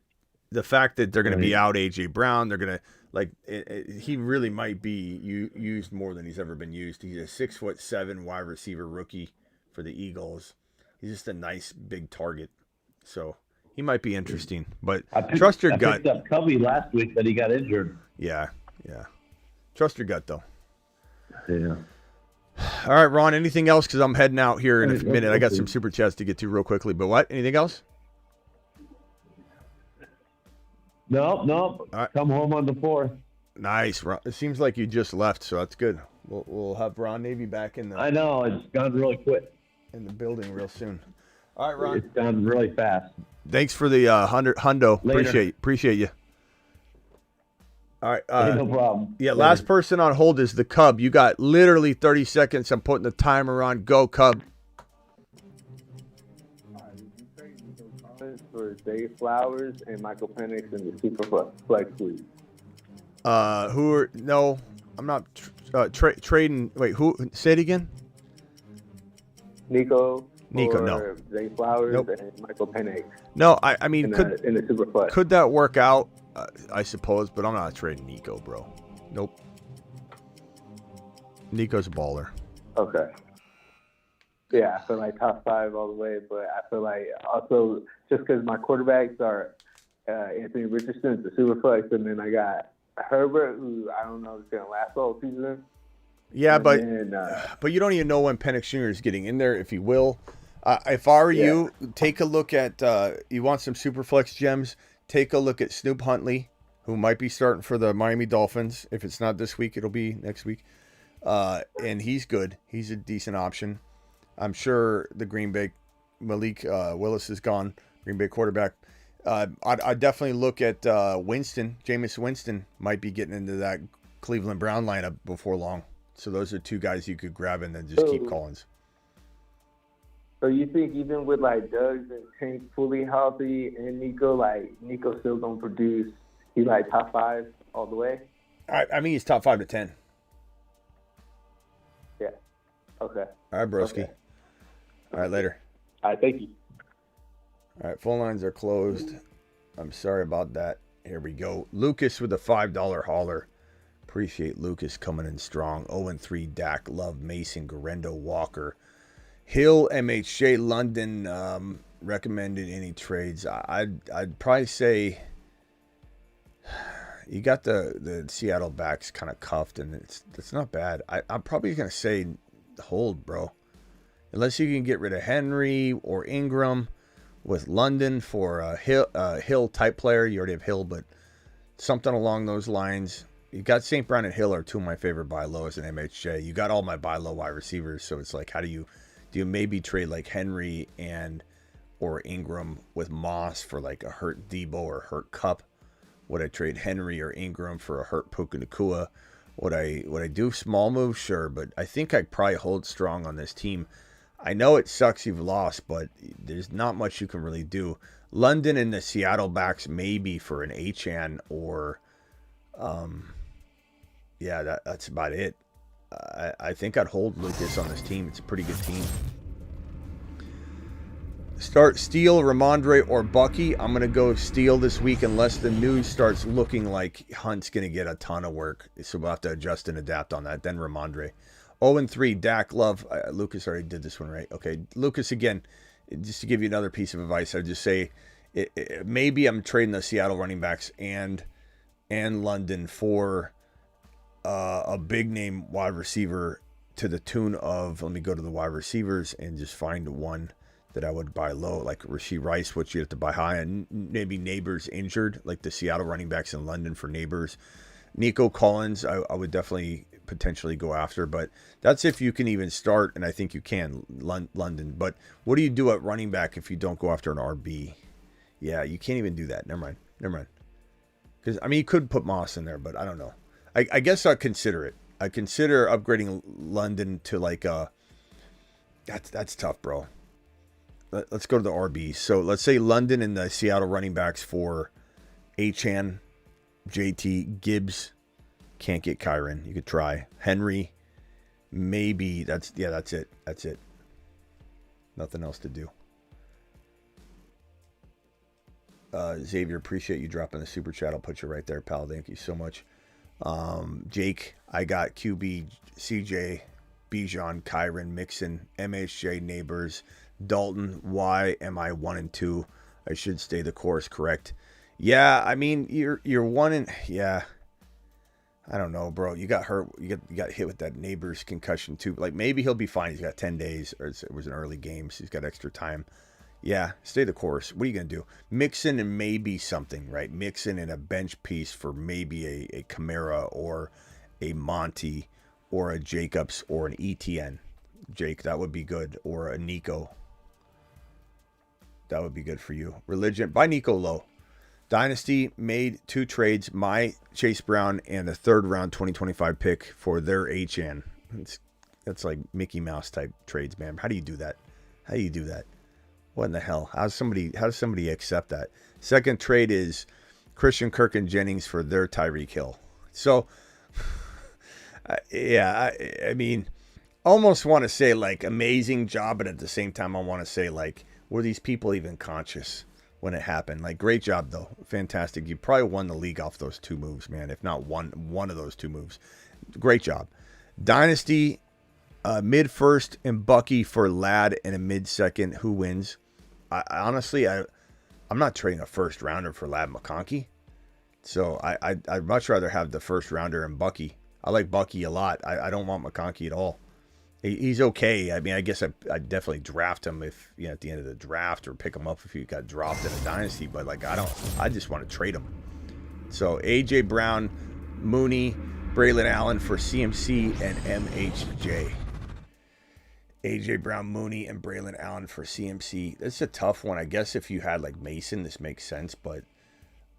the fact that they're going to be out A.J. Brown, they're going to, he really might be used more than he's ever been used. He's a 6'7" wide receiver rookie for the Eagles. He's just a nice big target. So he might be interesting, but trust your gut. I picked up Covey last week, but he got injured. Yeah. Trust your gut, though. Yeah. All right, Ron, anything else? Because I'm heading out here in a minute. I got some super chats to get to real quickly, but what? Anything else? No. Right. Come home on the 4th. Nice. It seems like you just left, so that's good. We'll have Ron Navy back in the... I know. It's gone really quick. In the building real soon. All right, Ron. It's gone really fast. Thanks for the hundo. Later. Appreciate you. All right. No problem. Yeah, Later. Last person on hold is the Cub. You got literally 30 seconds. I'm putting the timer on. Go, Cub. For Zay Flowers and Michael Penix in the Super Flex League. No, I'm not trading. Wait, who? Say it again. Nico, no. Zay Flowers and Michael Penix. No, I mean, in the Super Flex. Could that work out? I suppose, but I'm not trading Nico, bro. Nope. Nico's a baller. Okay. Yeah, I feel like top 5 all the way, but I feel like also just because my quarterbacks are Anthony Richardson, the super flex, and then I got Herbert, who I don't know if it's going to last all season. Yeah, but you don't even know when Penix Jr. is getting in there, if he will. If I were you, take a look at you want some super flex gems, take a look at Snoop Huntley, who might be starting for the Miami Dolphins. If it's not this week, it'll be next week. And he's good. He's a decent option. I'm sure the Green Bay Malik Willis is gone. Green Bay quarterback. I'd definitely look at Winston. Jameis Winston might be getting into that Cleveland Brown lineup before long. So those are 2 guys you could grab and then just keep Collins. So you think even with like Doug's and Tank fully healthy and Nico still gonna produce? He like top 5 all the way? I mean, he's top 5 to 10. Yeah. Okay. All right, broski. Okay. All right, later. All right, thank you. All right, phone lines are closed. I'm sorry about that. Here we go. Lucas with a $5 hauler. Appreciate Lucas coming in strong. 0-3, Dak, Love, Mason, Garendo, Walker, Hill, MHJ, London. Recommended any trades? I'd probably say you got the Seattle backs kind of cuffed, and it's not bad. I'm probably gonna say hold, bro. Unless you can get rid of Henry or Ingram with London for a Hill type player. You already have Hill, but something along those lines. You got St. Brown and Hill are 2 of my favorite buy lows in MHJ. You got all my buy low wide receivers, so it's like, how do you maybe trade like Henry or Ingram with Moss for like a hurt Debo or hurt Cup? Would I trade Henry or Ingram for a hurt Puka Nacua? Would I do small moves? Sure, but I think I'd probably hold strong on this team. I know it sucks you've lost, but there's not much you can really do. London and the Seattle backs maybe for an Achane or, that's about it. I think I'd hold Lucas on this team. It's a pretty good team. Start Steele, Ramondre, or Bucky. I'm going to go Steele this week unless the news starts looking like Hunt's going to get a ton of work. So we'll have to adjust and adapt on that. Then Ramondre. 0-3, Dak, Love. Lucas already did this one, right? Okay, Lucas, again, just to give you another piece of advice, I'd just say maybe I'm trading the Seattle running backs and London for a big-name wide receiver to the tune of, let me go to the wide receivers and just find one that I would buy low, like Rashee Rice, which you have to buy high, and maybe Nabers injured, like the Seattle running backs in London for Nabers. Nico Collins, I would definitely potentially go after, but that's if you can even start, and I think you can, London. But what do you do at running back if you don't go after an RB? Yeah, you can't even do that. Never mind. Because, I mean, you could put Moss in there, but I don't know. I guess I'd consider it. I'd consider upgrading London to like a... That's tough, bro. Let's go to the RBs. So let's say London and the Seattle running backs for Achane, JT, Gibbs. Can't get Kyron. You could try Henry. Maybe that's it. That's it. Nothing else to do. Xavier, appreciate you dropping the super chat. I'll put you right there, pal. Thank you so much. Jake, I got QB, CJ, Bijan, Kyron, Mixon, MHJ, Nabers, Dalton. Why am I 1-2? I should stay the course, correct? Yeah, I mean you're 1 yeah. I don't know, bro. You got hurt. You got hit with that Nabers concussion too. Like maybe he'll be fine. He's got 10 days, or it was an early game, so he's got extra time. Yeah, stay the course. What are you gonna do? Mixon and maybe something, right? Mixon in a bench piece for maybe a Kamara or a Monty or a Jacobs or an ETN. Jake, that would be good. Or a Nico. That would be good for you. Religion. Buy Nico low. Dynasty made 2 trades. My Chase Brown and a 3rd round 2025 pick for their HN. That's like Mickey Mouse type trades, man. How do you do that? How do you do that? What in the hell? How does somebody accept that? Second trade is Christian Kirk and Jennings for their Tyreek Hill. So, yeah, I mean, almost want to say like amazing job, but at the same time, I want to say like, were these people even conscious when it happened? Like, great job though, fantastic. You probably won the league off those 2 moves, man. If not one of those 2 moves, great job. Dynasty, mid first and Bucky for Ladd and a mid second. Who wins? Honestly, I'm not trading a first rounder for Ladd McConkey. So I'd much rather have the first rounder and Bucky. I like Bucky a lot. I don't want McConkey at all. He's okay. I mean, I guess I'd definitely draft him if, at the end of the draft, or pick him up if he got dropped in a dynasty. But like, I just want to trade him. So AJ Brown, Mooney, Braylon Allen for CMC and MHJ. AJ Brown, Mooney, and Braylon Allen for CMC. That's a tough one. I guess if you had like Mason, this makes sense. But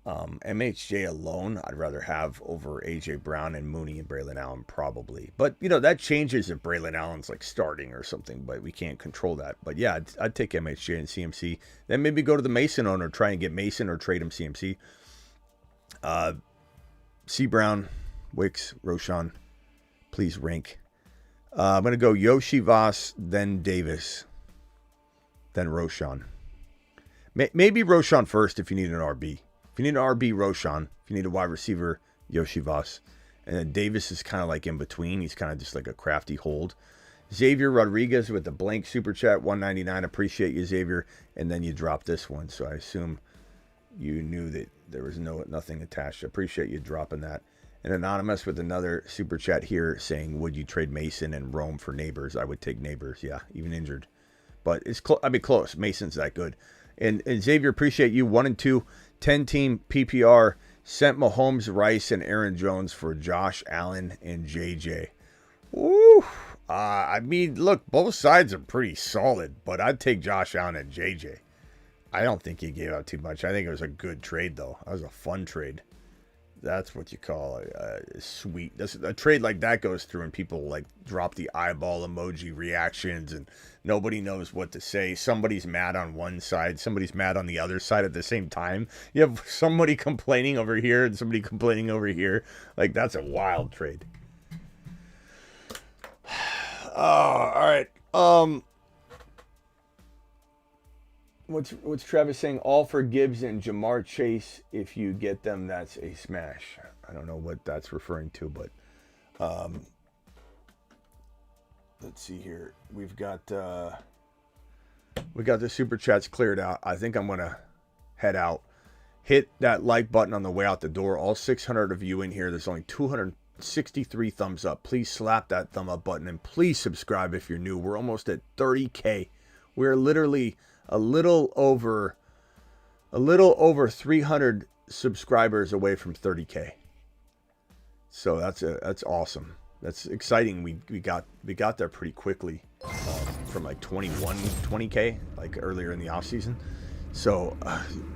MHJ alone, I'd rather have over AJ Brown and Mooney and Braylon Allen probably. But, that changes if Braylon Allen's like starting or something, but we can't control that. But yeah, I'd take MHJ and CMC. Then maybe go to the Mason owner, try and get Mason or trade him CMC. C. Brown, Wicks, Roshan, please rank. I'm going to go Yoshi Voss, then Davis, then Roshan. Maybe Roshan first if you need an RB. If you need an RB, Roshan. If you need a wide receiver, Yoshi Voss. And then Davis is kind of like in between. He's kind of just like a crafty hold. Xavier Rodriguez with the blank super chat, $1.99. Appreciate you, Xavier. And then you dropped this one, so I assume you knew that there was nothing attached. Appreciate you dropping that. And Anonymous with another super chat here saying, would you trade Mason and Rome for Nabers? I would take Nabers, yeah, even injured. But it's close. Mason's that good. And Xavier, appreciate you. 1-2, 10-team PPR. Sent Mahomes, Rice, and Aaron Jones for Josh Allen and JJ. Woo! I mean, look, both sides are pretty solid, but I'd take Josh Allen and JJ. I don't think he gave out too much. I think it was a good trade, though. That was a fun trade. That's what you call a sweet. A trade like that goes through and people like drop the eyeball emoji reactions and nobody knows what to say. Somebody's mad on one side, somebody's mad on the other side at the same time. You have somebody complaining over here and somebody complaining over here. Like, that's a wild trade. All right. What's Travis saying? All for Gibbs and Jamar Chase. If you get them, that's a smash. I don't know what that's referring to, but let's see here. We've got the super chats cleared out. I think I'm gonna head out. Hit that like button on the way out the door. All 600 of you in here. There's only 263 thumbs up. Please slap that thumb up button and please subscribe if you're new. We're almost at 30K. We're literally a little over 300 subscribers away from 30K. So that's awesome. That's exciting. We got there pretty quickly from like 20K like earlier in the off season. So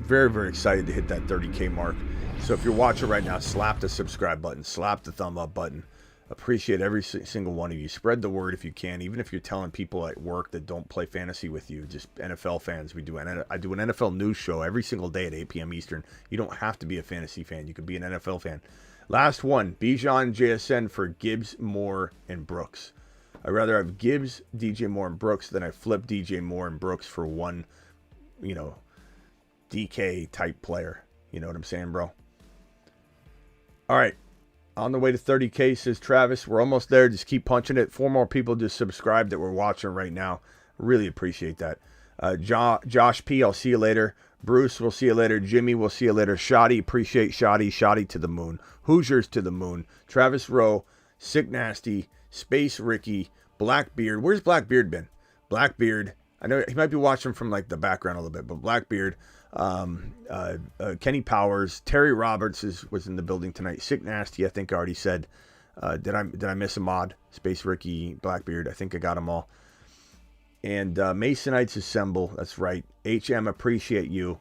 very, very excited to hit that 30K mark. So if you're watching right now, slap the subscribe button, slap the thumb up button. Appreciate every single one of you. Spread the word if you can, even if you're telling people at work that don't play fantasy with you, just NFL fans. I do an NFL news show every single day at 8 p.m. Eastern. You don't have to be a fantasy fan. You can be an NFL fan. Last one, Bijan JSN for Gibbs, Moore, and Brooks. I'd rather have Gibbs, DJ Moore, and Brooks than I flip DJ Moore and Brooks for one, DK type player. You know what I'm saying, bro? All right. On the way to 30K, says Travis. We're almost there. Just keep punching it. 4 more people just subscribed that we're watching right now. Really appreciate that. Josh P, I'll see you later. Bruce, we'll see you later. Jimmy, we'll see you later. Shoddy, appreciate Shoddy. Shoddy to the moon. Hoosiers to the moon. Travis Rowe, Sick Nasty, Space Ricky, Blackbeard. Where's Blackbeard been? Blackbeard. I know he might be watching from like the background a little bit, but Blackbeard, Kenny Powers, Terry Roberts was in the building tonight. Sick Nasty, I think I already said. Did I miss a mod? Space Ricky, Blackbeard. I think I got them all. And Masonites assemble. That's right. HM, appreciate you.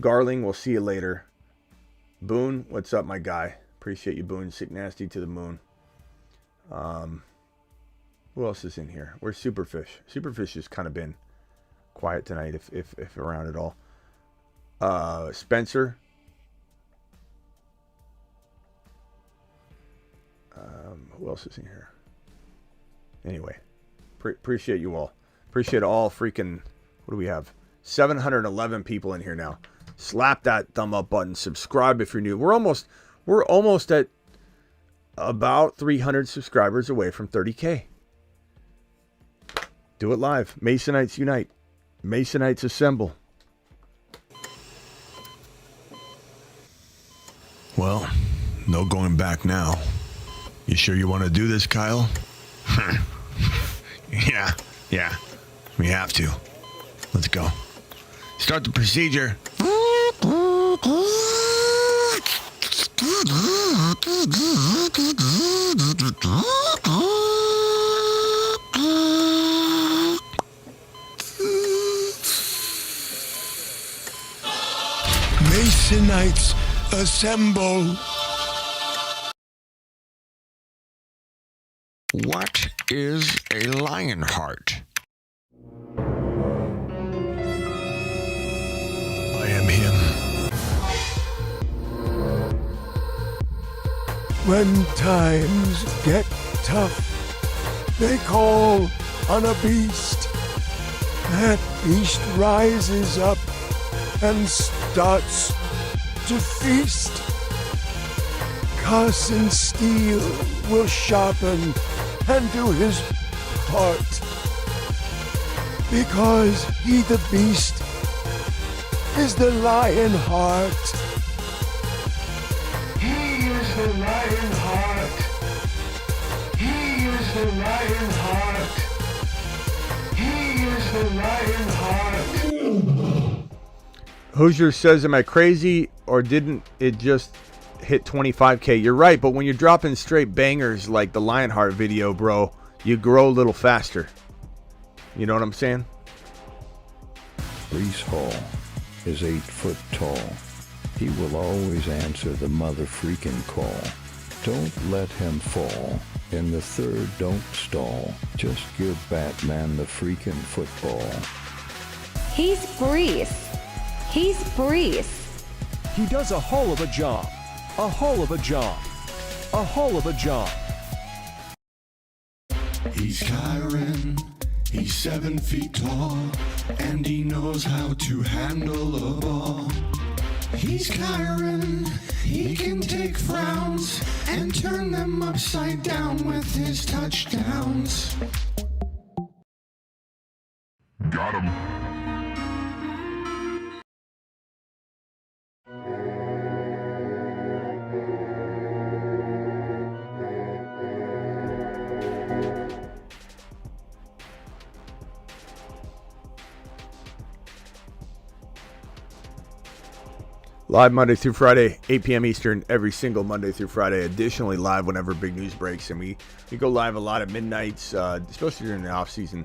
Garling, we'll see you later. Boone, what's up, my guy? Appreciate you, Boone. Sick Nasty to the moon. Who else is in here? Where's Superfish? Superfish has kind of been quiet tonight, if around at all. Spencer. Who else is in here? Anyway, appreciate you all. Appreciate all freaking, what do we have? 711 people in here now. Slap that thumb up button. Subscribe if you're new. We're almost at about 300 subscribers away from 30K. Do it live. Masonites unite. Masonites assemble. Well, no going back now. You sure you want to do this, Kyle? Yeah, we have to. Let's go. Start the procedure. Masonites assemble. What is a lion heart? I am him. When times get tough, they call on a beast. That beast rises up and starts to feast. Carson Steele will sharpen and do his part, because he, the beast, is the lion heart. He is the lion heart. He is the lion heart. He is the lion heart. Hoosier says, am I crazy or didn't it just hit 25K? You're right, but when you're dropping straight bangers like the Lionheart video, bro, you grow a little faster. You know what I'm saying? Brees Hall is 8 foot tall. He will always answer the mother freaking call. Don't let him fall. In the third, don't stall. Just give Batman the freaking football. He's Brees. He's Brees. He does a hull of a job. A hull of a job. A hull of a job. He's Kyron, he's 7 feet tall, and he knows how to handle a ball. He's Kyron, he can take frowns and turn them upside down with his touchdowns. Got him. Live Monday through Friday, 8 p.m. Eastern, every single Monday through Friday. Additionally, live whenever big news breaks. And we go live a lot at midnights, especially during the off season.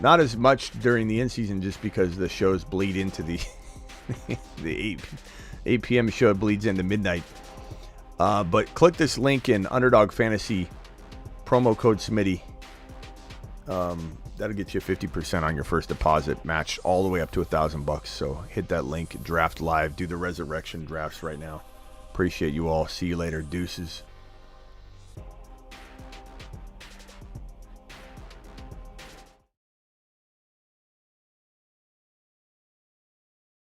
Not as much during the in season, just because the shows bleed into the the 8 p.m. show bleeds into midnight. But click this link in Underdog Fantasy, promo code Smitty. That'll get you 50% on your first deposit, match all the way up to $1,000. So hit that link, draft live, do the resurrection drafts right now. Appreciate you all. See you later. Deuces.